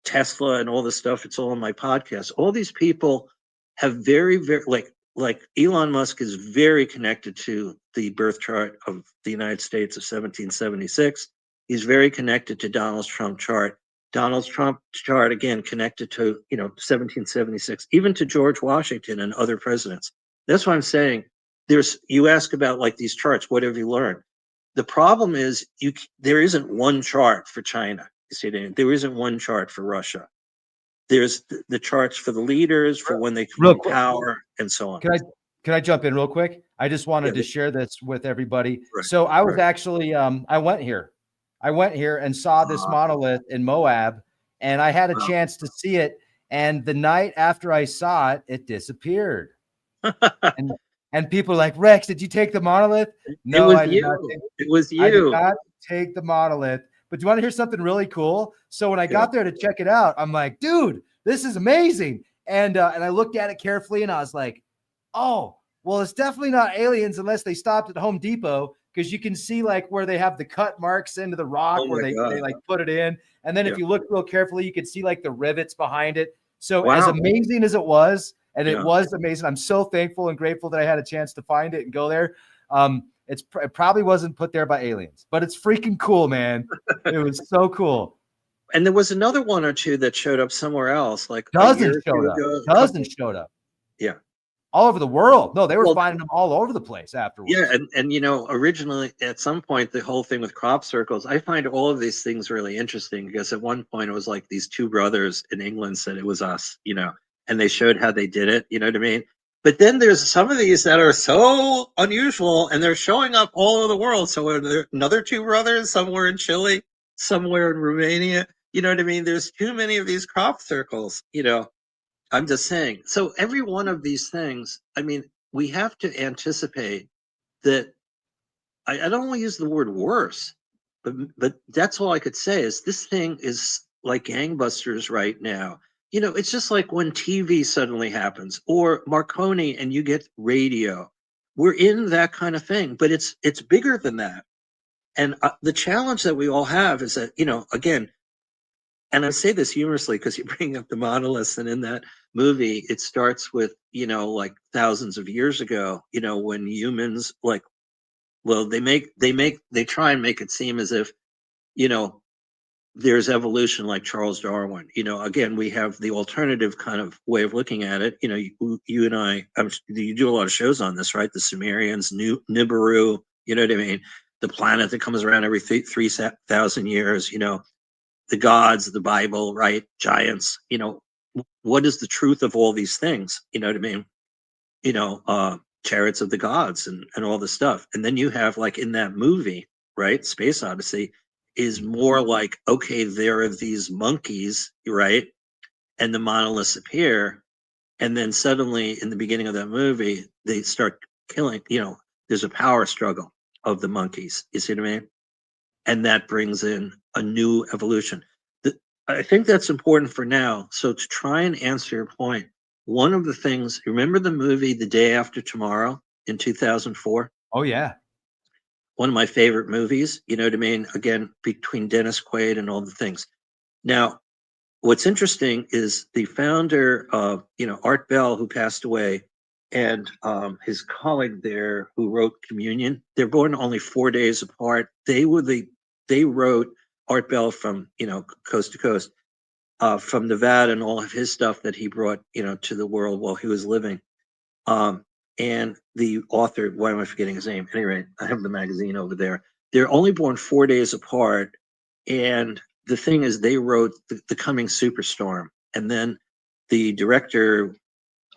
Tesla and all this stuff. It's all on my podcast. All these people have very like Elon Musk is very connected to the birth chart of the United States of 1776. He's very connected to Donald Trump chart. Donald Trump chart again connected to, you know, 1776, even to George Washington and other presidents. That's why I'm saying, there's, you ask about like these charts, what have you learned? The problem is there isn't one chart for China. You see, there isn't one chart for Russia. There's the charts for the leaders, for when they come Real in quick. power, and so on. Can I can I jump in real quick? I just Yeah, wanted to share this with everybody. right, So I was right. actually I went here. I went here and saw this Uh, monolith in Moab, and I had a wow. chance to see it. And the night after I saw it, it disappeared. And and people are like, Rex, did you take the monolith? It No, was I did not you. take It was I did you. not take the monolith. But do you want to hear something really cool? So when I Yeah. got there to check it out, I'm like, dude, this is amazing. And I looked at it carefully and I was like, oh, well, it's definitely not aliens unless they stopped at Home Depot, because you can see like where they have the cut marks into the rock Oh where my they God. like put it in. And then Yeah. if you look real carefully, you can see like the rivets behind it. So as Wow. amazing as it was, and it Yeah. was amazing, I'm so thankful and grateful that I had a chance to find it and go there. It probably wasn't put there by aliens, but it's freaking cool, man. It was so cool. And there was another one or two that showed up somewhere else, like a year Dozens or two showed up. ago. A couple. Dozens showed up Yeah. all over the world. No, they were Well, finding them all over the place yeah, afterwards. and you know, originally at some point the whole thing with crop circles, I find all of these things really interesting, because at one point it was like these two brothers in England said it was us, you know, and they showed how they did it, you know what I mean? But then there's some of these that are so unusual and they're showing up all over the world. So are there another two brothers somewhere in Chile? somewhere in Romania. You know what I mean? There's too many of these crop circles, you know. I'm just saying. So every one of these things, I mean, we have to anticipate that I don't want to use the word worse, but that's all I could say is this thing is like gangbusters right now. You know, it's just like when TV suddenly happens or Marconi and you get radio. We're in that kind of thing, but it's bigger than that. And the challenge that we all have is that, you know, again, and I say this humorously because you bring up the monoliths, and in that movie, it starts with, you know, like thousands of years ago, you know, when humans like, well, they try and make it seem as if, you know, there's evolution like Charles Darwin. You know, again, we have the alternative kind of way of looking at it. You know, you and you do a lot of shows on this, right? The Sumerians, Nibiru, you know what I mean? The planet that comes around every 3,000 years, you know, the gods, the Bible, right? Giants, you know, what is the truth of all these things? You know what I mean? You know, chariots of the gods and all this stuff. And then you have like in that movie, right? Space Odyssey is more like, okay, there are these monkeys, right? And the monoliths appear. And then suddenly in the beginning of that movie, they start killing, you know, there's a power struggle of the monkeys. You see what I mean? And that brings in a new evolution. I think that's important for now. So to try and answer your point, one of the things, remember the movie The Day After Tomorrow in 2004? Oh yeah. One of my favorite movies, you know what I mean? Again, between Dennis Quaid and all the things. Now, what's interesting is the founder of, you know, Art Bell, who passed away, and his colleague there who wrote Communion. They're born only 4 days apart. They wrote Art Bell from, you know, coast to coast, from Nevada and all of his stuff that he brought, you know, to the world while he was living. Um, and the author, why am I forgetting his name? Anyway, I have the magazine over there. They're only born 4 days apart. And the thing is, they wrote the Coming Superstorm. And then the director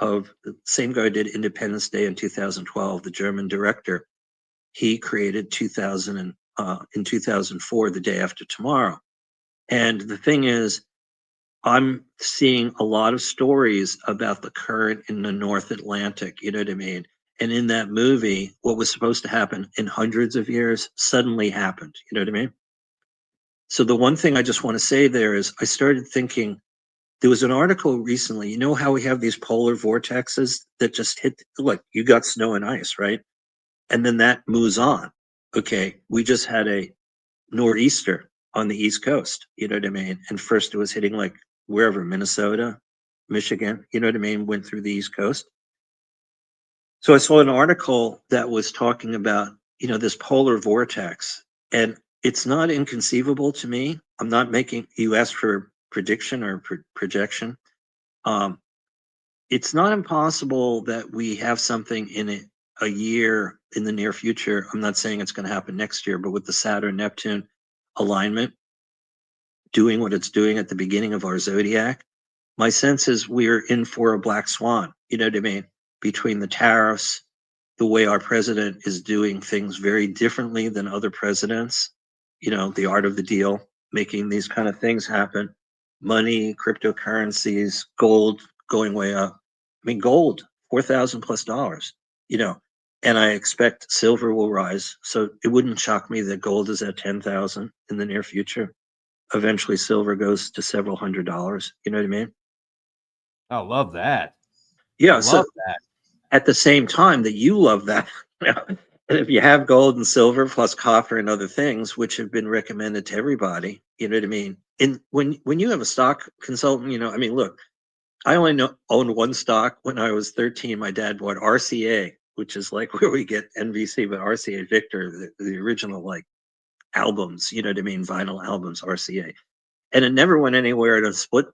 of the same guy who did Independence Day in 2012, the German director, he created in 2004, The Day After Tomorrow. And the thing is, I'm seeing a lot of stories about the current in the North Atlantic, you know what I mean? And in that movie, what was supposed to happen in hundreds of years suddenly happened, you know what I mean? So the one thing I just want to say there is I started thinking there was an article recently, you know how we have these polar vortexes that just hit, like you got snow and ice, right? And then that moves on. Okay, we just had a nor'easter on the East Coast. You know what I mean? And first it was hitting like wherever, Minnesota, Michigan, you know what I mean? Went through the East Coast. So I saw an article that was talking about, you know, this polar vortex. And it's not inconceivable to me. I'm not making, you asked for prediction or projection. Um, it's not impossible that we have something in a year in the near future. I'm not saying it's going to happen next year, but with the Saturn Neptune alignment, doing what it's doing at the beginning of our zodiac, my sense is we're in for a black swan. You know what I mean? Between the tariffs, the way our president is doing things very differently than other presidents, you know, the art of the deal, making these kind of things happen, money, cryptocurrencies, gold going way up. I mean, gold, 4,000 plus dollars, you know, and I expect silver will rise. So it wouldn't shock me that gold is at 10,000 in the near future. Eventually silver goes to several $100s. You know what I mean? I love that. Yeah. So Love that. at the same time that you love that, and if you have gold and silver plus copper and other things, which have been recommended to everybody, you know what I mean? And when you have a stock consultant, you know, I mean, look, I only owned one stock when I was 13. My dad bought RCA, which is like where we get NBC, but RCA Victor, the original like albums, you know what I mean? Vinyl albums, RCA. And it never went anywhere. And it split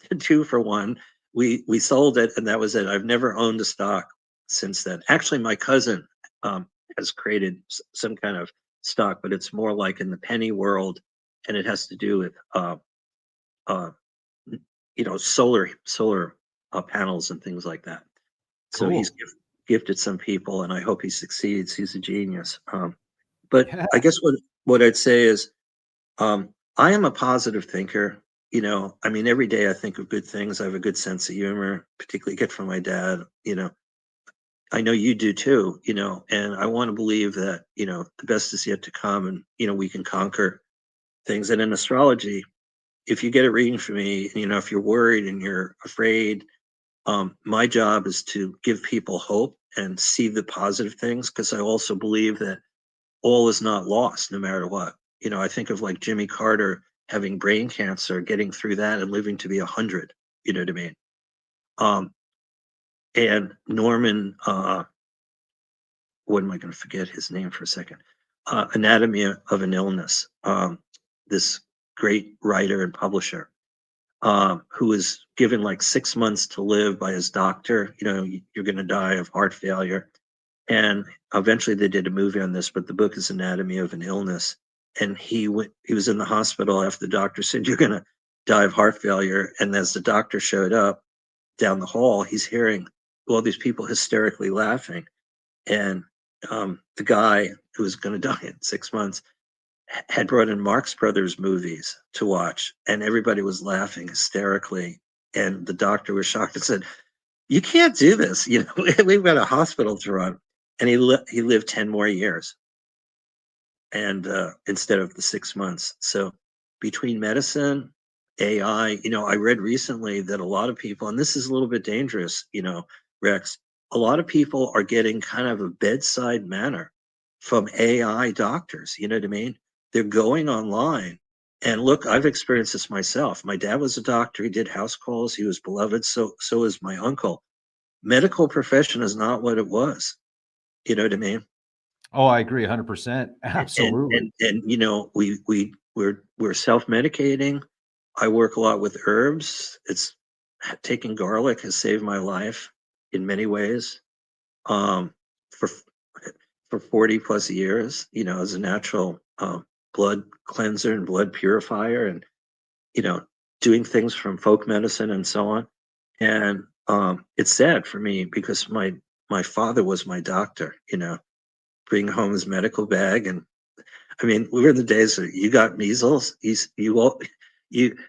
to 2 for 1. We sold it, and that was it. I've never owned a stock since then. Actually, my cousin has created some kind of stock, but it's more like in the penny world, and it has to do with uh, you know, solar panels and things like that. So he's Cool. gifted some people, and I hope he succeeds. He's a genius. But Yeah. I guess what I'd say is, I am a positive thinker. I mean, every day I think of good things. I have a good sense of humor, particularly get from my dad. I know you do too, and I want to believe that, the best is yet to come and, we can conquer things. And in astrology, if you get a reading from me, and, if you're worried and you're afraid, my job is to give people hope and see the positive things, because I also believe that all is not lost no matter what. I think of like Jimmy Carter having brain cancer, getting through that and living to be 100. You know what I mean? Um, and Norman, what am I going to forget his name for a second? Anatomy of an Illness. This great writer and publisher, who was given like 6 months to live by his doctor. You're going to die of heart failure. And eventually they did a movie on this, but the book is Anatomy of an Illness. And he was in the hospital after the doctor said, "You're going to die of heart failure." And as the doctor showed up down the hall, he's hearing all these people hysterically laughing. And the guy who was going to die in 6 months had brought in Marx Brothers movies to watch, and everybody was laughing hysterically. And the doctor was shocked and said, "You can't do this. We've got a hospital to run." And he lived 10 more years, and instead of the 6 months. So between medicine, AI, I read recently that a lot of people, and this is a little bit dangerous, Rex, a lot of people are getting kind of a bedside manner from AI doctors. You know what I mean? They're going online. And look, I've experienced this myself. My dad was a doctor. He did house calls. He was beloved. So is my uncle. Medical profession is not what it was. You know what I mean? Oh, I agree 100%. and Absolutely. and we're self-medicating. I work a lot with herbs. It's taking garlic has saved my life in many ways. um for for 40 plus years, as a natural blood cleanser and blood purifier, and you know doing things from folk medicine and so on. And it's sad for me because my father was my doctor, bring home his medical bag. And I mean, we were in the days of you got measles,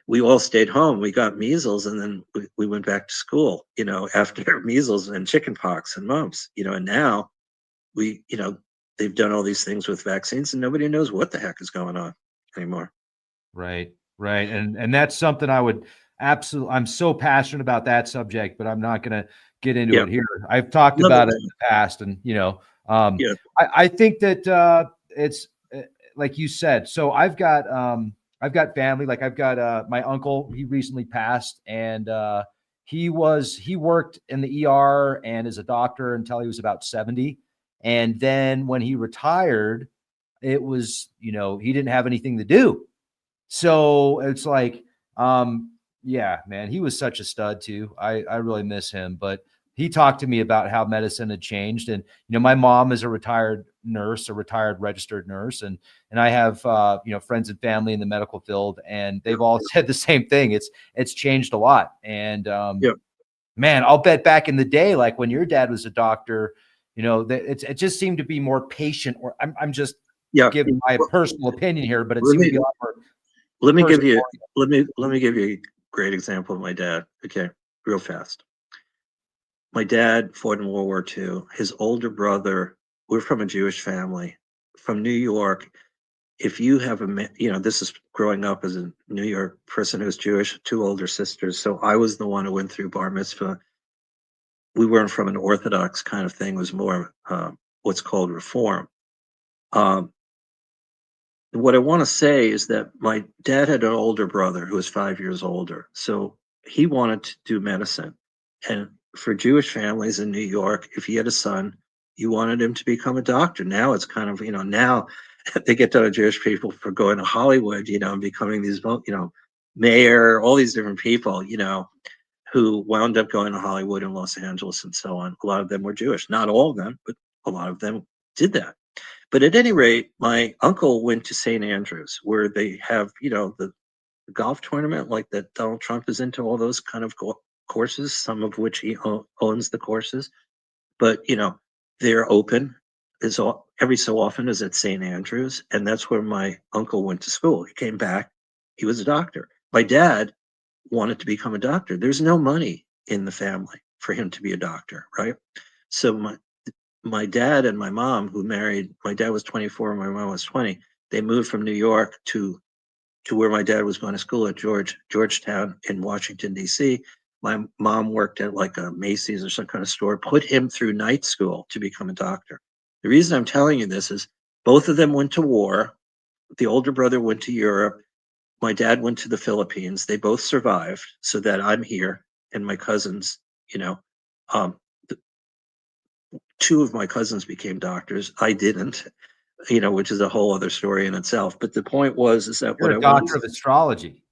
we all stayed home. We got measles, and then we went back to school, after measles and chickenpox and mumps, and now we, they've done all these things with vaccines, and nobody knows what the heck is going on anymore. Right, right, and that's something I would absolutely. I'm so passionate about that subject, but I'm not going to get into Yeah, it here. I've talked love it. about it in the past, and Yeah, I think that it's like you said. So I've got family. Like I've got my uncle. He recently passed, and he worked in the ER and as a doctor until he was about 70, and then when he retired, it was he didn't have anything to do. So it's like, yeah, man, he was such a stud too. I really miss him, but he talked to me about how medicine had changed. And, my mom is a retired nurse, a retired registered nurse. And I have, friends and family in the medical field, and they've all said the same thing. It's changed a lot. And, yeah, man, I'll bet back in the day, like when your dad was a doctor, that it just seemed to be more patient, or I'm just yeah. giving my Well, personal opinion here, but it let seemed to me be a lot more let me give personal. you let me give you a great example of my dad. Okay, real fast. My dad fought in World War II. His older brother, we're from a Jewish family, from New York. If you have this is growing up as a New York person who's Jewish, two older sisters. So I was the one who went through bar mitzvah. We weren't from an Orthodox kind of thing. It was more what's called reform. Um, what I want to say is that my dad had an older brother who was 5 years older. So he wanted to do medicine. And for Jewish families in New York, if you had a son, you wanted him to become a doctor. Now it's kind of, now they get to Jewish people for going to Hollywood, and becoming these, mayor, all these different people, who wound up going to Hollywood and Los Angeles and so on. A lot of them were Jewish. Not all of them, but a lot of them did that. But at any rate, my uncle went to St. Andrews, where they have, the golf tournament, like that Donald Trump is into all those kind of courses, some of which he owns the courses. But, they're open every so often is at St. Andrews. And that's where my uncle went to school. He came back He was a doctor. My dad wanted to become a doctor. There's no money in the family for him to be a doctor, right? So my dad and my mom, who married, my dad was 24 and my mom was 20. They moved from New York to where my dad was going to school at Georgetown in Washington, D.C. My mom worked at like a Macy's or some kind of store, put him through night school to become a doctor. The reason I'm telling you this is both of them went to war. The older brother went to Europe. My dad went to the Philippines. They both survived, so that I'm here and my cousins, you know, um, two of my cousins became doctors. I didn't, which is a whole other story in itself. But the point was, is that You're what I a wanted doctor to of astrology.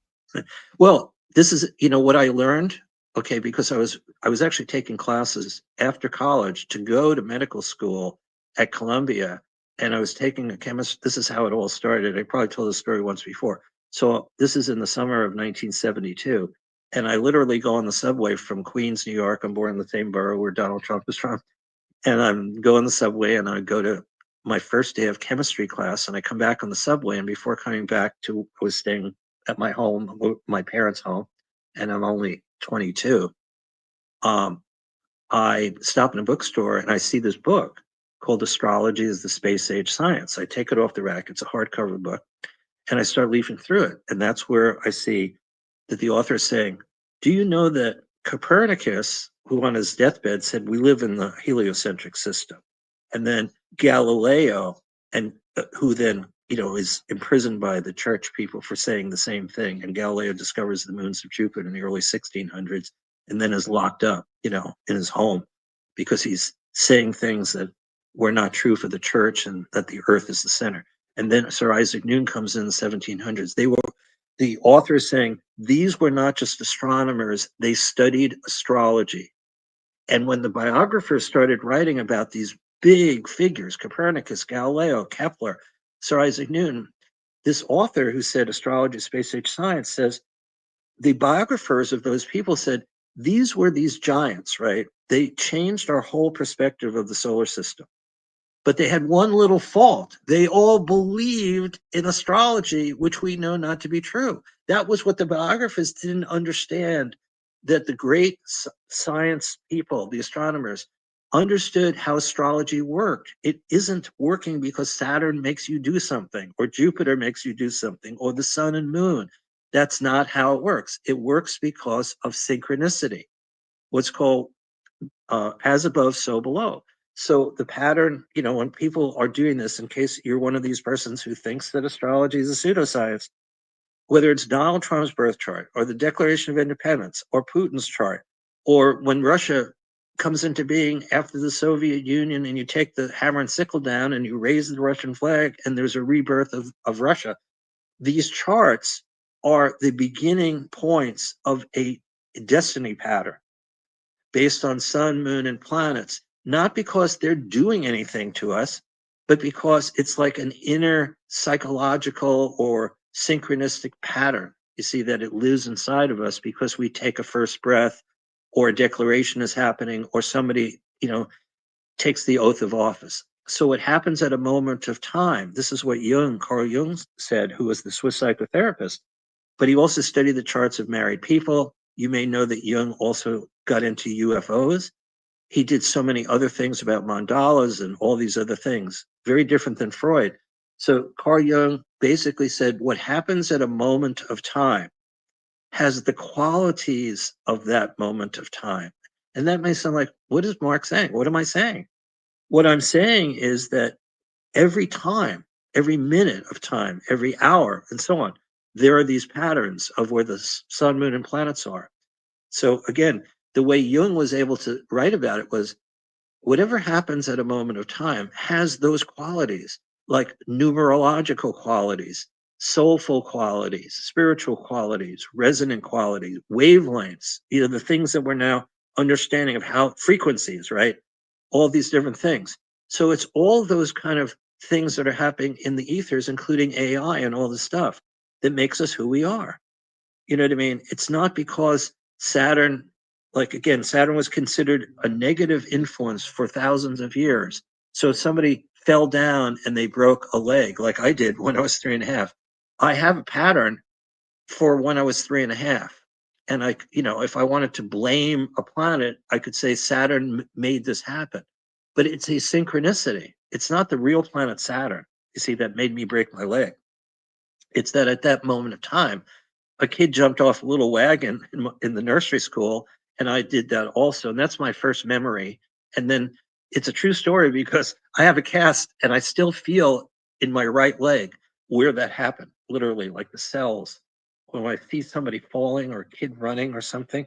Well, this is, what I learned, okay, because I was actually taking classes after college to go to medical school at Columbia, and I was taking a chemist. This is how it all started. I probably told this story once before. So this is in the summer of 1972, and I literally go on the subway from Queens, New York. I'm born in the same borough where Donald Trump is from, and I'm going the subway, and I go to my first day of chemistry class, and I come back on the subway, and before coming back to, I was staying at my home, my parents' home, and I'm only 22. Um, I stop in a bookstore and I see this book called Astrology is the Space Age Science. I take it off the rack. It's a hardcover book, and I start leafing through it. And that's where I see that the author is saying, do you know that Copernicus, who on his deathbed said, we live in the heliocentric system, and then Galileo, and who then, is imprisoned by the church people for saying the same thing. And Galileo discovers the moons of Jupiter in the early 1600s and then is locked up, in his home because he's saying things that were not true for the church and that the earth is the center. And then Sir Isaac Newton comes in the 1700s. The author is saying these were not just astronomers, they studied astrology. And when the biographers started writing about these big figures, Copernicus, Galileo, Kepler, Sir Isaac Newton, this author who said astrology, space age science, says the biographers of those people said these were these giants, right? They changed our whole perspective of the solar system. But they had one little fault. They all believed in astrology, which we know not to be true. That was what the biographers didn't understand, that the great science people, the astronomers, understood how astrology worked. It isn't working because Saturn makes you do something, or Jupiter makes you do something, or the sun and moon. That's not how it works. It works because of synchronicity, what's called as above, so below. So the pattern, when people are doing this, in case you're one of these persons who thinks that astrology is a pseudoscience, whether it's Donald Trump's birth chart or the Declaration of Independence or Putin's chart, or when Russia comes into being after the Soviet Union and you take the hammer and sickle down and you raise the Russian flag and there's a rebirth of Russia, these charts are the beginning points of a destiny pattern based on sun, moon, and planets, not because they're doing anything to us, but because it's like an inner psychological or synchronistic pattern. You see that it lives inside of us because we take a first breath, or a declaration is happening, or somebody, takes the oath of office. So what happens at a moment of time, this is what Carl Jung said, who was the Swiss psychotherapist, but he also studied the charts of married people. You may know that Jung also got into UFOs. He did so many other things about mandalas and all these other things, very different than Freud. So Carl Jung basically said what happens at a moment of time has the qualities of that moment of time. And that may sound like, what is Mark saying? What am I saying? What I'm saying is that every time, every minute of time, every hour, and so on, there are these patterns of where the sun, moon, and planets are. So again, the way Jung was able to write about it was whatever happens at a moment of time has those qualities, like numerological qualities, soulful qualities, spiritual qualities, resonant qualities, wavelengths, the things that we're now understanding of how frequencies, right? All these different things. So it's all those kind of things that are happening in the ethers, including AI and all this stuff, that makes us who we are. You know what I mean? It's not because Saturn, like again, Saturn was considered a negative influence for thousands of years. So if somebody fell down and they broke a leg, like I did when I was 3.5, I have a pattern for when I was 3.5. And I, if I wanted to blame a planet, I could say Saturn made this happen. But it's a synchronicity. It's not the real planet Saturn, you see, that made me break my leg. It's that at that moment of time, a kid jumped off a little wagon in the nursery school, and I did that also. And that's my first memory. And then it's a true story because I have a cast and I still feel in my right leg where that happened, literally, like the cells. When I see somebody falling or a kid running or something,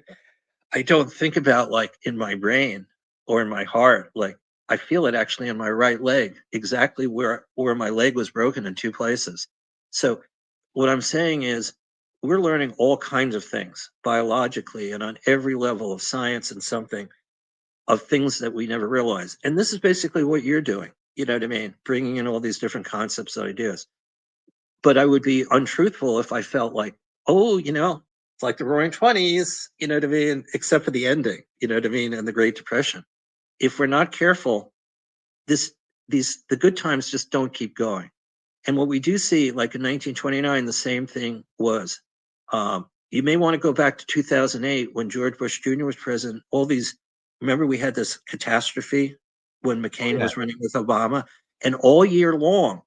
I don't think about like in my brain or in my heart. Like I feel it actually in my right leg, exactly where my leg was broken in two places. So what I'm saying is we're learning all kinds of things biologically and on every level of science and something of things that we never realized. And this is basically what you're doing. You know what I mean? Bringing in all these different concepts and ideas. But I would be untruthful if I felt like, oh, it's like the Roaring Twenties, you know what I mean? Except for the ending, you know what I mean, and the Great Depression. If we're not careful, this the good times just don't keep going. And what we do see, like in 1929, the same thing was. You may want to go back to 2008 when George Bush Jr. was president. Remember, we had this catastrophe when McCain was running with Obama, and all year long,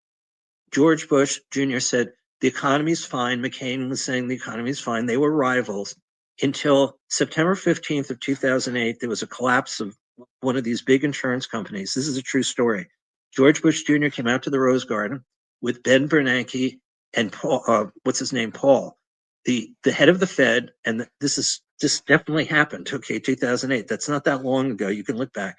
George Bush Jr. said the economy's fine. McCain was saying the economy's fine. They were rivals until September 15th of 2008. There was a collapse of one of these big insurance companies. This is a true story. George Bush Jr. came out to the Rose Garden with Ben Bernanke and Paul, what's his name, Paul, the head of the Fed, and this definitely happened. Okay, 2008. That's not that long ago. You can look back.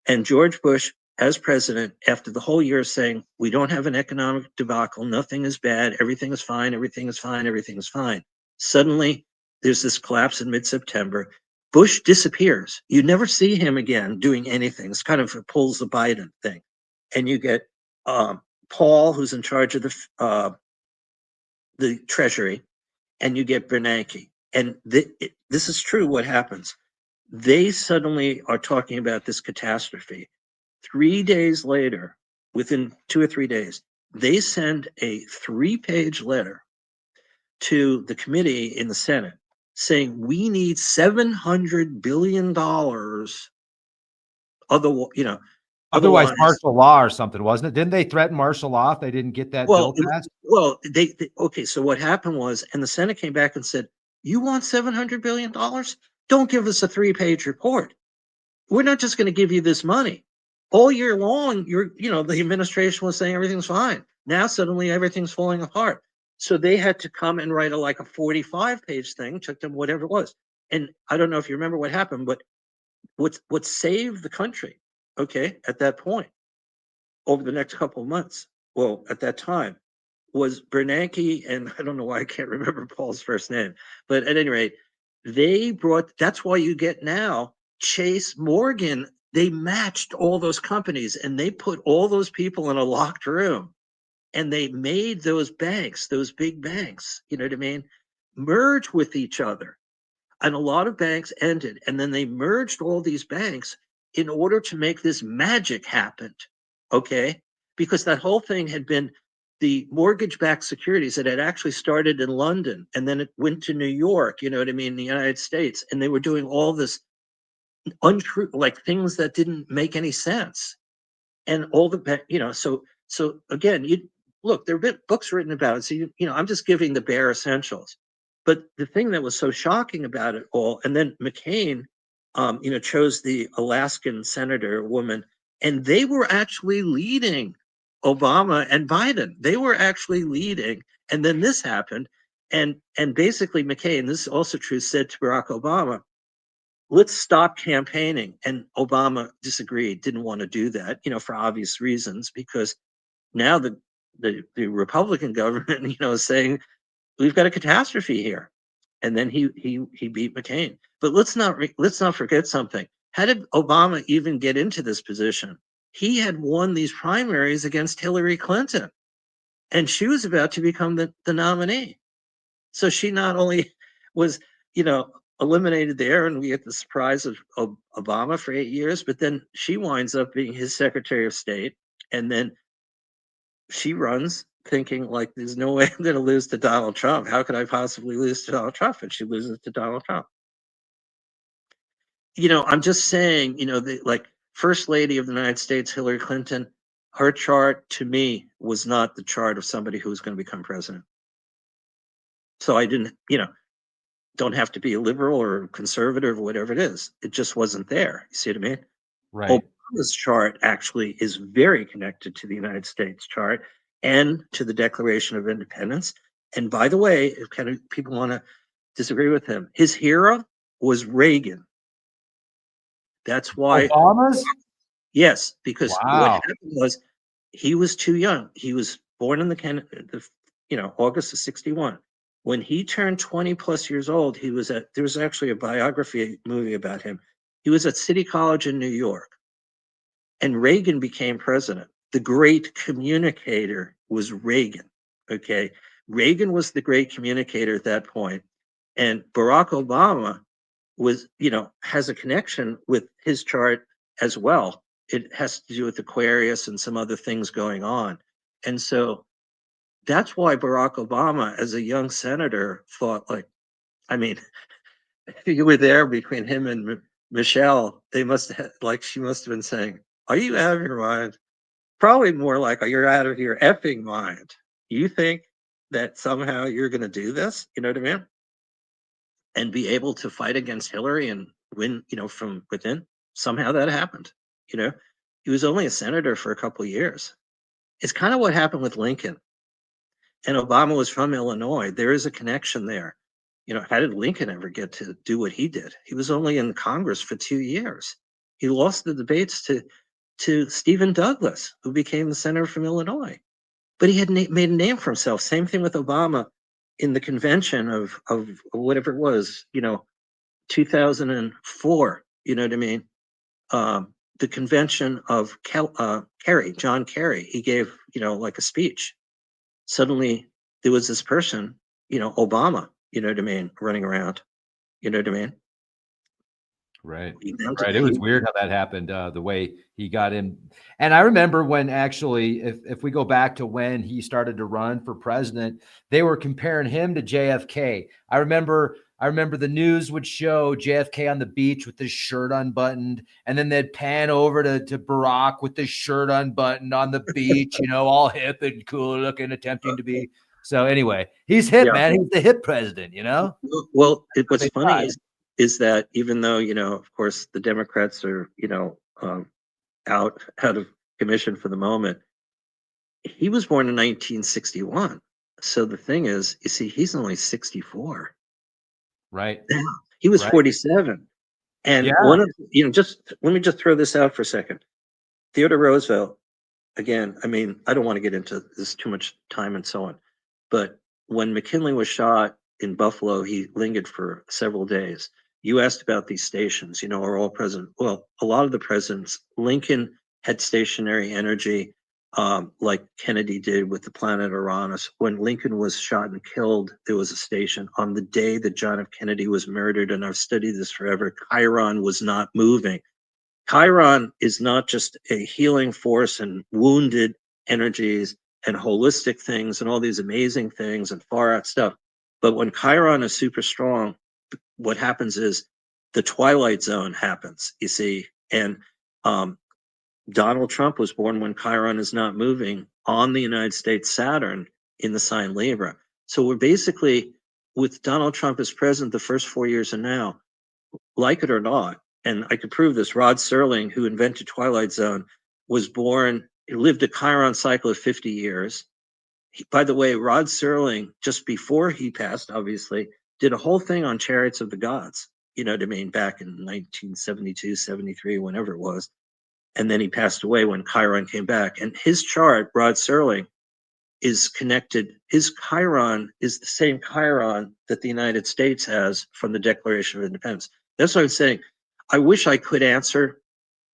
And George Bush, as president, after the whole year saying, we don't have an economic debacle, nothing is bad, everything is fine, everything is fine, everything is fine. Suddenly, there's this collapse in mid-September. Bush disappears. You never see him again doing anything. It's kind of pulls the Biden thing. And you get Paul, who's in charge of the Treasury, and you get Bernanke. And this is true what happens. They suddenly are talking about this catastrophe. 3 days later, within 2 or 3 days, they send a 3-page letter to the committee in the Senate saying we need $700 billion. Otherwise, Otherwise, martial law or something, wasn't it? Didn't they threaten martial law if they didn't get that bill passed? okay. So what happened was, and the Senate came back and said, "You want $700 billion? Don't give us a 3-page report. We're not just going to give you this money." All year long, the administration was saying everything's fine. Now suddenly everything's falling apart. So they had to come and write a 45-page thing, took them whatever it was. And I don't know if you remember what happened, but what saved the country, okay, at that point, over the next couple of months, well, at that time, was Bernanke, and I don't know why I can't remember Paul's first name, but at any rate, that's why you get now Chase Morgan. They matched all those companies and they put all those people in a locked room and they made those banks, those big banks, you know what I mean, merge with each other. And a lot of banks ended, and then they merged all these banks in order to make this magic happen. Okay, because that whole thing had been the mortgage-backed securities that had actually started in London and then it went to New York, you know what I mean, the United States, and they were doing all this untrue, like things that didn't make any sense. And all the, so again, you look, there have been books written about it. So, I'm just giving the bare essentials. But the thing that was so shocking about it all, and then McCain, chose the Alaskan senator woman, and they were actually leading Obama and Biden. They were actually leading. And then this happened. And basically McCain, this is also true, said to Barack Obama, let's stop campaigning. And Obama disagreed, didn't want to do that, for obvious reasons, because now the Republican government, is saying we've got a catastrophe here. And then he beat McCain. But let's not forget something. How did Obama even get into this position? He had won these primaries against Hillary Clinton, and she was about to become the nominee. So she not only was, eliminated there, and we get the surprise of Obama for 8 years, but then she winds up being his Secretary of State, and then she runs thinking like, there's no way I'm going to lose to Donald Trump. How could I possibly lose to Donald Trump? And she loses to Donald Trump. I'm just saying, like First Lady of the United States, Hillary Clinton, her chart to me was not the chart of somebody who was going to become president. So I didn't, don't have to be a liberal or conservative or whatever it is. It just wasn't there. You see what I mean? Right. Obama's chart actually is very connected to the United States chart and to the Declaration of Independence. And by the way, if kind of people want to disagree with him, his hero was Reagan. That's why. Obama's? Yes, because what Wow. happened was he was too young. He was born in August of 61. When he turned 20 plus years old, there was actually a biography movie about him. He was at City College in New York, and Reagan became president. The great communicator was Reagan. Okay. Reagan was the great communicator at that point, and Barack Obama has a connection with his chart as well. It has to do with Aquarius and some other things going on. And so that's why Barack Obama, as a young senator, thought like, I mean, you were there between him and Michelle. They must have, like, she must have been saying, "Are you out of your mind?" Probably more like, "Are you out of your effing mind? You think that somehow you're going to do this?" You know what I mean? And be able to fight against Hillary and win, from within. Somehow that happened. You know, he was only a senator for a couple of years. It's kind of what happened with Lincoln. And Obama was from Illinois. There is a connection there. How did Lincoln ever get to do what he did? He was only in Congress for 2 years. He lost the debates to Stephen Douglas, who became the senator from Illinois. But he had made a name for himself. Same thing with Obama in the convention of whatever it was, 2004. You know what I mean? The convention of Kerry, John Kerry. He gave, like a speech. Suddenly there was this person, Obama, you know what I mean, running around. You know what I mean? Right. He Right. mounted, It was he, weird how that happened, the way he got in. And I remember when actually, if we go back to when he started to run for president, they were comparing him to JFK. I remember the news would show JFK on the beach with his shirt unbuttoned, and then they'd pan over to Barack with his shirt unbuttoned on the beach, all hip and cool looking, attempting to be. So anyway, he's hip, yeah. man. He's the hip president, Well, what what's they funny thought. is that even though, of course, the Democrats are, out of commission for the moment, he was born in 1961. So the thing is, you see, he's only 64. Right. Now, he was Right. 47. And Yeah. one of, just let me just throw this out for a second. Theodore Roosevelt, again, I mean, I don't want to get into this too much time and so on, but when McKinley was shot in Buffalo, he lingered for several days. You asked about these stations, are all present. Well, a lot of the presidents, Lincoln had stationary energy, like Kennedy did with the planet Uranus. When Lincoln was shot and killed, there was a station. On the day that John F. Kennedy was murdered, and I've studied this forever, Chiron was not moving. Chiron is not just a healing force and wounded energies and holistic things and all these amazing things and far out stuff. But when Chiron is super strong, what happens is the twilight zone happens, you see. And um, Donald Trump was born when Chiron is not moving on the United States Saturn in the sign Libra. So we're basically, with Donald Trump as president, the first 4 years and now, like it or not, and I could prove this, Rod Serling, who invented Twilight Zone, was born, he lived a Chiron cycle of 50 years. By the way, Rod Serling, just before he passed, obviously, did a whole thing on Chariots of the Gods, you know what I mean, back in 1972, 73, whenever it was. And then he passed away when Chiron came back. And his chart, Rod Serling, is connected. His Chiron is the same Chiron that the United States has from the Declaration of Independence. That's what I'm saying. I wish I could answer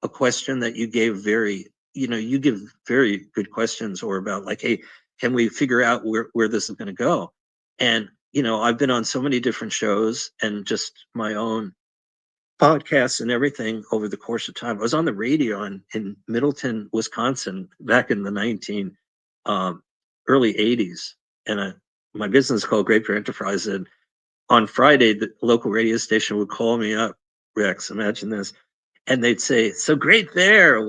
a question that you gave you give very good questions, or about like, hey, can we figure out where this is going to go? And, I've been on so many different shows and just my own podcasts and everything over the course of time. I was on the radio in Middleton, Wisconsin back in the early 80s. And my business is called Great Bear Enterprise. And on Friday, the local radio station would call me up, Rex, imagine this. And they'd say, so Great Bear,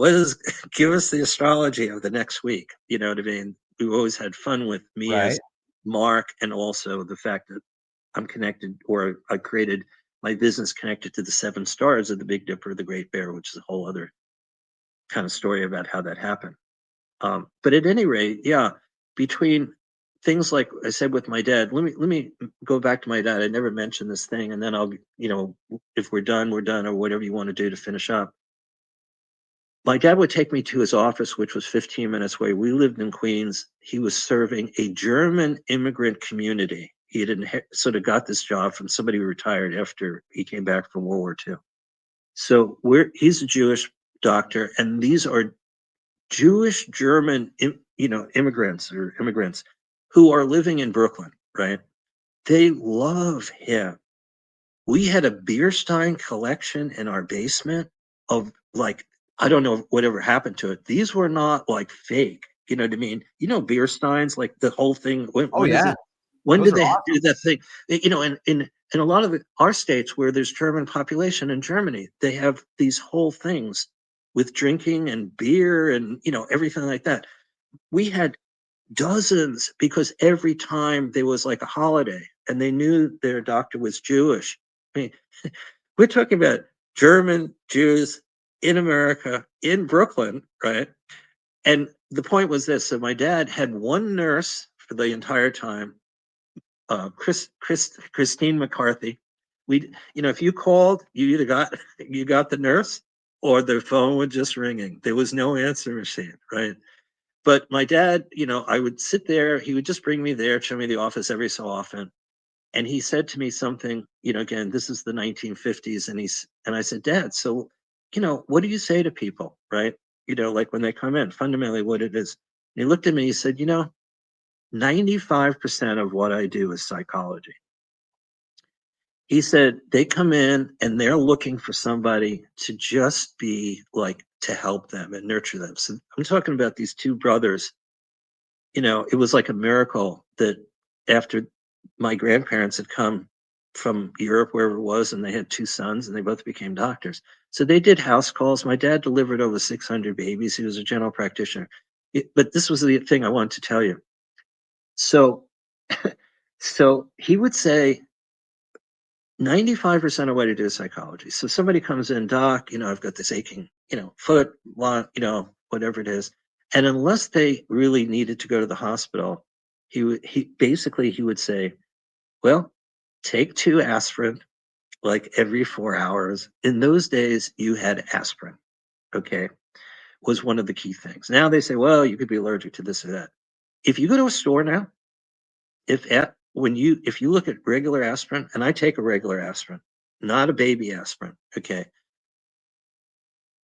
give us the astrology of the next week. You know what I mean? We've always had fun with me as Right. Mark, and also the fact that I'm connected, or I created my business connected to the 7 stars of the Big Dipper, the Great Bear, which is a whole other kind of story about how that happened. But at any rate, yeah, between things like I said with my dad, let me go back to my dad. I never mentioned this thing, and then I'll, if we're done, we're done, or whatever you want to do to finish up. My dad would take me to his office, which was 15 minutes away. We lived in Queens. He was serving a German immigrant community. He had sort of got this job from somebody who retired after he came back from World War II. So he's a Jewish doctor, and these are Jewish German, immigrants who are living in Brooklyn, right? They love him. We had a beer stein collection in our basement of, like, I don't know whatever happened to it. These were not like fake. You know what I mean? Beer steins, like the whole thing. Oh When is yeah, it? When those did are they awesome. do that thing? In a lot of our states where there's German population in Germany, they have these whole things with drinking and beer and everything like that. We had dozens, because every time there was like a holiday and they knew their doctor was Jewish. I mean, we're talking about German Jews in America, in Brooklyn, right? And the point was this: so my dad had one nurse for the entire time, Christine McCarthy. If you called, you either got the nurse, or the phone was just ringing. There was no answer machine, right? But my dad, I would sit there. He would just bring me there, show me the office every so often. And he said to me something, again, this is the 1950s. And I said, Dad, so, what do you say to people, right? Like when they come in, fundamentally what it is. And he looked at me, he said, 95% of what I do is psychology. He said, they come in and they're looking for somebody to just be like, to help them and nurture them. So I'm talking about these 2 brothers. It was like a miracle that after my grandparents had come from Europe, wherever it was, and they had 2 sons and they both became doctors. So they did house calls. My dad delivered over 600 babies. He was a general practitioner. But this was the thing I wanted to tell you. So, so he would say 95% of what I do is psychology. So somebody comes in, Doc, I've got this aching, foot, whatever it is. And unless they really needed to go to the hospital, he would say, well, take 2 aspirin like every 4 hours. In those days, you had aspirin, okay, was one of the key things. Now they say, well, you could be allergic to this or that. If you go to a store now, if you look at regular aspirin, and I take a regular aspirin, not a baby aspirin, okay,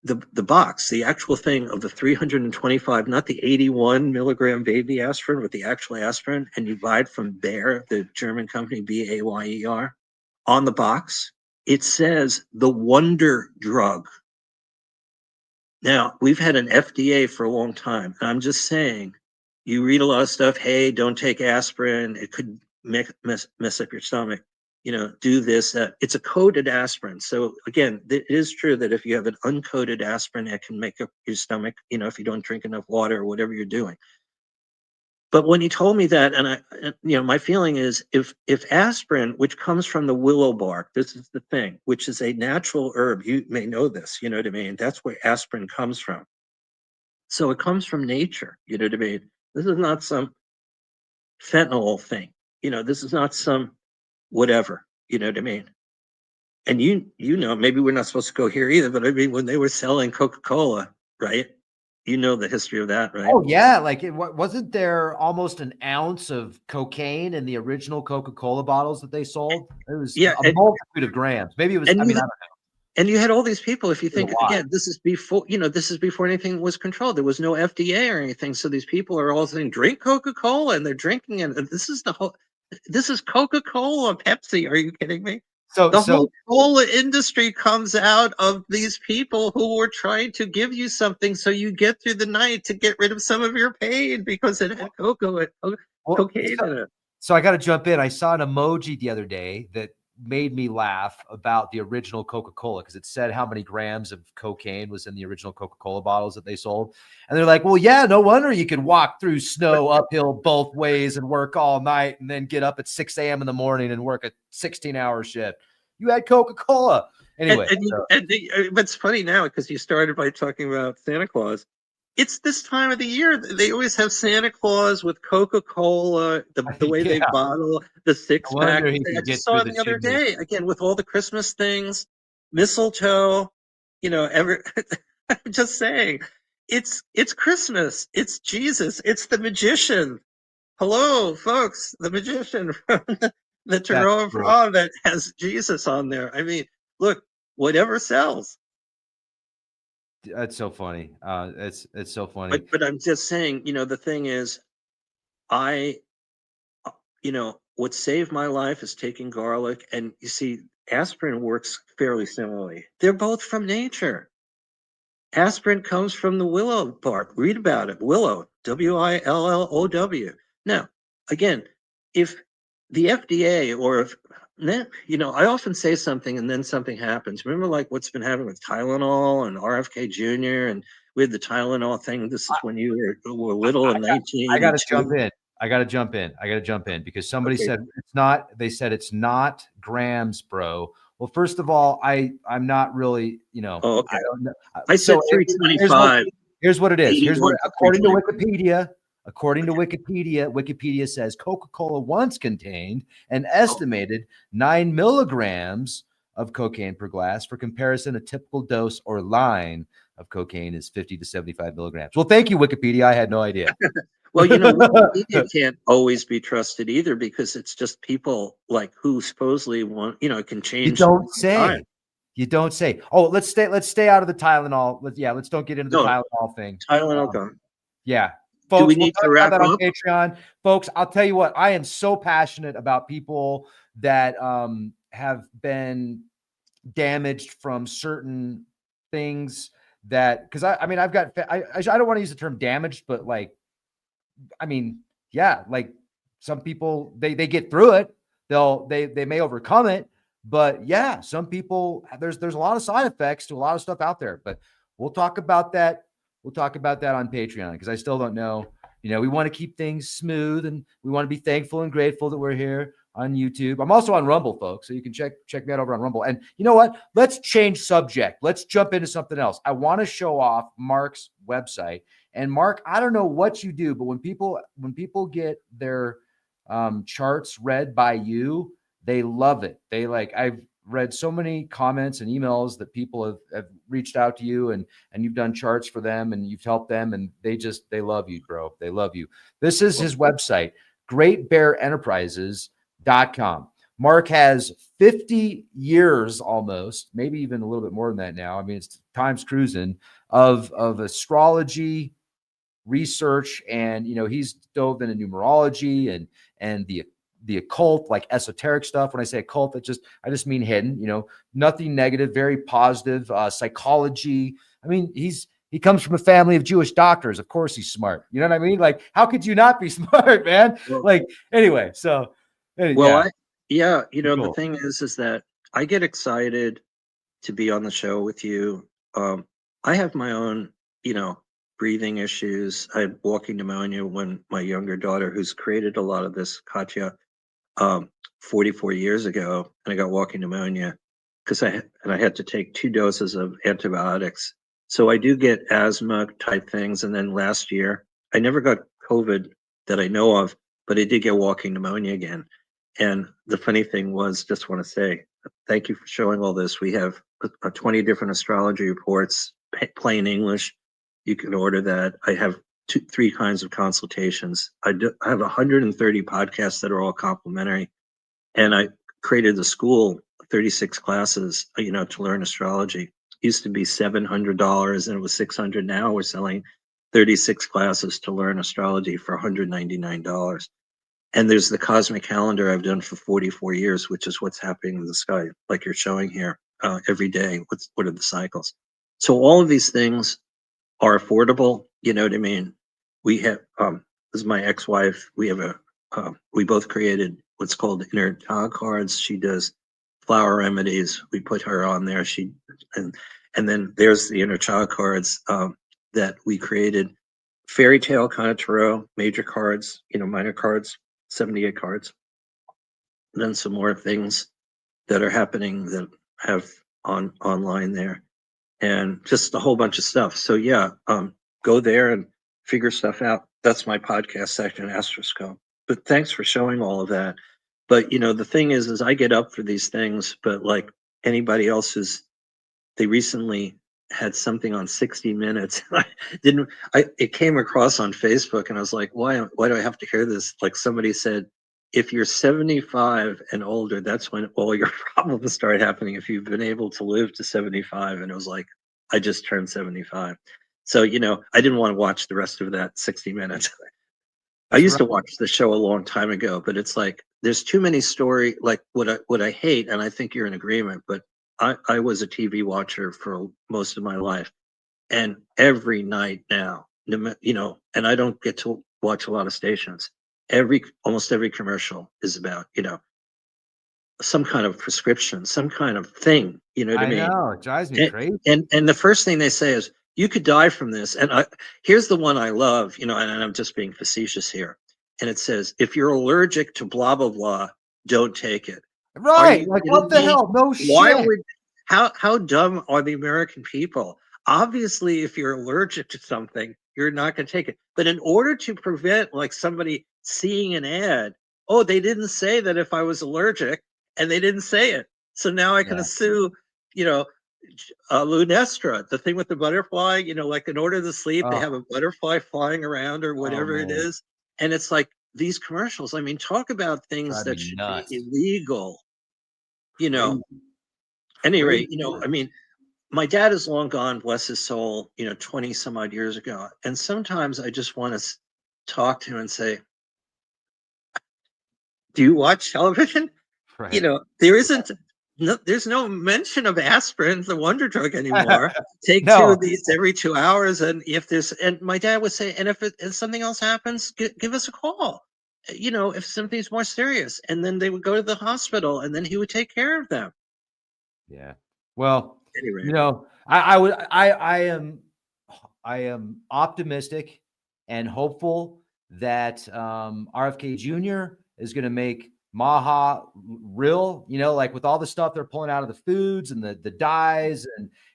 the box, the actual thing of the 325, not the 81 milligram baby aspirin, but the actual aspirin, and you buy it from Bayer, the German company, Bayer, on the box, it says the wonder drug. Now, we've had an FDA for a long time, and I'm just saying, you read a lot of stuff, hey, don't take aspirin, it could mess up your stomach. Do this. It's a coated aspirin. So again, it is true that if you have an uncoated aspirin, it can make up your stomach, if you don't drink enough water or whatever you're doing. But when he told me that, my feeling is, if aspirin, which comes from the willow bark, this is the thing, which is a natural herb, you may know this, you know what I mean? That's where aspirin comes from. So it comes from nature, you know what I mean? This is not some fentanyl thing. This is not some whatever, you know what I mean? And maybe we're not supposed to go here either, but I mean, when they were selling Coca-Cola, right? The history of that, right? Oh yeah, like wasn't there almost an ounce of cocaine in the original Coca-Cola bottles that they sold? It was Yeah, a multitude of grams. Maybe it was. I mean, I don't and you had all these people. If you know. It was think a lot. again, this is before anything was controlled. There was no FDA or anything. So these people are all saying, drink Coca-Cola, and they're drinking, and this is Coca-Cola, Pepsi. Are you kidding me? The whole cola industry comes out of these people who were trying to give you something so you get through the night to get rid of some of your pain because it had cocaine in it. So I got to jump in. I saw an emoji the other day that made me laugh about the original Coca-Cola because it said how many grams of cocaine was in the original Coca-Cola bottles that they sold. And they're like, well, yeah, no wonder you can walk through snow uphill both ways and work all night and then get up at 6 a.m. in the morning and work a 16-hour shift. You had Coca-Cola. Anyway. But it's funny now because you started by talking about Santa Claus. It's this time of the year. They always have Santa Claus with Coca-Cola, the way they bottle the six-pack. I just saw it the other day, again, with all the Christmas things, mistletoe, I'm just saying, it's Christmas. It's Jesus. It's the magician. Hello, folks, the magician from the Tarot of Ra that has Jesus on there. I mean, look, whatever sells. That's so funny. It's so funny. But I'm just saying, the thing is, what saved my life is taking garlic. And you see, aspirin works fairly similarly. They're both from nature. Aspirin comes from the willow bark. Read about it. Willow, Willow. Now, again, if the FDA or if, I often say something and then something happens. Remember like what's been happening with Tylenol and RFK Jr. and we had the Tylenol thing. This is when you were little in 1982. I got to jump in because somebody said they said it's not grams, bro. Well, first of all, I'm not really, Oh, okay. I said 325. Here's what it is. According to Wikipedia, Wikipedia says Coca-Cola once contained an estimated 9 milligrams of cocaine per glass. For comparison, a typical dose or line of cocaine is 50 to 75 milligrams. Well, thank you, Wikipedia. I had no idea. Well, Wikipedia can't always be trusted either because it's just people like who supposedly want, it can change. You don't say. Oh, let's stay out of the Tylenol. Let's don't get into the Tylenol thing. Tylenol gone. Yeah. Folks, do we need to wrap up on Patreon? Folks, I'll tell you what, I am so passionate about people that have been damaged from certain things that, because I don't want to use the term damaged, but like, like some people, they get through it. They may overcome it, but yeah, some people, there's a lot of side effects to a lot of stuff out there, but we'll talk about that. We'll talk about that on Patreon because I still don't know. We want to keep things smooth and we want to be thankful and grateful that we're here on YouTube. I'm also on Rumble, folks, so you can check me out over on Rumble. And you know what? Let's change subject. Let's jump into something else. I want to show off Mark's website. And Mark, I don't know what you do, but when people get their charts read by you, they love it. I've read so many comments and emails that people have reached out to you and you've done charts for them and you've helped them and they love you, bro. They love you. This is his website, greatbearenterprises.com. Mark has 50 years almost, maybe even a little bit more than that now. It's time's cruising of astrology research. And, he's dove into numerology and the occult, like esoteric stuff. When I say occult, I just mean hidden, nothing negative, very positive, psychology. He comes from a family of Jewish doctors. Of course he's smart. You know what I mean? Like, how could you not be smart, man? Anyway. The thing is that I get excited to be on the show with you. I have my own, breathing issues. I had walking pneumonia when my younger daughter, who's created a lot of this, Katya, 44 years ago, and I got walking pneumonia because I had to take 2 doses of antibiotics. So I do get asthma type things. And then last year, I never got COVID that I know of, but I did get walking pneumonia again. And the funny thing was, just want to say, thank you for showing all this. We have 20 different astrology reports, plain English. You can order that. I have 3 kinds of consultations. I have 130 podcasts that are all complimentary. And I created the school, 36 classes, to learn astrology. It used to be $700 and it was $600. Now we're selling 36 classes to learn astrology for $199. And there's the cosmic calendar I've done for 44 years, which is what's happening in the sky, like you're showing here every day. What are the cycles? So all of these things are affordable. You know what I mean? We have, this is my ex-wife. We both created what's called inner child cards. She does flower remedies. We put her on there. And and then there's the inner child cards that we created. Fairy tale kind of tarot, major cards, minor cards, 78 cards. And then some more things that are happening that have online there, and just a whole bunch of stuff. So yeah, go there and figure stuff out. That's my podcast section, Astroscope. But thanks for showing all of that. But the thing is I get up for these things, but like anybody else's, they recently had something on 60 Minutes. It came across on Facebook, and I was like, why do I have to hear this? Like somebody said, if you're 75 and older, that's when all your problems start happening. If you've been able to live to 75, and it was like, I just turned 75. So, I didn't want to watch the rest of that 60 Minutes. I used to watch the show a long time ago, but it's like, there's too many story, like what I hate, and I think you're in agreement, but I was a TV watcher for most of my life, and every night now, and I don't get to watch a lot of stations. Almost every commercial is about, some kind of prescription, some kind of thing. You know what I mean? know, it drives me crazy. And the first thing they say is, you could die from this. And here's the one I love, and I'm just being facetious here. And it says, if you're allergic to blah blah blah, don't take it. Right? Like, what the hell? No Why shit. how dumb are the American people? Obviously, if you're allergic to something, you're not going to take it. But in order to prevent like somebody seeing an ad, oh, they didn't say that if I was allergic, and they didn't say it. So now I can sue, Lunestra, the thing with the butterfly, like in Order to Sleep, they have a butterfly flying around or whatever it is. And it's like these commercials. I mean, talk about things that should be illegal, At any rate, I mean, my dad is long gone, bless his soul, 20 some odd years ago. And sometimes I just want to talk to him and say, do you watch television? Right. There's no mention of aspirin, the wonder drug, anymore. Take No. 2 of these every 2 hours. And and my dad would say, and if something else happens, give us a call, if something's more serious. And then they would go to the hospital, and then he would take care of them. Yeah. Well, Anyway. I am optimistic and hopeful that RFK Jr. is going to make Maha real, like with all the stuff they're pulling out of the foods and the dyes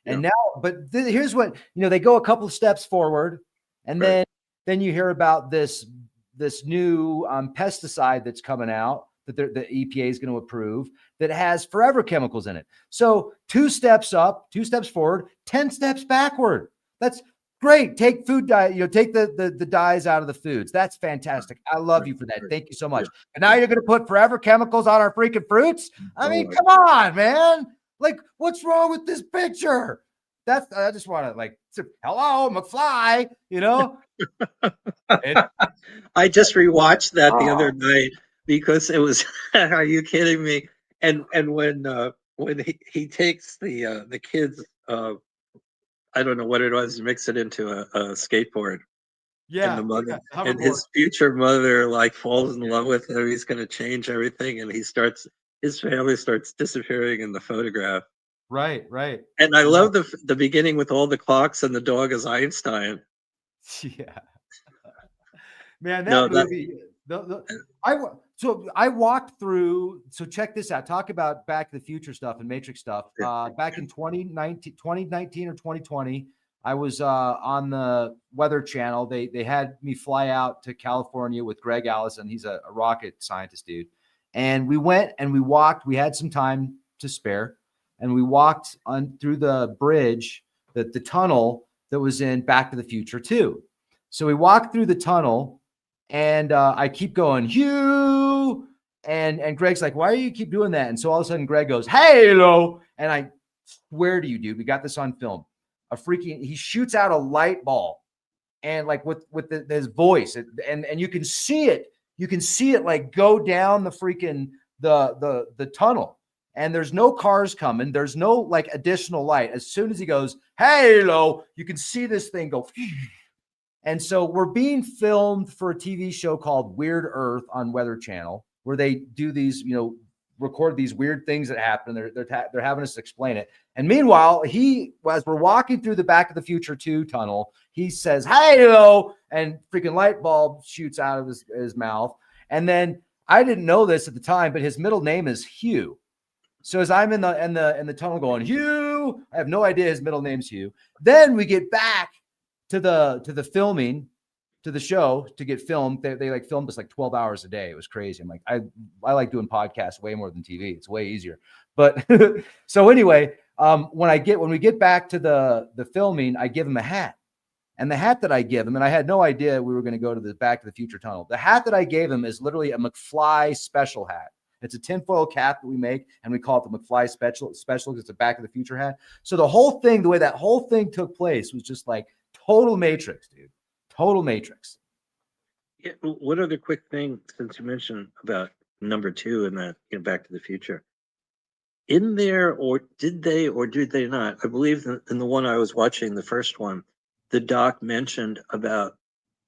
and now, but here's what, they go a couple of steps forward, and then you hear about this new pesticide that's coming out that the EPA is going to approve that has forever chemicals in it. So 2 steps up, 2 steps forward, 10 steps backward. That's great. Take food dye, take the dyes out of the foods. That's fantastic. I love you for that. Thank you so much. And now you're going to put forever chemicals on our freaking fruits? I mean, come on, man. Like, what's wrong with this picture? I just want to hello, McFly, I just rewatched that the other night because it was, are you kidding me? And when he takes the kids, I don't know what it was, mix it into a skateboard. Yeah. And the mother and his future mother falls in love with him. He's going to change everything, and his family starts disappearing in the photograph. Right. And I love the beginning with all the clocks and the dog as Einstein. Yeah. Man, that movie. I walked through. So check this out. Talk about Back to the Future stuff and Matrix stuff. Back in 2019 or 2020, I was on the Weather Channel. They had me fly out to California with Greg Allison. He's a rocket scientist, dude. And we went and we walked. We had some time to spare, and we walked through the bridge, the tunnel that was in Back to the Future 2. So we walked through the tunnel, and I keep going, Hugh. And Greg's like, why do you keep doing that? And so all of a sudden Greg goes, hello. And I swear to you, dude, we got this on film. He shoots out a light ball, and with his voice, and you can see it. you can see it like go down the freaking the tunnel, and there's no cars coming. There's no like additional light. As soon as he goes, "Halo," you can see this thing go. And so we're being filmed for a TV show called Weird Earth on Weather Channel, where they do these, record these weird things that happen. They're having us explain it. And meanwhile, as we're walking through the Back of the Future 2 tunnel, he says, "Hey-o," and freaking light bulb shoots out of his mouth. And then I didn't know this at the time, but his middle name is Hugh. So as I'm in the tunnel going, "Hugh," I have no idea his middle name's Hugh. Then we get back to the filming, to the show to get filmed. They like filmed us like 12 hours a day. It was crazy. I'm like, I like doing podcasts way more than TV. It's way easier. But so anyway, when we get back to the filming, I give him a hat. And the hat that I give him, and I had no idea we were going to go to the Back to the Future tunnel. The hat that I gave him is literally a McFly special hat. It's a tinfoil cap that we make, and we call it the McFly special because it's a Back to the Future hat. So the whole thing, the way that whole thing took place was just like total Matrix, dude. Total Matrix. Yeah, one other quick thing, since you mentioned about number 2 in that Back to the Future. In there, or did they not? I believe in the one I was watching, the first one, the doc mentioned about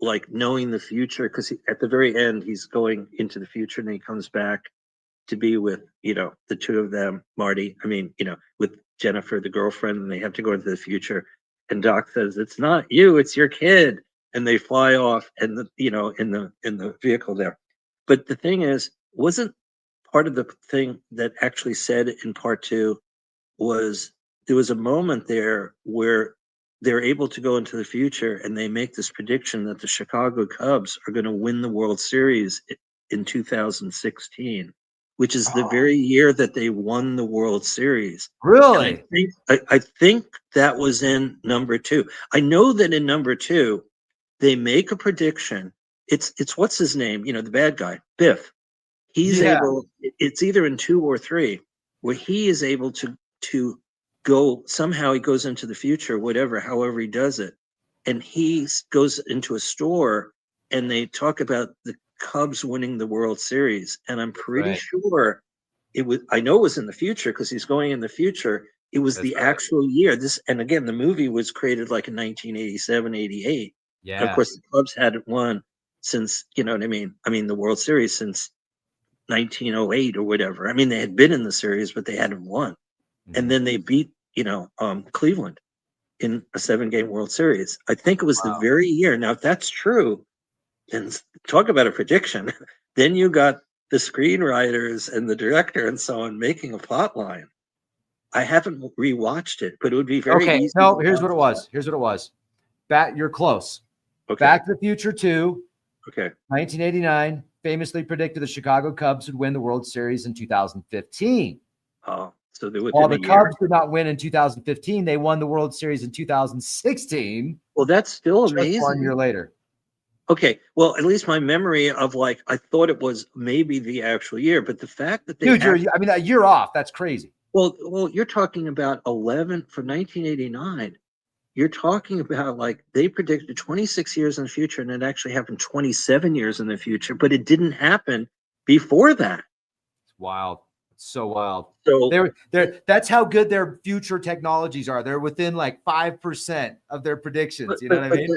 like knowing the future, because at the very end he's going into the future and he comes back to be with the two of them, Marty. With Jennifer, the girlfriend, and they have to go into the future. And Doc says, "It's not you, it's your kid." And they fly off, and in the vehicle there. But the thing is, wasn't part of the thing that actually said in part 2 was there was a moment there where they're able to go into the future and they make this prediction that the Chicago Cubs are going to win the World Series in 2016, which is the very year that they won the World Series. Really? I think that was in number 2. I know that in number 2, they make a prediction. It's what's his name? The bad guy, Biff. He's able. It's either in 2 or 3, where he is able to go somehow. He goes into the future, however he does it, and he goes into a store, and they talk about the Cubs winning the World Series, and I'm pretty sure it was. I know it was in the future because he's going in the future. It was the actual year. And again, the movie was created like in 1987, 88. Yeah. And of course, the Cubs hadn't won since, the World Series since 1908 or whatever. They had been in the series, but they hadn't won. Mm-hmm. And then they beat, Cleveland in a 7-game World Series. I think it was the very year. Now, if that's true, then talk about a prediction. Then you got the screenwriters and the director and so on making a plot line. I haven't rewatched it, but it would be very easy. No, here's what it was. You're close. Okay. Back to the Future 2. Okay. 1989 famously predicted the Chicago Cubs would win the World Series in 2015. Oh, so they would. While the Cubs did not win in 2015, they won the World Series in 2016. Well, that's still amazing. 1 year later. Okay, well, at least my memory of I thought it was maybe the actual year, but the fact that they a year off, that's crazy. Well, you're talking about 11 from 1989. You're talking about they predicted 26 years in the future, and it actually happened 27 years in the future, but it didn't happen before that. It's wild. It's so wild. So that's how good their future technologies are. They're within 5% of their predictions. You know what I mean?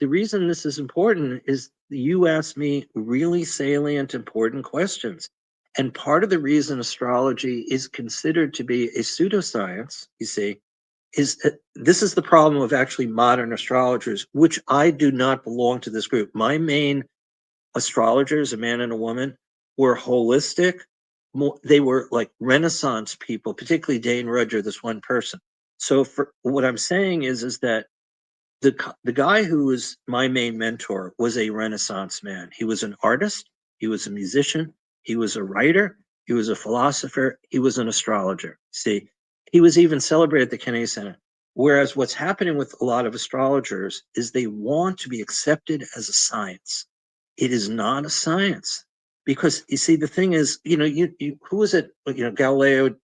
The reason this is important is you asked me really salient, important questions. And part of the reason astrology is considered to be a pseudoscience, you see, is this is the problem of actually modern astrologers, which I do not belong to this group. My main astrologers, a man and a woman, were holistic. They were like Renaissance people, particularly Dane Rudger, this one person. So for what I'm saying is that the guy who was my main mentor was a Renaissance man. He was an artist. He was a musician. He was a writer. He was a philosopher. He was an astrologer. See, he was even celebrated at the Kennedy Center. Whereas what's happening with a lot of astrologers is they want to be accepted as a science. It is not a science. Because you see, the thing is, who was it? Galileo,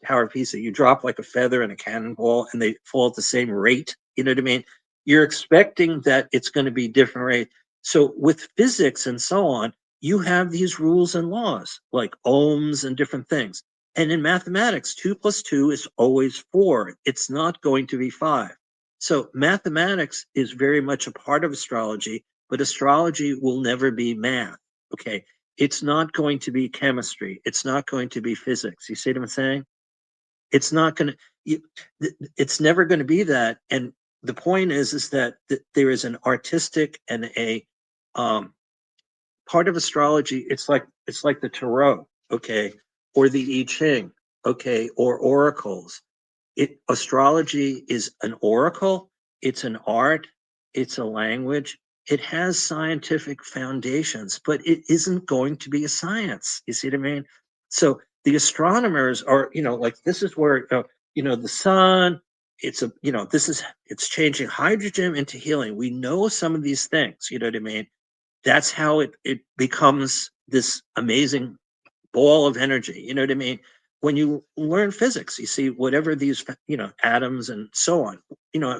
Tower of Pisa. You drop like a feather in a cannonball, and they fall at the same rate. You know what I mean? You're expecting that it's going to be different rate. So with physics and so on, you have these rules and laws like ohms and different things. And in mathematics, 2 plus 2 is always 4. It's not going to be 5. So mathematics is very much a part of astrology, but astrology will never be math. Okay. It's not going to be chemistry. It's not going to be physics. You see what I'm saying? It's not going to, it's never going to be that. And the point is that there is an artistic and a um, part of astrology. It's like the tarot, okay, or the I Ching, okay, or oracles. Astrology is an oracle, it's an art, it's a language. It has scientific foundations, but it isn't going to be a science. You see what I mean? So the astronomers are, like this is where the sun. It's changing hydrogen into helium. We know some of these things. You know what I mean? That's how it becomes this amazing ball of energy. You know what I mean? When you learn physics, you see whatever these, atoms and so on.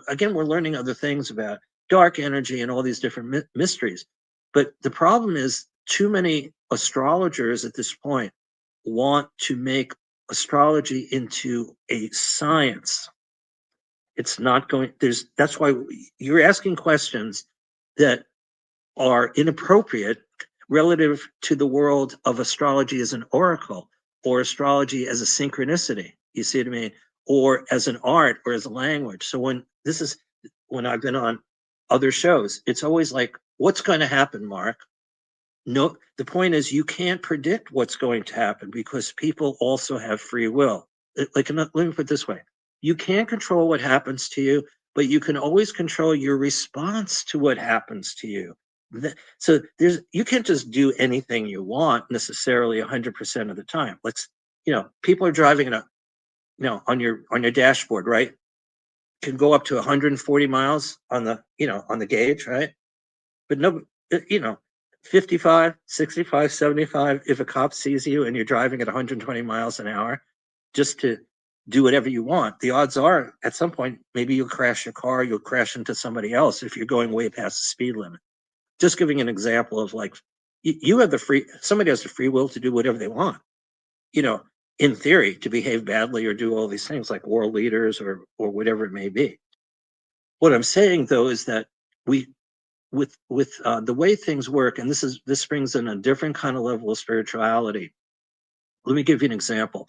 Again, we're learning other things about dark energy and all these different mysteries. But the problem is too many astrologers at this point want to make astrology into a science. It's not going, that's why you're asking questions that are inappropriate relative to the world of astrology as an oracle or astrology as a synchronicity. You see what I mean? Or as an art or as a language. So when I've been on other shows, it's always like, what's going to happen, Mark? No, the point is you can't predict what's going to happen because people also have free will. Like, let me put it this way. You can't control what happens to you, but you can always control your response to what happens to you. So you can't just do anything you want necessarily 100% of the time. People are driving on your dashboard, right? Can go up to 140 miles on the gauge, right? But no, 55, 65, 75, if a cop sees you and you're driving at 120 miles an hour just to do whatever you want, the odds are at some point, maybe you'll crash your car, you'll crash into somebody else if you're going way past the speed limit. Just giving an example of like, you have somebody has the free will to do whatever they want, in theory, to behave badly or do all these things like world leaders or whatever it may be. What I'm saying though is that we with the way things work, and this brings in a different kind of level of spirituality. Let me give you an example.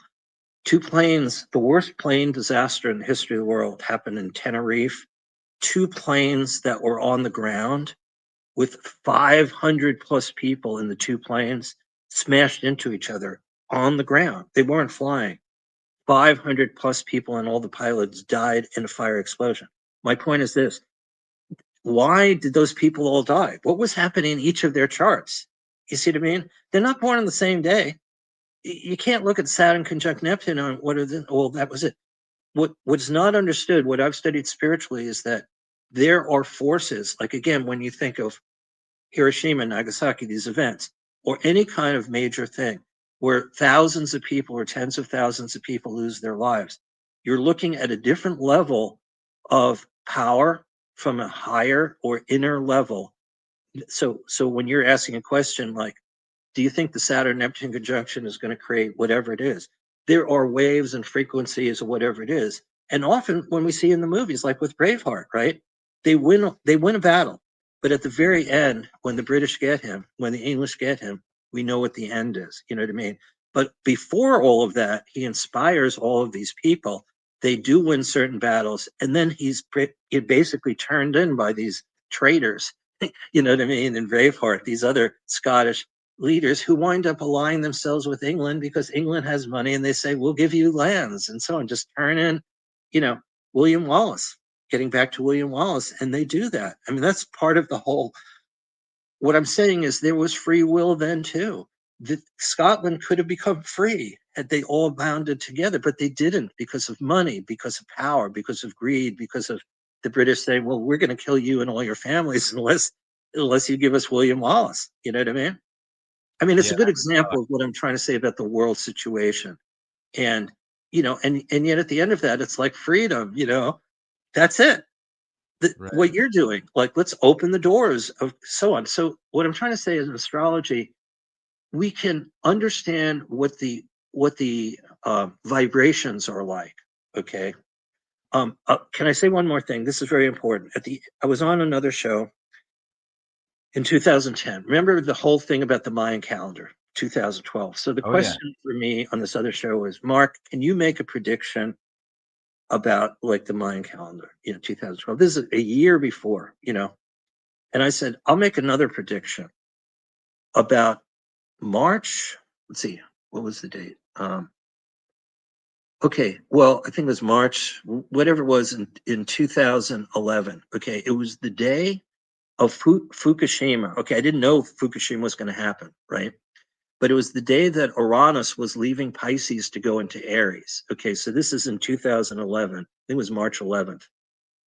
The worst plane disaster in the history of the world happened in Tenerife. 2 planes that were on the ground with 500 plus people in the 2 planes smashed into each other on the ground. They weren't flying. 500 plus people and all the pilots died in a fire explosion. My point is this: why did those people all die? What was happening in each of their charts? You see what I mean? They're not born on the same day. You can't look at Saturn conjunct Neptune on that was it. What's not understood, what I've studied spiritually, is that there are forces, like again, when you think of Hiroshima, Nagasaki, these events, or any kind of major thing where thousands of people or tens of thousands of people lose their lives, you're looking at a different level of power from a higher or inner level. So when you're asking a question like, do you think the Saturn Neptune conjunction is going to create whatever it is? There are waves and frequencies or whatever it is. And often when we see in the movies, like with Braveheart, right? They win a battle. But at the very end, when the British get him, when the English get him, we know what the end is. You know what I mean? But before all of that, he inspires all of these people. They do win certain battles. And then he's basically turned in by these traitors, you know what I mean? In Braveheart, these other Scottish leaders who wind up aligning themselves with England because England has money and they say, we'll give you lands and so on. Just turn in, William Wallace, getting back to William Wallace. And they do that. I mean, that's part of the whole. What I'm saying is there was free will then too. Scotland could have become free had they all bounded together, but they didn't because of money, because of power, because of greed, because of the British saying, well, we're going to kill you and all your families unless you give us William Wallace. You know what I mean? I mean, it's a good example of what I'm trying to say about the world situation. And, and yet at the end of that, it's like freedom, that's it. Right. What you're doing, like, let's open the doors of so on. So what I'm trying to say is astrology we can understand what the vibrations are like. Okay. Can I say one more thing? This is very important. I was on another show in 2010. Remember the whole thing about the Mayan calendar, 2012. So the Oh yeah. question for me on this other show was, Mark, can you make a prediction about like the Mayan calendar, 2012? This is a year before, And I said, I'll make another prediction about March. Let's see, what was the date? Okay, well, I think it was March, whatever it was in 2011. Okay, it was the day of Fukushima. Okay, I didn't know Fukushima was going to happen, right? But it was the day that Uranus was leaving Pisces to go into Aries. Okay, so this is in 2011. I think it was March 11th.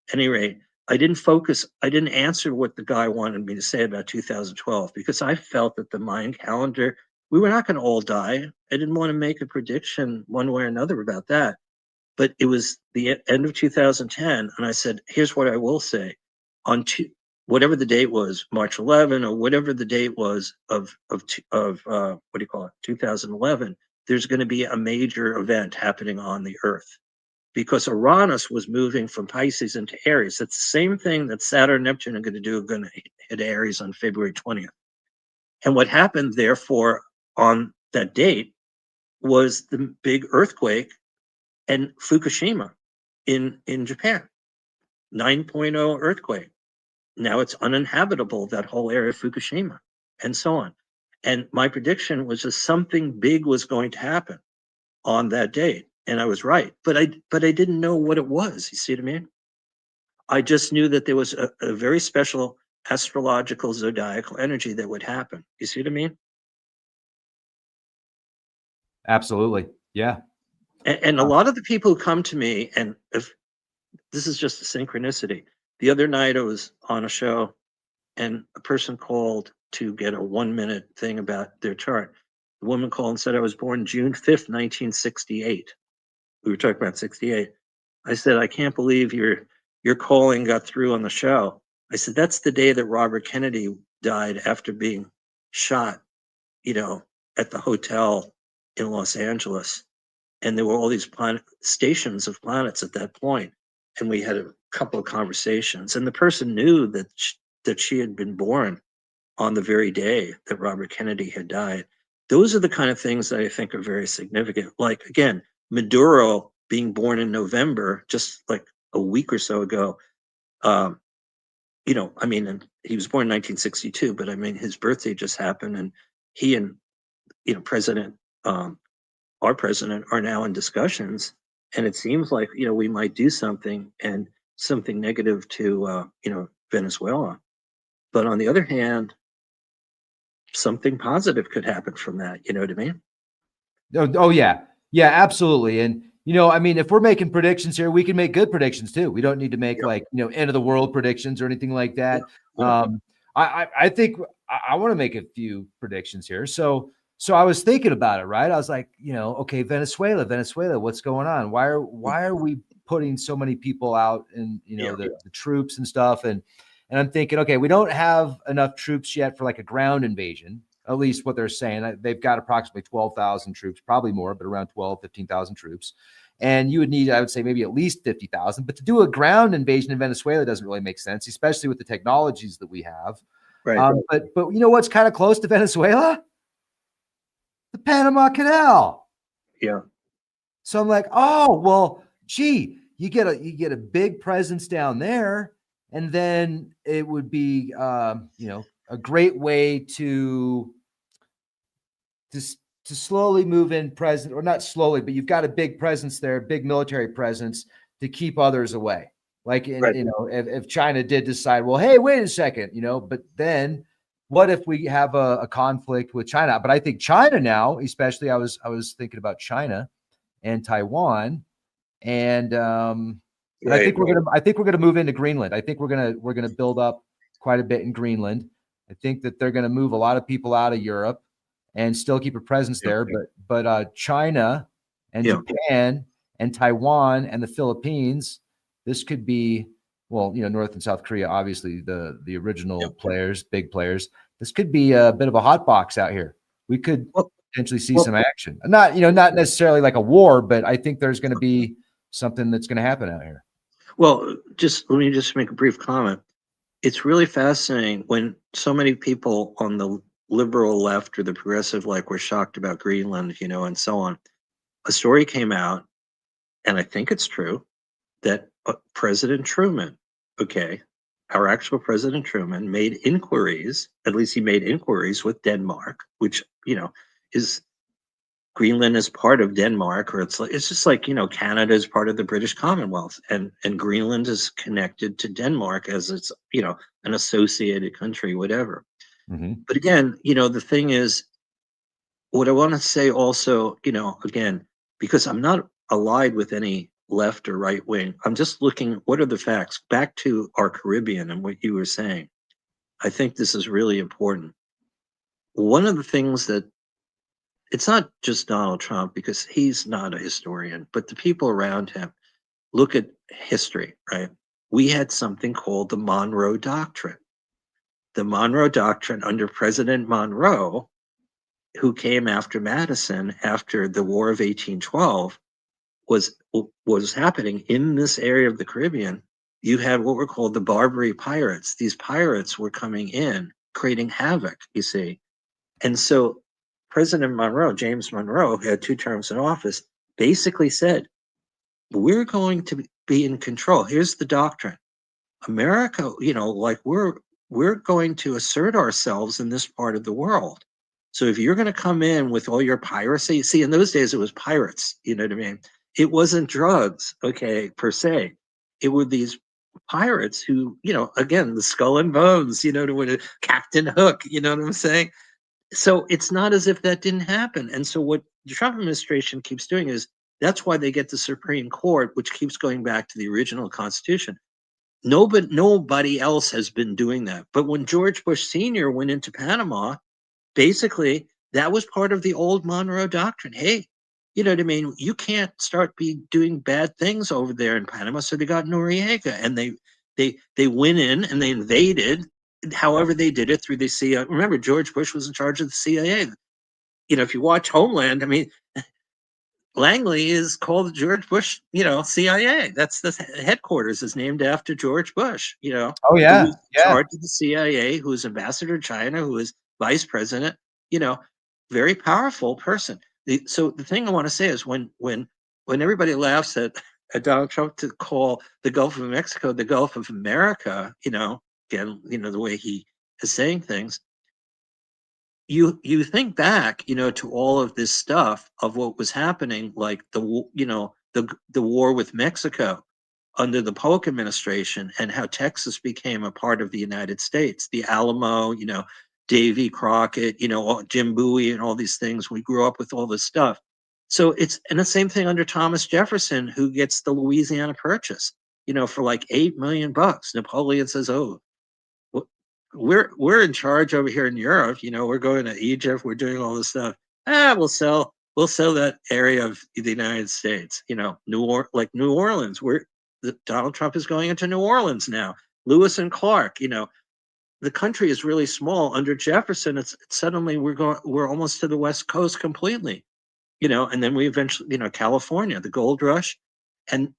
At any rate, I didn't answer what the guy wanted me to say about 2012 because I felt that the Mayan calendar, we were not going to all die. I didn't want to make a prediction one way or another about that. But it was the end of 2010, and I said, here's what I will say. Whatever the date was, March 11 or whatever the date was of what do you call it, 2011, there's going to be a major event happening on the Earth because Uranus was moving from Pisces into Aries. That's the same thing that Saturn and Neptune are going to do, going to hit Aries on February 20th. And what happened, therefore, on that date was the big earthquake and Fukushima in Japan, 9.0 earthquake. Now it's uninhabitable, that whole area of Fukushima, and so on. And my prediction was just something big was going to happen on that date. And I was right. But I didn't know what it was. You see what I mean? I just knew that there was a very special astrological zodiacal energy that would happen. You see what I mean? Absolutely. Yeah. And a lot of the people who come to me, and if this is just a synchronicity. The other night I was on a show and a person called to get a 1-minute thing about their chart. The woman called and said, I was born June 5th, 1968. We were talking about 68. I said, I can't believe your calling got through on the show. I said, that's the day that Robert Kennedy died after being shot, at the hotel in Los Angeles. And there were all these stations of planets at that point. And we had a couple of conversations. And the person knew that she had been born on the very day that Robert Kennedy had died. Those are the kind of things that I think are very significant. Like, again, Maduro being born in November, just like a week or so ago. And he was born in 1962, but I mean, his birthday just happened, and he and our president are now in discussions, and it seems like we might do something and something negative to Venezuela. But on the other hand, something positive could happen from that. You know what I mean? Oh yeah. Yeah, absolutely. And I mean, if we're making predictions here, we can make good predictions too. We don't need to make end of the world predictions or anything like that. Yeah. I think I want to make a few predictions here. So I was thinking about it, right? I was like, okay, Venezuela, what's going on? Why are we putting so many people out and the troops and stuff? And I'm thinking, okay, we don't have enough troops yet for like a ground invasion. At least what they're saying. They've got approximately 12,000 troops, probably more, but around 12, 15,000 troops. And you would need, I would say, maybe at least 50,000. But to do a ground invasion in Venezuela doesn't really make sense, especially with the technologies that we have. Right. But you know what's kind of close to Venezuela? The Panama Canal. Yeah. So I'm like, oh, well, gee, you get a big presence down there. And then it would be, a great way to slowly move in presence, or not slowly, but you've got a big presence there, big military presence to keep others away. Like, if China did decide, well, hey, wait a second, but then what if we have a conflict with China? But I think China now, especially I was thinking about China and Taiwan, and I think we're gonna move into Greenland. I think we're gonna build up quite a bit in Greenland. I think that they're gonna move a lot of people out of Europe and still keep a presence there. But China and Japan and Taiwan and the Philippines, this could be, well, North and South Korea, obviously the original players, big players. This could be a bit of a hot box out here. we could Well, potentially see well, some action. Not, not necessarily like a war, but I think there's going to be something that's going to happen out here. well, just let me just make a brief comment. It's really fascinating when so many people on the liberal left or the progressive like were shocked about Greenland, and so on. A story came out, and I think it's true, that President Truman, okay, our actual President Truman made inquiries, at least he made inquiries with Denmark, which, is Greenland is part of Denmark, or it's just like, Canada is part of the British Commonwealth, and Greenland is connected to Denmark as it's, an associated country, whatever. Mm-hmm. But again, the thing is, what I want to say also, again, because I'm not allied with any left or right wing, I'm just looking, what are the facts? Back to our Caribbean and what you were saying. I think this is really important. One of the things that it's not just Donald Trump because he's not a historian, but the people around him look at history, right? We had something called the Monroe Doctrine. The Monroe Doctrine under President Monroe, who came after Madison after the War of 1812, was happening in this area of the Caribbean. You had what were called the Barbary pirates. These pirates were coming in, creating havoc, you see. And so President Monroe, James Monroe, who had 2 terms in office, basically said, we're going to be in control. Here's the doctrine. America, like we're going to assert ourselves in this part of the world. So if you're going to come in with all your piracy, see, in those days it was pirates, you know what I mean? It wasn't drugs, okay, per se. It were these pirates who, again, the skull and bones, to Captain Hook, you know what I'm saying? So it's not as if that didn't happen. And so what the Trump administration keeps doing is that's why they get the Supreme Court, which keeps going back to the original Constitution. Nobody else has been doing that. But when George Bush Sr. went into Panama, basically that was part of the old Monroe Doctrine. Hey, you know what I mean? You can't start be doing bad things over there in Panama. So they got Noriega, and they went in and they invaded. However, they did it through the CIA. Remember, George Bush was in charge of the CIA. If you watch Homeland, I mean, Langley is called George Bush, CIA. That's the headquarters is named after George Bush, Oh who yeah, was in yeah. charge of the CIA, who was ambassador to China, who was vice president, you know, very powerful person. So the thing I want to say is when everybody laughs at Donald Trump to call the Gulf of Mexico the Gulf of America, again, the way he is saying things, you think back, to all of this stuff of what was happening, like the war with Mexico under the Polk administration, and how Texas became a part of the United States, the Alamo, Davy Crockett, Jim Bowie, and all these things. We grew up with all this stuff. So and the same thing under Thomas Jefferson, who gets the Louisiana Purchase, for like $8 million. Napoleon says, "Oh, we're in charge over here in Europe. We're going to Egypt. We're doing all this stuff. We'll sell that area of the United States. Like New Orleans. Donald Trump is going into New Orleans now. Lewis and Clark. The country is really small. Under Jefferson, it's suddenly we're almost to the West Coast completely. And then we eventually, California, the gold rush, and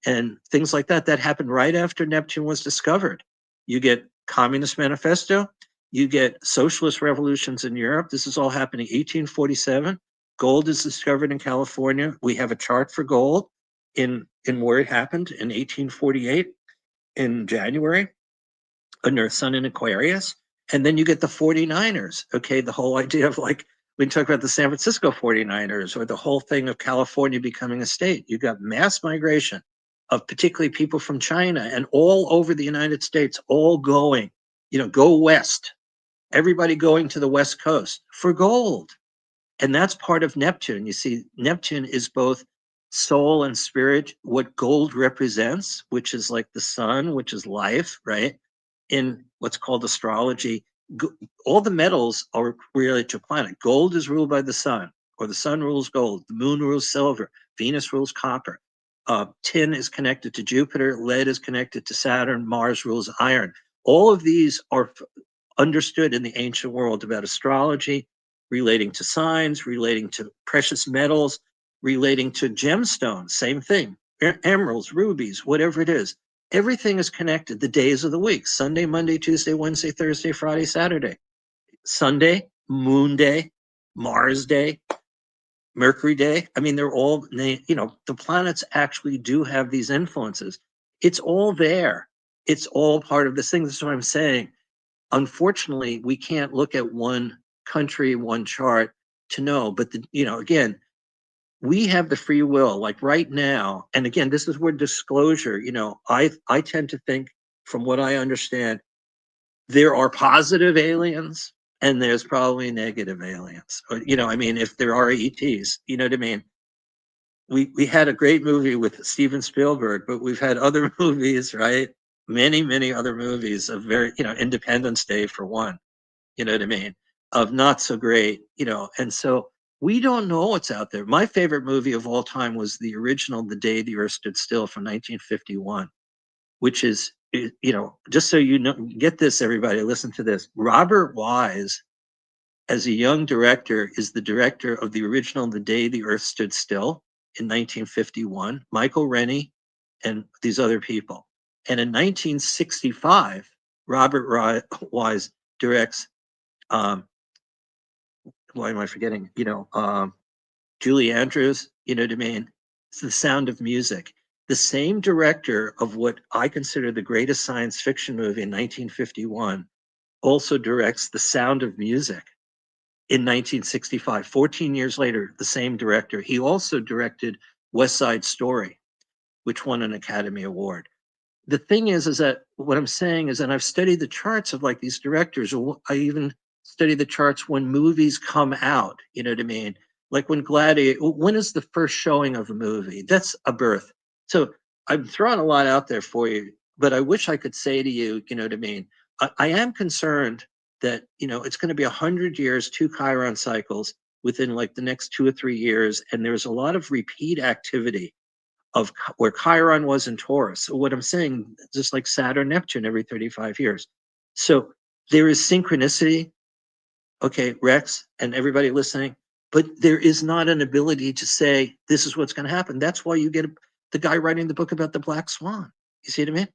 things like that. That happened right after Neptune was discovered. You get Communist Manifesto, you get socialist revolutions in Europe. This is all happening 1847. Gold is discovered in California. We have a chart for gold in where it happened in 1848 in January under Sun in Aquarius. And then you get the 49ers. Okay, the whole idea of like we can talk about the San Francisco 49ers or the whole thing of California becoming a state. You got mass migration of particularly people from China and all over the United States, all going, go west. Everybody going to the West Coast for gold. And that's part of Neptune. You see, Neptune is both soul and spirit, what gold represents, which is like the sun, which is life, right? In what's called astrology, all the metals are related to a planet. Gold is ruled by the sun, or the sun rules gold. The moon rules silver. Venus rules copper. Tin is connected to Jupiter. Lead is connected to Saturn. Mars rules iron. All of these are understood in the ancient world about astrology, relating to signs, relating to precious metals, relating to gemstones, same thing, emeralds, rubies, whatever it is. Everything is connected. The days of the week: Sunday, Monday, Tuesday, Wednesday, Thursday, Friday, Saturday. Sunday, Moon Day, Mars Day, Mercury Day. I mean, they're all, the planets actually do have these influences. It's all there. It's all part of this thing. That's what I'm saying. Unfortunately, we can't look at one country, one chart to know. But, again, we have the free will, like right now. And again, this is where disclosure, I tend to think, from what I understand, there are positive aliens and there's probably negative aliens. Or, I mean, if there are ETs, you know what I mean? We had a great movie with Steven Spielberg, but we've had other movies, right? Many other movies of very, Independence Day for one, you know what I mean? Of not so great, and so we don't know what's out there. My favorite movie of all time was the original The Day the Earth Stood Still from 1951, which is, just so you know, get this, everybody, listen to this. Robert Wise, as a young director, is the director of the original The Day the Earth Stood Still in 1951, Michael Rennie and these other people. And in 1965, Robert Wise directs, why am I forgetting? Julie Andrews, you know what I mean? It's The Sound of Music. The same director of what I consider the greatest science fiction movie in 1951 also directs The Sound of Music in 1965. 14 years later, the same director. He also directed West Side Story, which won an Academy Award. The thing is that what I'm saying is, and I've studied the charts of like these directors, or I even study the charts when movies come out, you know what I mean? Like when Gladiator, when is the first showing of a movie? That's a birth. So I'm throwing a lot out there for you, but I wish I could say to you, you know what I mean? I am concerned that, it's going to be 100 years, 2 Chiron cycles within like the next 2 or 3 years. And there's a lot of repeat activity of where Chiron was in Taurus. So what I'm saying, just like Saturn, Neptune every 35 years. So there is synchronicity, okay, Rex, and everybody listening, but there is not an ability to say, this is what's going to happen. That's why you get the guy writing the book about the Black Swan. You see what I mean?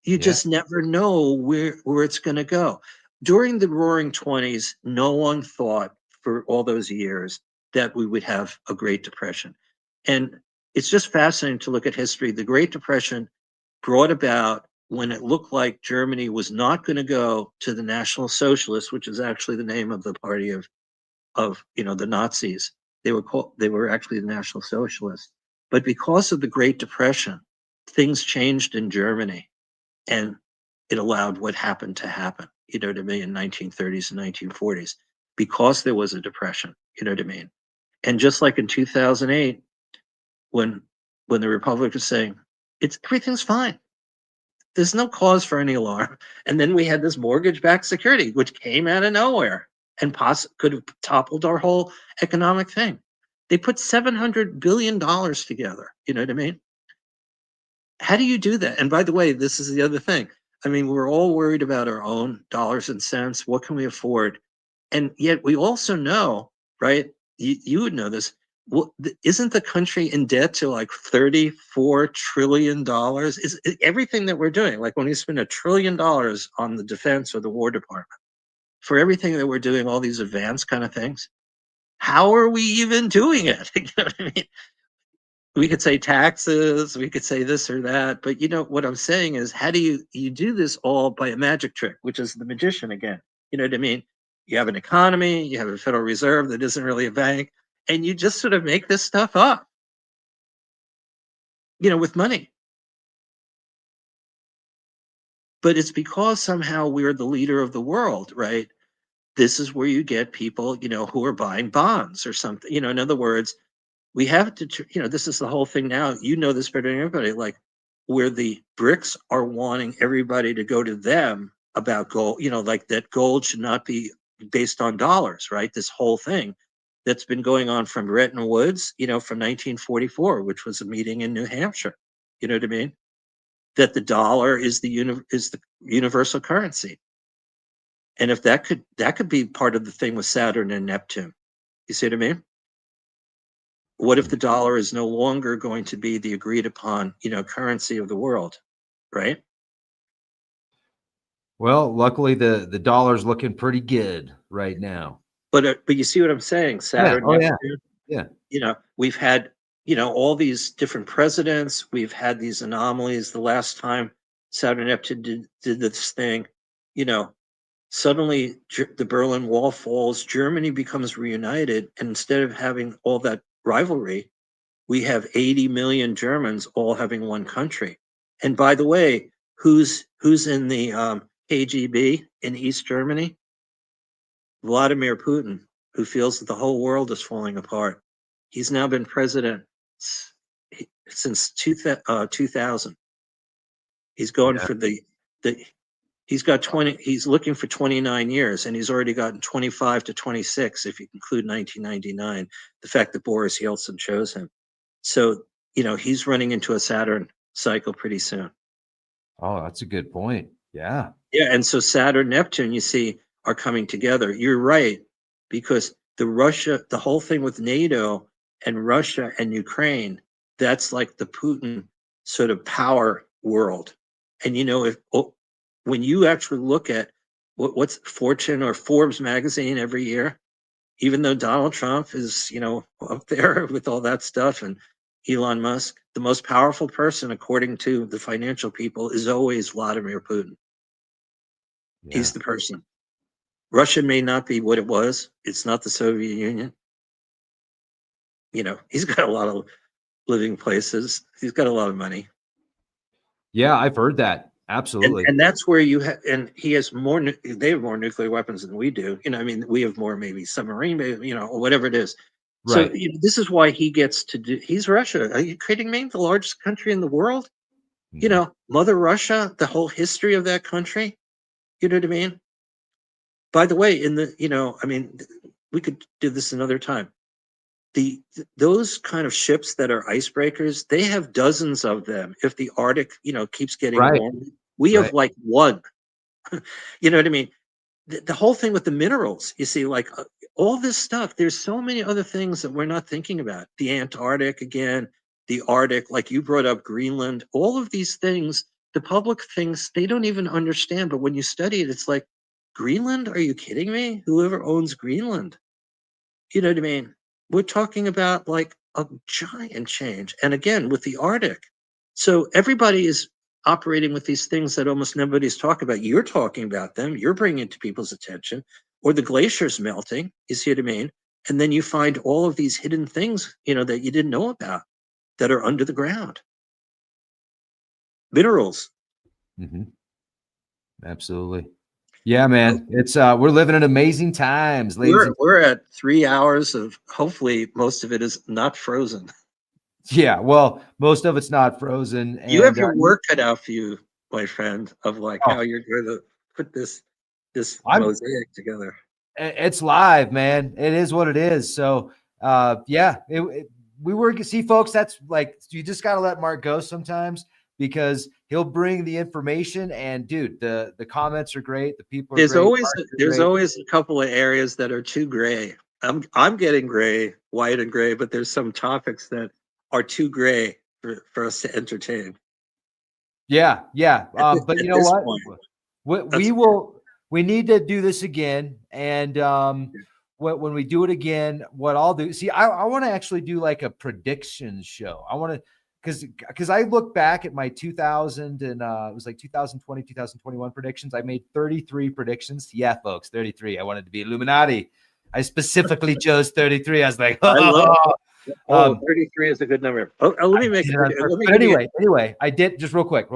You Yeah. just never know where it's going to go. During the Roaring '20s, no one thought for all those years that we would have a Great Depression. And it's just fascinating to look at history. The Great Depression brought about when it looked like Germany was not going to go to the National Socialists, which is actually the name of the party of the Nazis. They were actually the National Socialists. But because of the Great Depression, things changed in Germany, and it allowed what happened to happen, you know what I mean, in 1930s and 1940s, because there was a depression, you know what I mean? And just like in 2008, when the Republic was saying, everything's fine, there's no cause for any alarm. And then we had this mortgage-backed security, which came out of nowhere and could have toppled our whole economic thing. They put $700 billion together, you know what I mean? How do you do that? And by the way, this is the other thing. I mean, we're all worried about our own dollars and cents. What can we afford? And yet we also know, right? You would know this. Well, isn't the country in debt to like $34 trillion? Is everything that we're doing, like when we spend $1 trillion on the defense or the War Department, for everything that we're doing, all these advanced kind of things, how are we even doing it? You know what I mean? We could say taxes, we could say this or that, but what I'm saying is, how do you do this all by a magic trick, which is the magician again? You know what I mean? You have an economy, you have a Federal Reserve that isn't really a bank, and you just sort of make this stuff up, with money. But it's because somehow we're the leader of the world, right? This is where you get people, who are buying bonds or something. In other words, we have to, this is the whole thing now. This better than everybody, like where the BRICS are wanting everybody to go to them about gold, like that gold should not be based on dollars, right? This whole thing that's been going on from Bretton Woods, from 1944, which was a meeting in New Hampshire. You know what I mean? That the dollar is the universal currency. And if that could be part of the thing with Saturn and Neptune. You see what I mean? What if the dollar is no longer going to be the agreed upon, currency of the world, right? Well, luckily the dollar's looking pretty good right now. But you see what I'm saying? Yeah. Saturn, Oh yeah. Neptune. Yeah. We've had, all these different presidents. We've had these anomalies. The last time Saturn, Neptune did this thing, you know, suddenly the Berlin Wall falls. Germany becomes reunited, and instead of having all that rivalry, we have 80 million Germans all having one country. And by the way, who's in the KGB in East Germany? Vladimir Putin, who feels that the whole world is falling apart. He's now been president since 2000. He's going Yeah. for the he's looking for 29 years, and he's already gotten 25 to 26 if you include 1999, the fact that Boris Yeltsin chose him. So, he's running into a Saturn cycle pretty soon. Oh, that's a good point. Yeah. Yeah, and so Saturn, Neptune, you see, are coming together. You're right, because the whole thing with NATO and Russia and Ukraine, that's like the Putin sort of power world. And when you actually look at what's Fortune or Forbes magazine every year, even though Donald Trump is, up there with all that stuff, and Elon Musk, the most powerful person, according to the financial people, is always Vladimir Putin. Yeah. He's the person. Russia may not be what it was. It's not the Soviet Union. He's got a lot of living places. He's got a lot of money. Yeah, I've heard that. And, Absolutely. and that's where and he has more, they have more nuclear weapons than we do. We have more, maybe submarine, or whatever it is. So Right. this is why he gets to do, he's Russia. Are you kidding me? The largest country in the world? Mhm. Mother Russia, the whole history of that country. You know what I mean? By the way, we could do this another time. Those kind of ships that are icebreakers, they have dozens of them. If the Arctic, keeps getting Right. warm, we Right. have like one. You know what I mean? The whole thing with the minerals, you see, like all this stuff, there's so many other things that we're not thinking about. The Antarctic again, the Arctic, like you brought up Greenland, all of these things, the public thinks they don't even understand. But when you study it, it's like, Greenland? Are you kidding me? Whoever owns Greenland? You know what I mean? We're talking about like a giant change. And again, with the Arctic. So everybody is operating with these things that almost nobody's talking about. You're talking about them, you're bringing it to people's attention, or the glaciers melting. You see what I mean? And then you find all of these hidden things, that you didn't know about that are under the ground. Minerals. Mhm. Absolutely. Yeah, man. It's we're living in amazing times, ladies and We're at 3 hours of, hopefully most of it is not frozen. yeah, well, most of it's not frozen. You have And your work cut out for you, my friend, of like oh, how you're going to put this I'm mosaic together. it's live, man. It is what it is. So yeah, we work. See, folks, that's like you just gotta let Mark go sometimes because he'll bring the information. And dude, the comments are great. The people are There's great. always Mark's are there's great. always a couple of areas that are too gray. I'm getting gray, white and gray, but there's some topics that are too gray for us to entertain Yeah, yeah. at this, But at you know this what? point. We That's will. We need to do this again. And when we do it again, what I'll do. See, I want to actually do like a predictions show. I want to because I look back at my 2000 and it was like 2020, 2021 predictions. I made 33 predictions. Yeah, folks, 33. I wanted to be Illuminati. I specifically chose 33. I was like, I love. Oh, um, 33 is a good number. Oh, let me make it. Let me but give you. anyway, I did just real quick.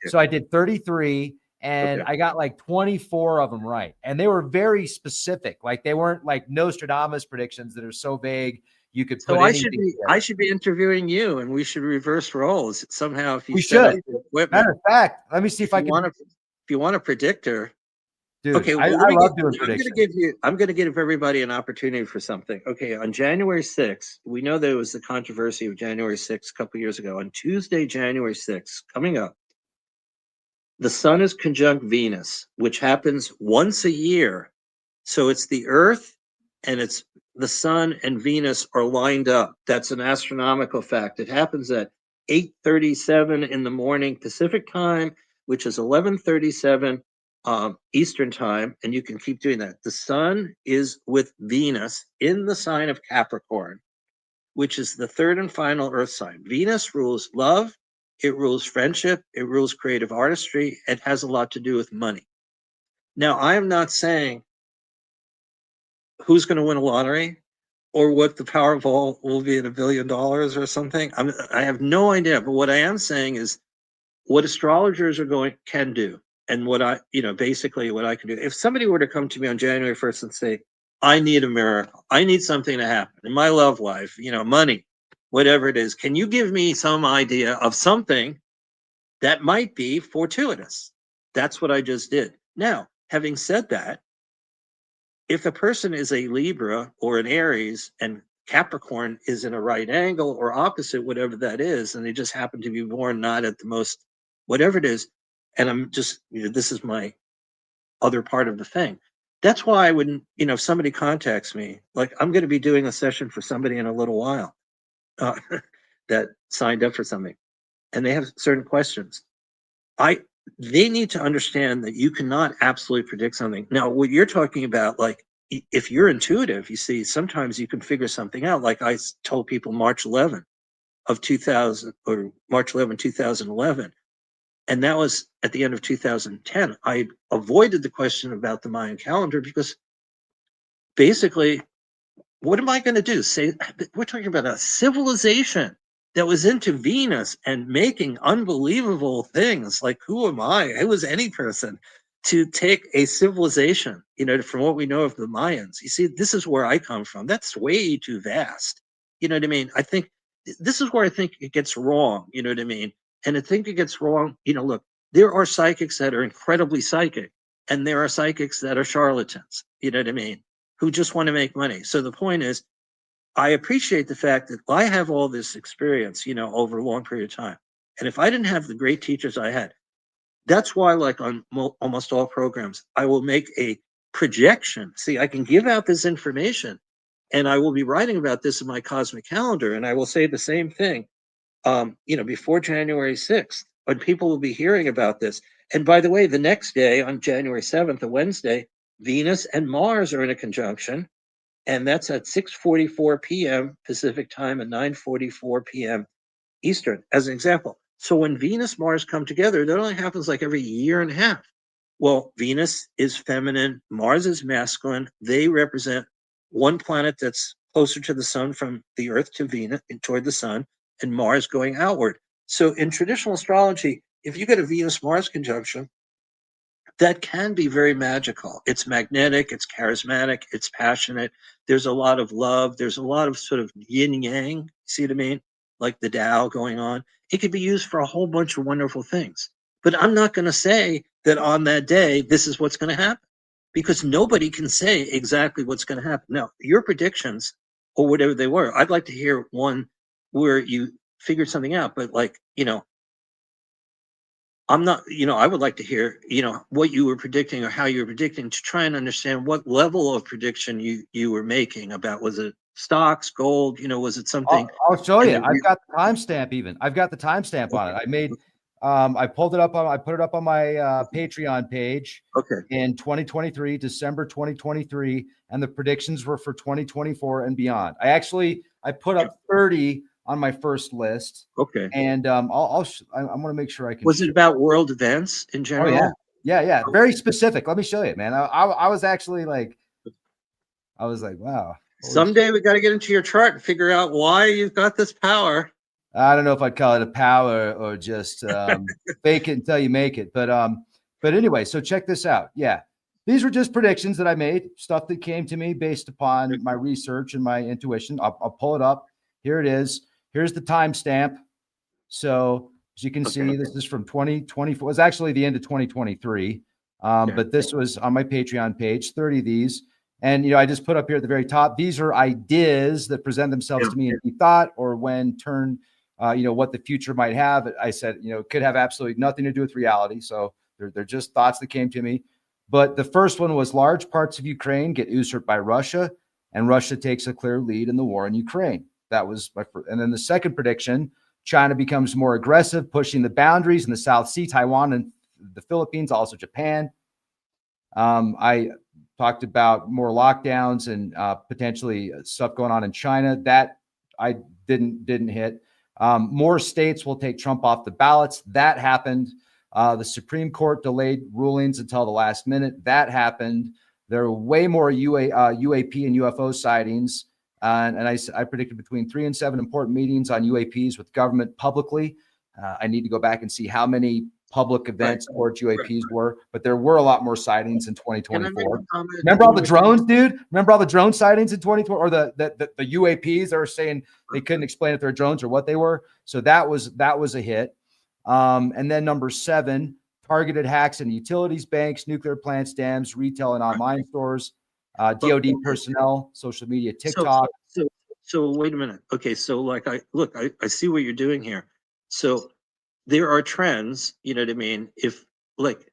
So I did 33 and Okay. I got like 24 of them right. And they were very specific. Like they weren't like Nostradamus predictions that are so vague you could So put anything I together. should be interviewing you, and we should reverse roles somehow. If you We set up should. the equipment, Matter of fact, let me see if I can. if you want a predictor, Dude, okay. I Well, let me get. love doing I'm going to predictions. give you. I'm going to give everybody an opportunity for something. Okay, on January 6th, we know there was the controversy of January 6th a couple years ago. On Tuesday, January 6th, coming up, the sun is conjunct Venus, which happens once a year. So it's the Earth and it's the sun and Venus are lined up. That's an astronomical fact. It happens at 8:37 in the morning Pacific time, which is 11:37 Eastern time, and you can keep doing that. The sun is with Venus in the sign of Capricorn, which is the third and final Earth sign. Venus rules love, it rules friendship, it rules creative artistry. It has a lot to do with money. Now, I am not saying who's going to win a lottery or what the Powerball will be at $1 billion or something. I have no idea. But what I am saying is what astrologers can do, and what basically what I can do. If somebody were to come to me on January 1st and say, I need a miracle, I need something to happen in my love life, money, whatever it is, can you give me some idea of something that might be fortuitous? That's what I just did. Now, having said that, if a person is a Libra or an Aries and Capricorn is in a right angle or opposite, whatever that is, and they just happen to be born not at the most, whatever it is, and I'm just, this is my other part of the thing. That's why I wouldn't, if somebody contacts me, like I'm going to be doing a session for somebody in a little while that signed up for something, and they have certain questions. They need to understand that you cannot absolutely predict something. Now, what you're talking about, like if you're intuitive, you see, sometimes you can figure something out. Like I told people March 11 of 2000 or March 11, 2011. And that was at the end of 2010. I avoided the question about the Mayan calendar because basically, what am I going to do? Say, we're talking about a civilization that was into Venus and making unbelievable things. Like, who am I? Who is any person to take a civilization, from what we know of the Mayans? You see, this is where I come from. That's way too vast. You know what I mean? I think this is where I think it gets wrong. You know what I mean? And I think it gets wrong. Look, there are psychics that are incredibly psychic, and there are psychics that are charlatans. You know what I mean? Who just want to make money. So the point is, I appreciate the fact that I have all this experience, over a long period of time. And if I didn't have the great teachers I had, that's why, like on almost all programs, I will make a projection. See, I can give out this information and I will be writing about this in my cosmic calendar. And I will say the same thing, before January 6th, when people will be hearing about this. And by the way, the next day on January 7th, a Wednesday, Venus and Mars are in a conjunction, and that's at 6:44 p.m. Pacific time and 9:44 p.m. Eastern, as an example. So when Venus Mars come together, that only happens like every year and a half. Well, Venus is feminine, Mars is masculine. They represent one planet that's closer to the sun from the Earth to Venus toward the sun, and Mars going outward. So in traditional astrology, if you get a Venus Mars conjunction, that can be very magical. It's magnetic, it's charismatic, it's passionate. There's a lot of love. There's a lot of sort of yin yang. See what I mean? Like the Tao going on. It could be used for a whole bunch of wonderful things. But I'm not going to say that on that day, this is what's going to happen, because nobody can say exactly what's going to happen. Now, your predictions or whatever they were, I'd like to hear one where you figured something out, but I'm not, I would like to hear, what you were predicting or how you were predicting, to try and understand what level of prediction you were making about, was it stocks, gold, was it something? I'll show And you. then I've got the timestamp even. I've got the timestamp on it. I made, I pulled it up on, I put it up on my Patreon page okay. in 2023, December 2023, and the predictions were for 2024 and beyond. I put up 30 on my first list. Okay. And I'm going to make sure I can. Was it about world events in general? Oh, yeah. Yeah. Very specific. Let me show you, man. I was actually like, wow. Someday we got to get into your chart and figure out why you've got this power. I don't know if I'd call it a power or just fake it until you make it. But anyway, so check this out. Yeah. These were just predictions that I made, stuff that came to me based upon my research and my intuition. I'll pull it up. Here it is. Here's the timestamp. So as you can see, this is from 2024. It was actually the end of 2023. But this was on my Patreon page, 30 of these. And, I just put up here at the very top, these are ideas that present themselves to me in thought or when turned, what the future might have. I said, it could have absolutely nothing to do with reality. So They're just thoughts that came to me. But the first one was large parts of Ukraine get usurped by Russia, and Russia takes a clear lead in the war in Ukraine. That was my first. And then the second prediction, China becomes more aggressive, pushing the boundaries in the South Sea, Taiwan, and the Philippines, also Japan. I talked about more lockdowns and potentially stuff going on in China. That I didn't hit. More states will take Trump off the ballots. That happened. The Supreme Court delayed rulings until the last minute. That happened. There are way more UAP and UFO sightings. And I predicted between 3 and 7 important meetings on UAPs with government publicly. I need to go back and see how many public events towards UAPs were, but there were a lot more sightings in 2024. Remember all the drones, dude? Remember all the drone sightings in 2024, or the UAPs that were saying they couldn't explain if they're drones or what they were. So that was a hit. And then number 7, targeted hacks in utilities, banks, nuclear plants, dams, retail and online stores, DoD personnel, social media, TikTok. So wait a minute. Okay, so like I see what you're doing here. So there are trends, you know what I mean? If like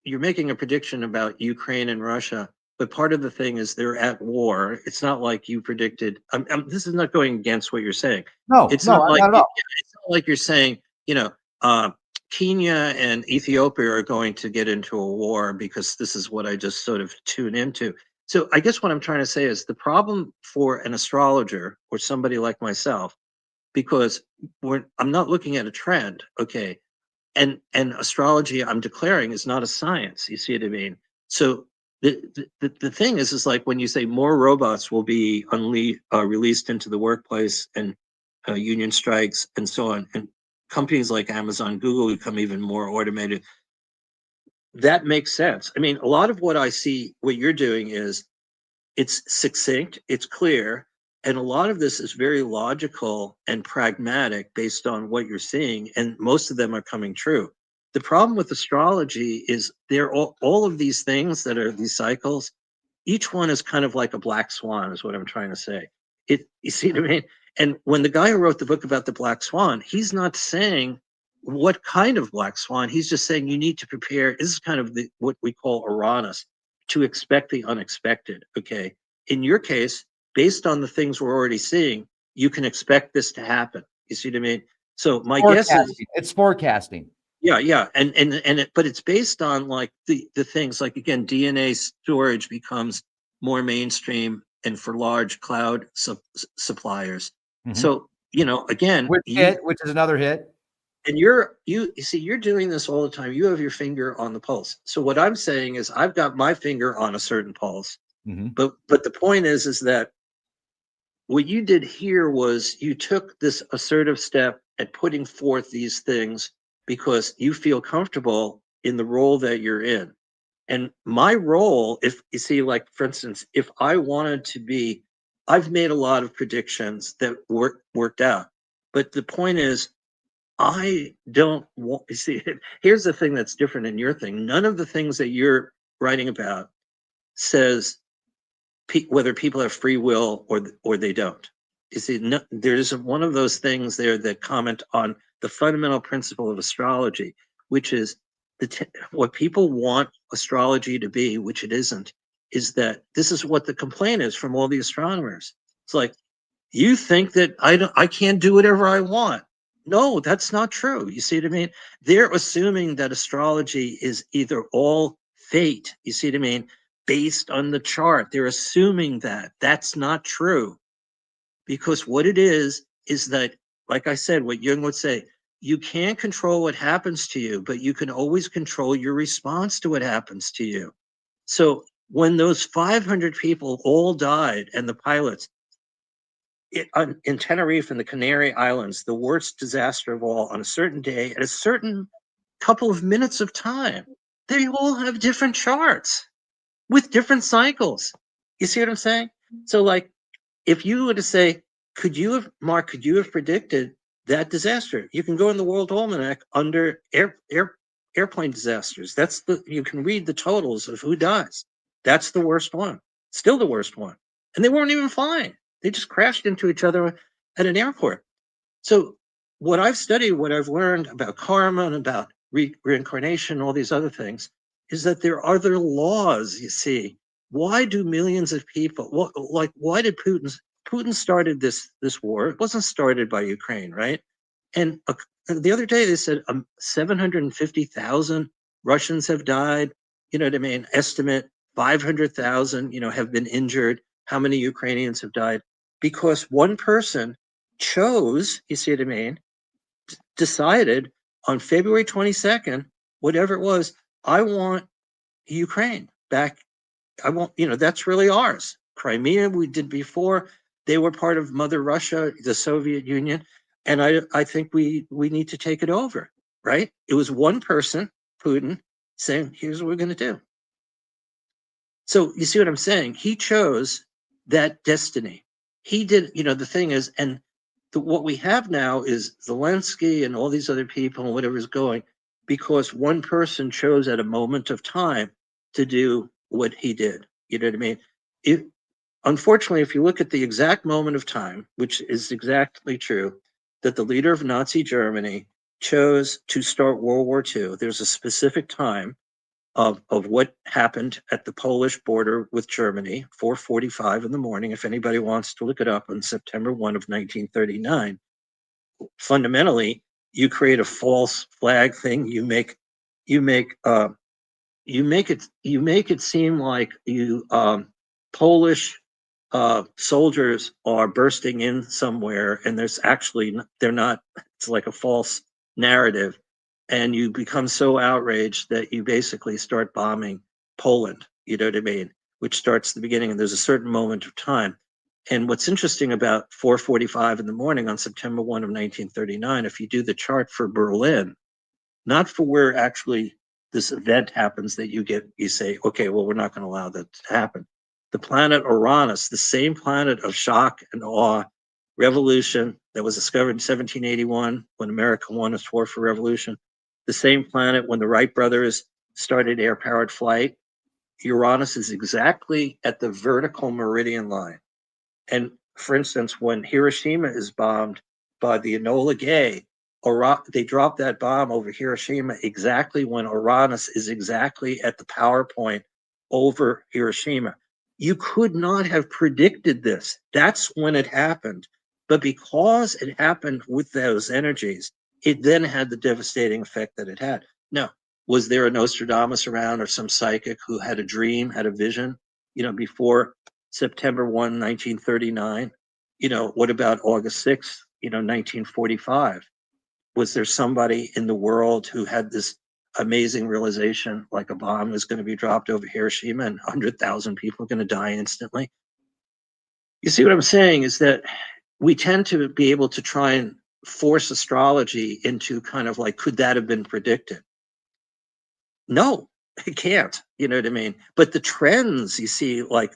you're making a prediction about Ukraine and Russia, but part of the thing is they're at war. It's not like you predicted. This is not going against what you're saying. It's not at all. It's not like you're saying, you know, Kenya and Ethiopia are going to get into a war because this is what I just sort of tune into. So I guess what I'm trying to say is the problem for an astrologer or somebody like myself, because I'm not looking at a trend, okay? And astrology, I'm declaring, is not a science. You see what I mean? So the thing is like when you say more robots will be released into the workplace and union strikes and so on, and companies like Amazon, Google become even more automated. That makes sense. I mean, a lot of what I see, what you're doing is it's succinct, it's clear, and a lot of this is very logical and pragmatic based on what you're seeing, and most of them are coming true. The problem with astrology is they're all of these things that are these cycles, each one is kind of like a black swan, is what I'm trying to say. You see what I mean? And when the guy who wrote the book about the black swan, he's not saying what kind of black swan. He's just saying you need to prepare. This is kind of what we call Uranus, to expect the unexpected. Okay. In your case, based on the things we're already seeing, you can expect this to happen. You see what I mean? So my guess is it's forecasting. Yeah, but it's based on like the things like, again, DNA storage becomes more mainstream and for large cloud suppliers. Mm-hmm. So you know, again, which is another hit. And you see, you're doing this all the time. You have your finger on the pulse. So what I'm saying is, I've got my finger on a certain pulse. Mm-hmm. But the point is that what you did here was you took this assertive step at putting forth these things because you feel comfortable in the role that you're in. And my role, if you see, like, for instance, if I wanted to be, I've made a lot of predictions that worked out. But the point is, I don't want, you see, here's the thing that's different in your thing. None of the things that you're writing about says whether people have free will or they don't. You see, no, there isn't one of those things there that comment on the fundamental principle of astrology, which is what people want astrology to be, which it isn't, is that this is what the complaint is from all the astronomers. It's like, you think that I can't do whatever I want. No, that's not true. You see what I mean? They're assuming that astrology is either all fate. You see what I mean? Based on the chart. They're assuming that. That's not true. Because what it is that, like I said, what Jung would say, you can't control what happens to you, but you can always control your response to what happens to you. So when those 500 people all died and the pilots, in Tenerife and the Canary Islands, the worst disaster of all, on a certain day at a certain couple of minutes of time, they all have different charts with different cycles. You see what I'm saying? So, like, if you were to say, Mark, could you have predicted that disaster? You can go in the World Almanac under airplane disasters. You can read the totals of who dies. That's the worst one. Still the worst one. And they weren't even flying. They just crashed into each other at an airport. So what I've studied, what I've learned about karma and about reincarnation, all these other things, is that there are other laws, you see. Why do millions of people, why did Putin started this war? It wasn't started by Ukraine, right? And the other day they said 750,000 Russians have died. You know what I mean? Estimate 500,000, have been injured. How many Ukrainians have died? Because one person chose, you see what I mean, decided on February 22nd, whatever it was, I want Ukraine back. I want, that's really ours. Crimea, we did before. They were part of Mother Russia, the Soviet Union. And I think we need to take it over, right? It was one person, Putin, saying, here's what we're going to do. So you see what I'm saying? He chose that destiny. He did, the thing is, and what we have now is Zelensky and all these other people and whatever's going, because one person chose at a moment of time to do what he did. You know what I mean? Unfortunately, if you look at the exact moment of time, which is exactly true, that the leader of Nazi Germany chose to start World War II, there's a specific time of what happened at the Polish border with Germany, 4:45 in the morning. If anybody wants to look it up, on September 1 of 1939, fundamentally, you create a false flag thing. You make it seem like Polish soldiers are bursting in somewhere, and they're not. It's like a false narrative, and you become so outraged that you basically start bombing Poland. You know what I mean? Which starts the beginning, and there's a certain moment of time. And what's interesting about 4:45 in the morning on September 1 of 1939, if you do the chart for Berlin, not for where actually this event happens that you say, okay, well, we're not going to allow that to happen. The planet Uranus, the same planet of shock and awe, revolution that was discovered in 1781 when America won its war for revolution, the same planet when the Wright brothers started air-powered flight, Uranus is exactly at the vertical meridian line. And for instance, when Hiroshima is bombed by the Enola Gay, they dropped that bomb over Hiroshima exactly when Uranus is exactly at the power point over Hiroshima. You could not have predicted this. That's when it happened. But because it happened with those energies, it then had the devastating effect that it had. Now, was there a Nostradamus around or some psychic who had a dream, had a vision, before September 1, 1939? What about August 6th, 1945? Was there somebody in the world who had this amazing realization, like a bomb was going to be dropped over Hiroshima and 100,000 people are going to die instantly? You see what I'm saying is that we tend to be able to try and force astrology into kind of like, could that have been predicted? No, it can't. You know what I mean? But the trends, you see, like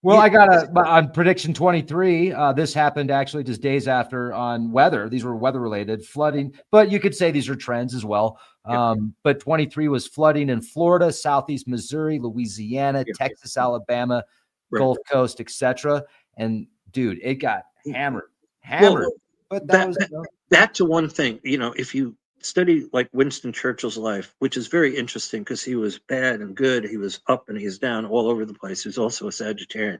well, I got on prediction 23. This happened actually just days after on weather. These were weather related, flooding, but you could say these are trends as well. But 23 was flooding in Florida, Southeast Missouri, Louisiana, Texas, Alabama, Gulf Coast, etc. And dude, it got hammered. Well, but that was back to one thing. If you study like Winston Churchill's life, which is very interesting because he was bad and good, he was up and he was down all over the place. He was also a Sagittarian.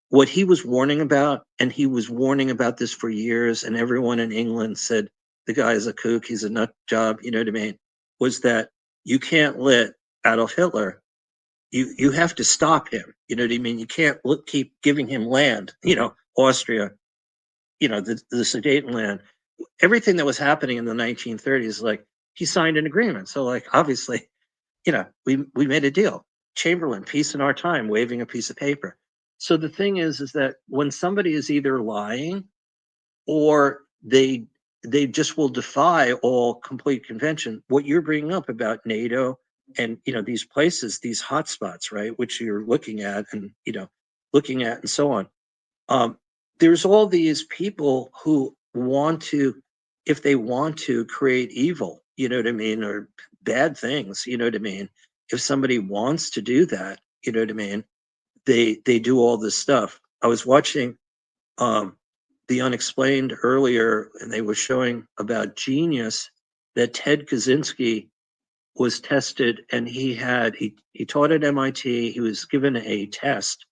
What he was warning about, and he was warning about this for years, and everyone in England said the guy is a kook, he's a nut job, you know what I mean, was that you can't let Adolf Hitler, you have to stop him, you know what I mean? You can't keep giving him land, Austria, the Sudetenland, everything that was happening in the 1930s, like he signed an agreement. So like, obviously, we made a deal. Chamberlain, peace in our time, waving a piece of paper. So the thing is that when somebody is either lying or they just will defy all complete convention, what you're bringing up about NATO and, these places, these hotspots, right, which you're looking at and, and so on. There's all these people who want to, if they want to create evil, you know what I mean, or bad things, you know what I mean. If somebody wants to do that, you know what I mean, they do all this stuff. I was watching The Unexplained earlier, and they were showing about genius that Ted Kaczynski was tested, and he taught at MIT. He was given a test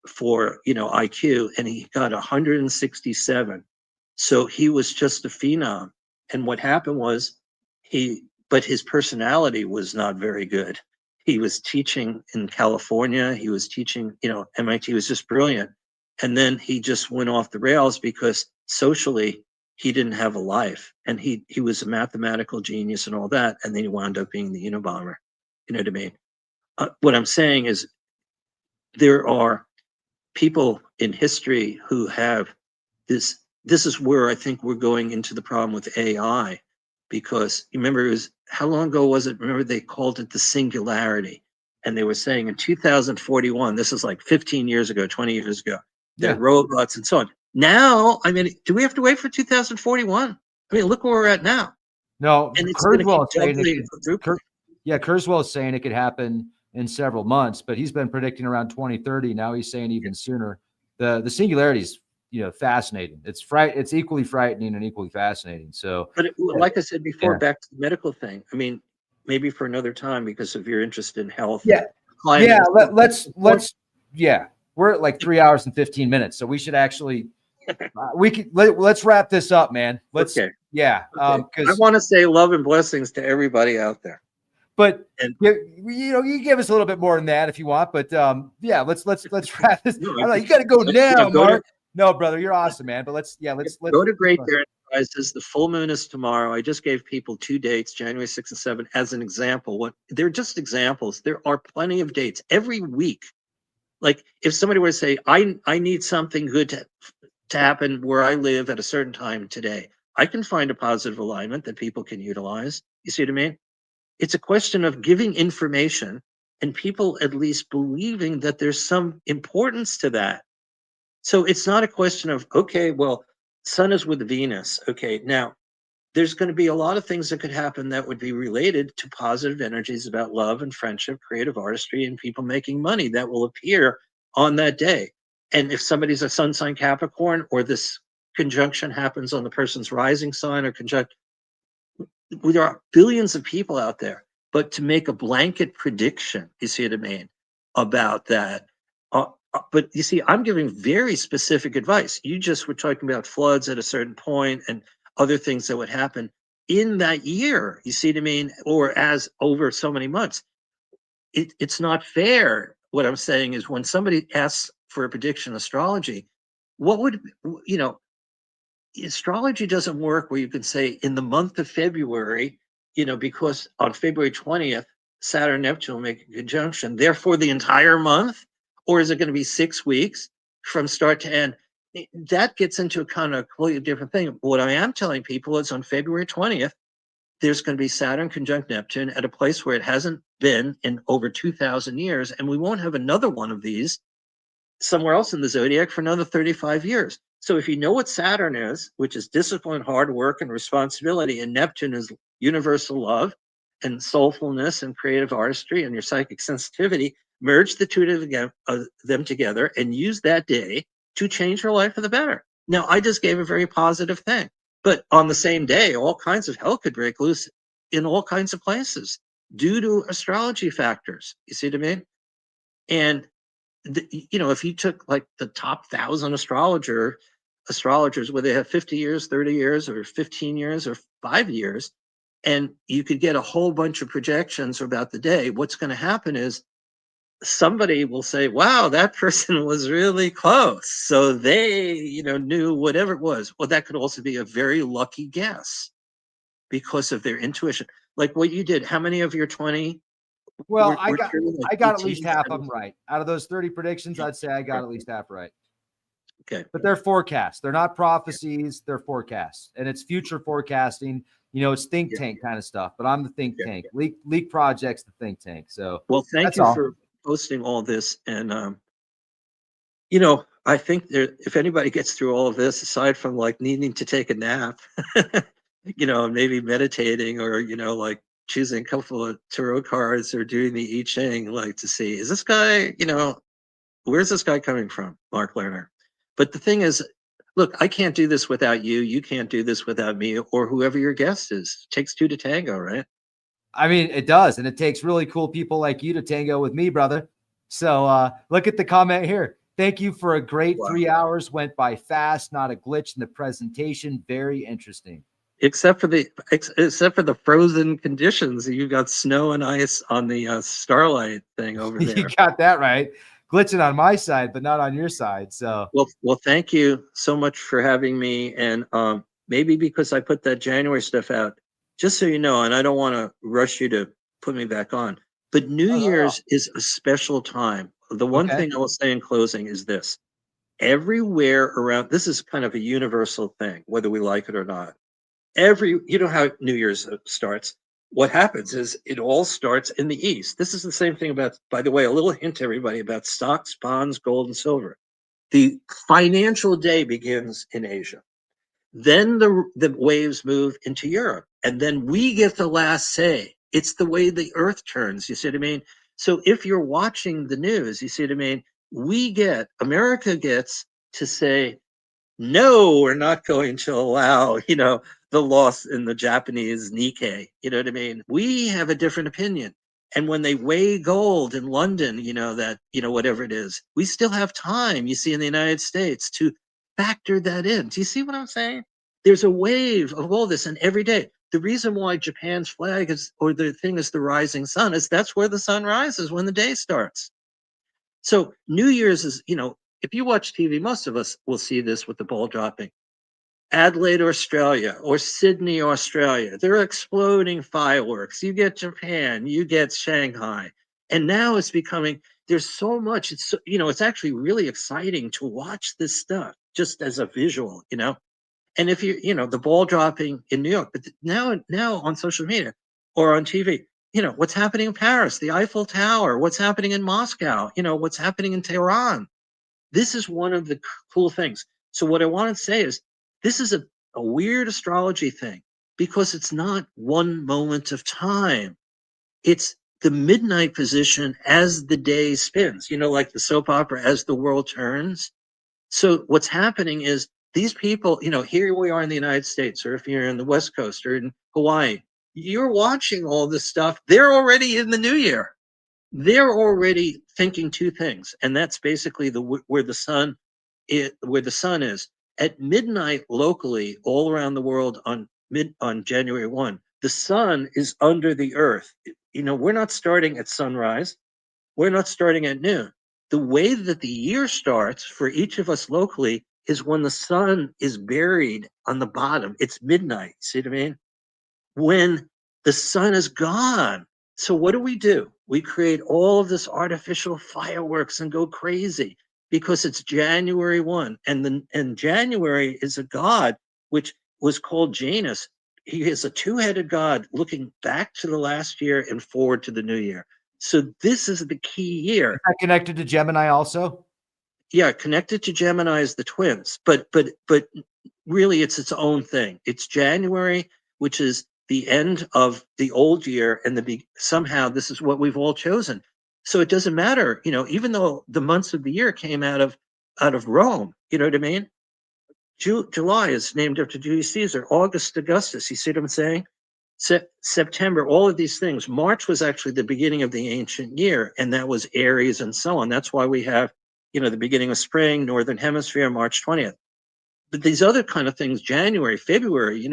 for IQ, and he got 167. So he was just a phenom. And what happened was but his personality was not very good. He was teaching in California. He was teaching, MIT was just brilliant. And then he just went off the rails because socially he didn't have a life. And he was a mathematical genius and all that. And then he wound up being the Unabomber. You know what I mean? What I'm saying is there are people in history who have this is where I think we're going into the problem with AI, because you remember how long ago was it? Remember they called it the singularity, and they were saying in 2041, this is like 15 years ago, 20 years ago, that robots and so on. Now, I mean, do we have to wait for 2041? I mean, look where we're at now. No, and it's going to keep doubling. Kurzweil is saying it could happen in several months, but he's been predicting around 2030. Now he's saying even sooner. The singularity is fascinating. It's equally frightening and equally fascinating. So, but like I said before, back to the medical thing. I mean, maybe for another time, because of your interest in health. Let's we're at like 3 hours and 15 minutes, so we should actually let's wrap this up, man. Because I want to say love and blessings to everybody out there. But you give us a little bit more than that if you want. But let's wrap this. You got to go now, Mark. No, brother, you're awesome, man. But let's go to Great Bear Enterprises. The full moon is tomorrow. I just gave people 2 dates, January 6th and 7th, as an example. They're just examples. There are plenty of dates every week. Like if somebody were to say, I need something good to happen where I live at a certain time today, I can find a positive alignment that people can utilize. You see what I mean? It's a question of giving information and people at least believing that there's some importance to that. So it's not a question of, okay, well, Sun is with Venus. Okay, now there's going to be a lot of things that could happen that would be related to positive energies about love and friendship, creative artistry, and people making money that will appear on that day. And if somebody's a sun sign Capricorn, or this conjunction happens on the person's rising sign or conjunct, there are billions of people out there. But to make a blanket prediction, you see what I mean, about that. But you see, I'm giving very specific advice. You just were talking about floods at a certain point and other things that would happen in that year. You see what I mean? Or as over so many months. It's not fair. What I'm saying is when somebody asks for a prediction astrology, astrology doesn't work where you can say in the month of February, because on February 20th, Saturn and Neptune will make a conjunction, therefore the entire month. Or is it going to be 6 weeks from start to end? That gets into a kind of completely different thing. What I am telling people is on February 20th, there's going to be Saturn conjunct Neptune at a place where it hasn't been in over 2,000 years. And we won't have another one of these somewhere else in the zodiac for another 35 years. So if you know what Saturn is, which is discipline, hard work, and responsibility, and Neptune is universal love and soulfulness and creative artistry and your psychic sensitivity, merge the two of them together and use that day to change your life for the better. Now, I just gave a very positive thing, but on the same day, all kinds of hell could break loose in all kinds of places due to astrology factors. You see what I mean? And if you took like the top 1,000 astrologers, where they have 50 years, 30 years, or 15 years, or 5 years, and you could get a whole bunch of projections about the day, what's going to happen is somebody will say, wow, that person was really close. So they, knew whatever it was. Well, that could also be a very lucky guess because of their intuition. Like what you did, how many of your 20? Well, I got at least half of them right. Out of those 30 predictions, I'd say I got at least half right. Okay. But they're forecasts. They're not prophecies. They're forecasts. And it's future forecasting. It's think tank kind of stuff. But I'm the think tank. Leak Project's the think tank. So, well, thank you for posting all this. And, I think if anybody gets through all of this, aside from like needing to take a nap, maybe meditating or, like choosing a couple of tarot cards or doing the I Ching, like to see, is this guy, where's this guy coming from? Mark Lerner. But the thing is, look, I can't do this without you. You can't do this without me or whoever your guest is. It takes two to tango, right? I mean, it does. And it takes really cool people like you to tango with me, brother. So look at the comment here. Thank you for a great Wow. 3 hours. Went by fast, not a glitch in the presentation. Very interesting. Except for the frozen conditions. You got snow and ice on the starlight thing over there. You got that right. Glitching on my side, but not on your side. So Well, thank you so much for having me. And maybe because I put that January stuff out, just so you know, and I don't want to rush you to put me back on, but New Year's is a special time. The one okay. thing I will say in closing is this: everywhere around, this is kind of a universal thing, whether we like it or not. You know how New Year's starts. What happens is it all starts in the East. This is the same thing about, by the way, a little hint to everybody about stocks, bonds, gold, and silver. The financial day begins in Asia. Then the waves move into Europe. And then we get the last say. It's the way the earth turns. You see what I mean? So if you're watching the news, you see what I mean? America gets to say, no, we're not going to allow, the loss in the Japanese Nikkei. You know what I mean? We have a different opinion. And when they weigh gold in London, whatever it is, we still have time, you see, in the United States to factor that in. Do you see what I'm saying? There's a wave of all this, and every day. The reason why Japan's flag or the thing is the rising sun is that's where the sun rises when the day starts. So New Year's is, if you watch TV, most of us will see this with the ball dropping. Adelaide, Australia, or Sydney, Australia, they're exploding fireworks. You get Japan, you get Shanghai. And now it's becoming, there's so much, it's actually really exciting to watch this stuff just as a visual, And if the ball dropping in New York, but now on social media or on TV, what's happening in Paris, the Eiffel Tower, what's happening in Moscow, what's happening in Tehran. This is one of the cool things. So what I want to say is this is a weird astrology thing because it's not one moment of time. It's the midnight position as the day spins, like the soap opera as the world turns. So what's happening is these people, here we are in the United States, or if you're in the West Coast or in Hawaii, you're watching all this stuff. They're already in the new year. They're already thinking two things, and that's basically where the sun is at midnight locally all around the world on January 1. The sun is under the earth. We're not starting at sunrise. We're not starting at noon. The way that the year starts for each of us locally is when the sun is buried on the bottom. It's midnight. See what I mean? When the sun is gone. So what do? We create all of this artificial fireworks and go crazy because it's January 1. And January is a god which was called Janus. He is a two-headed god looking back to the last year and forward to the new year. So this is the key year. Is that connected to Gemini also? Yeah, connected to Gemini is the twins, but really it's its own thing. It's January, which is the end of the old year, and somehow this is what we've all chosen. So it doesn't matter, even though the months of the year came out of Rome. You know what I mean? July is named after Julius Caesar. August, Augustus. You see what I'm saying? September, all of these things. March was actually the beginning of the ancient year, and that was Aries and so on. That's why we have, the beginning of spring, Northern Hemisphere, March 20th. But these other kind of things, January, February,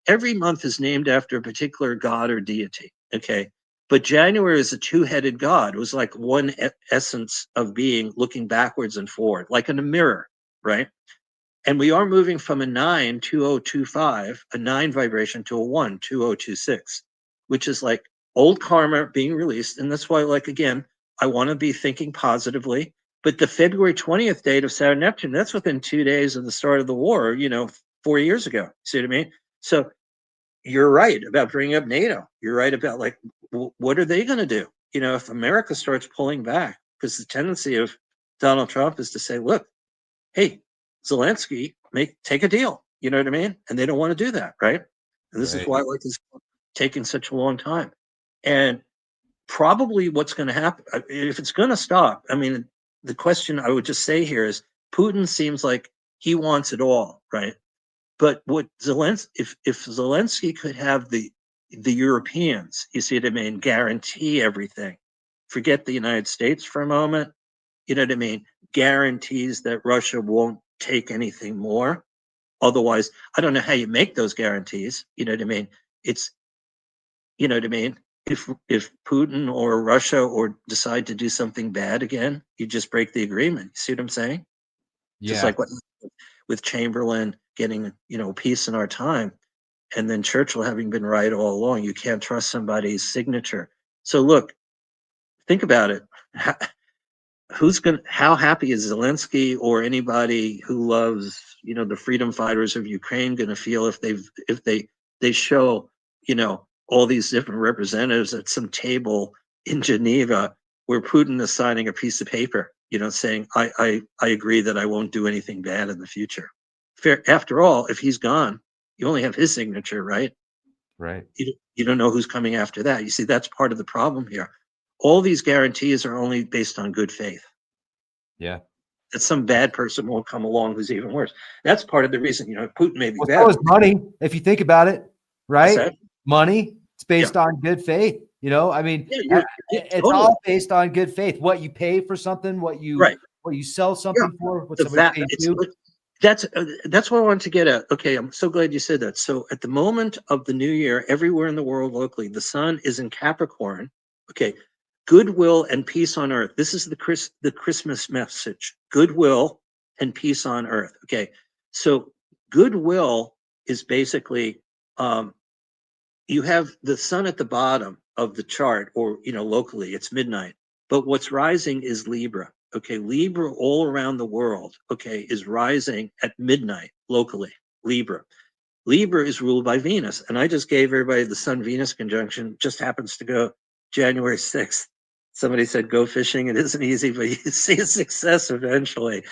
every month is named after a particular god or deity. Okay. But January is a two-headed god. It was like one essence of being looking backwards and forward, like in a mirror, right? And we are moving from a 9, 2025, a 9 vibration to a 1, 2026, which is like old karma being released. And that's why, again, I want to be thinking positively. But the February 20th date of Saturn Neptune, that's within 2 days of the start of the war, 4 years ago. See what I mean? So you're right about bringing up NATO. You're right about what are they going to do? If America starts pulling back, because the tendency of Donald Trump is to say, look, hey, Zelensky, take a deal. You know what I mean? And they don't want to do that, right? And this is why this is taking such a long time. And probably what's going to happen, if it's going to stop, I mean, the question I would just say here is Putin seems like he wants it all, right? But what Zelensky, if Zelensky could have the Europeans, you see what I mean, guarantee everything. Forget the United States for a moment. You know what I mean? Guarantees that Russia won't take anything more. Otherwise, I don't know how you make those guarantees. You know what I mean? It's, you know what I mean? If Putin or Russia or decide to do something bad again, you just break the agreement. You see what I'm saying? Just Yeah. like what with Chamberlain getting, peace in our time, and then Churchill having been right all along. You can't trust somebody's signature. So look, think about it. How happy is Zelensky or anybody who loves, the freedom fighters of Ukraine going to feel if they show, all these different representatives at some table in Geneva where Putin is signing a piece of paper, saying, I agree that I won't do anything bad in the future. Fair. After all, if he's gone, you only have his signature, right? Right. You don't know who's coming after that. You see, that's part of the problem here. All these guarantees are only based on good faith. Yeah. That some bad person won't come along who's even worse. That's part of the reason, Putin may be Well, bad. so is money, if you think about it, right? That? Money, it's based Yeah. on good faith. I mean, Yeah, it's totally all based on good faith. What you pay for something, what you sell something for, what somebody pays you. That's what I wanted to get at. Okay, I'm so glad you said that. So at the moment of the new year, everywhere in the world locally, the sun is in Capricorn. Okay, goodwill and peace on earth. This is the Christmas message. Goodwill and peace on earth. Okay, so goodwill is basically you have the sun at the bottom of the chart, or locally it's midnight, but what's rising is Libra. Okay, Libra all around the world, okay, is rising at midnight locally. Libra is ruled by Venus, and I just gave everybody the sun Venus conjunction. Just happens to go January 6th. Somebody said go fishing, it isn't easy, but you see a success eventually.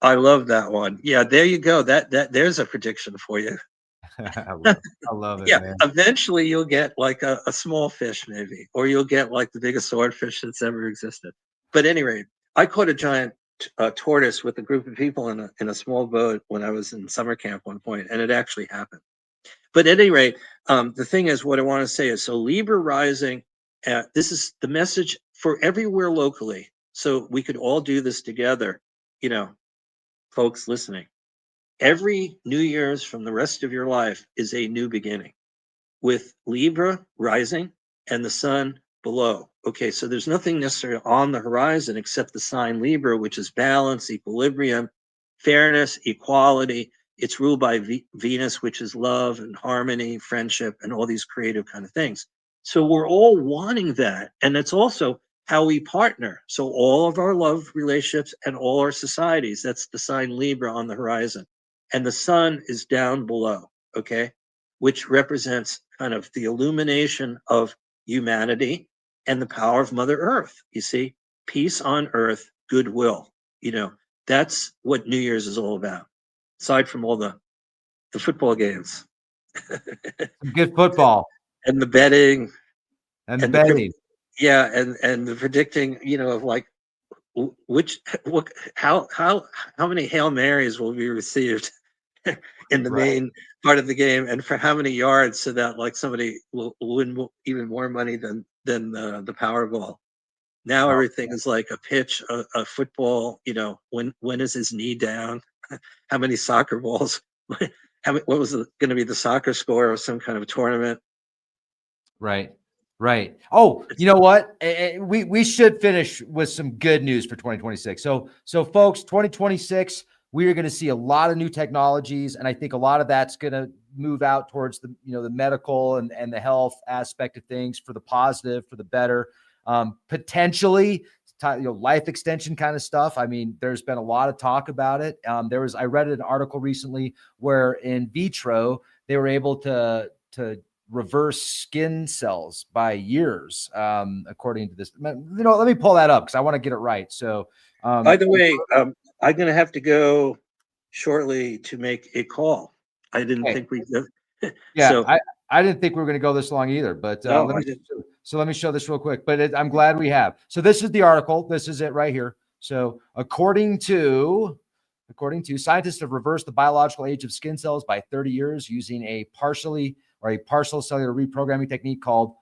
I love that one. Yeah, there you go. There's a prediction for you. I love it, Yeah, man. eventually you'll get like a small fish, maybe, or you'll get like the biggest swordfish that's ever existed. But anyway, I caught a giant tortoise with a group of people in a small boat when I was in summer camp one point, and it actually happened. But at any rate, the thing is, what I want to say is, so Libra rising, this is the message for everywhere locally. So we could all do this together, you know, folks listening. Every New Year's from the rest of your life is a new beginning with Libra rising and the sun below. Okay, so there's nothing necessarily on the horizon except the sign Libra, which is balance, equilibrium, fairness, equality. It's ruled by Venus, which is love and harmony, friendship, and all these creative kind of things. So we're all wanting that. And it's also how we partner. So all of our love relationships and all our societies, that's the sign Libra on the horizon. And the sun is down below. Okay, which represents kind of the illumination of humanity and the power of Mother Earth. You see, peace on earth, goodwill. That's what New Year's is all about. Aside from all the football games Some good football and the betting and the and the betting. yeah and the predicting, of like which what how many Hail Marys will be received in the Right. main part of the game, and for how many yards, so that like somebody will win even more money than the Powerball. Now Oh, everything is like a pitch, a football. When is his knee down? How many soccer balls? What was going to be the soccer score of some kind of tournament? right. Right. Oh, you know what? We should finish with some good news for 2026. So folks, 2026, we are going to see a lot of new technologies, and I think a lot of that's going to move out towards the medical and the health aspect of things, for the positive, for the better. Potentially, life extension kind of stuff. I mean, there's been a lot of talk about it. I read an article recently where in vitro they were able to reverse skin cells by years, according to this. Let me pull that up because I want to get it right. So, By the way, I'm going to have to go shortly to make a call. I didn't okay. think we. Yeah, So I didn't think we were going to go this long either, but no, let I me didn't. show this real quick. But I'm glad we have. So this is the article. This is it right here. So according to according to scientists have reversed the biological age of skin cells by 30 years using a partial cellular reprogramming technique called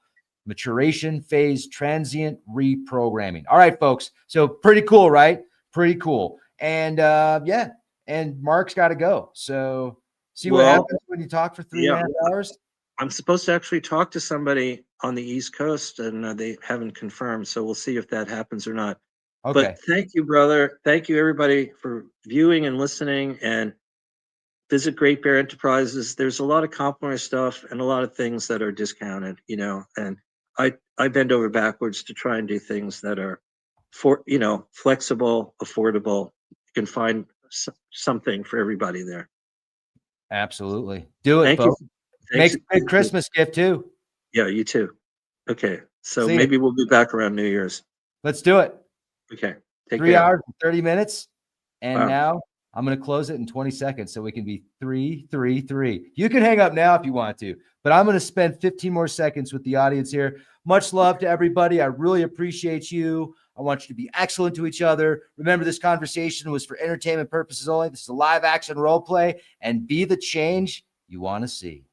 maturation phase transient reprogramming. All right, folks. So pretty cool, right? Pretty cool. And yeah, and Mark's got to go. So see what happens when you talk for 3.5 hours. I'm supposed to actually talk to somebody on the East Coast, and they haven't confirmed. So we'll see if that happens or not. Okay. But thank you, brother. Thank you, everybody, for viewing and listening. And visit Great Bear Enterprises. There's a lot of complimentary stuff and a lot of things that are discounted, and I bend over backwards to try and do things that are flexible, affordable. You can find something for everybody there. Absolutely. Do it, Thank folks. you. Makes a big Christmas gift too. Yeah, you too. Okay. So See maybe you. we'll be back around New Year's. Let's do it. Okay. Take 3 care. hours and 30 minutes. And Wow. now I'm going to close it in 20 seconds so we can be 3-3-3. You can hang up now if you want to, but I'm going to spend 15 more seconds with the audience here. Much love to everybody. I really appreciate you. I want you to be excellent to each other. Remember, this conversation was for entertainment purposes only. This is a live action role play, and be the change you want to see.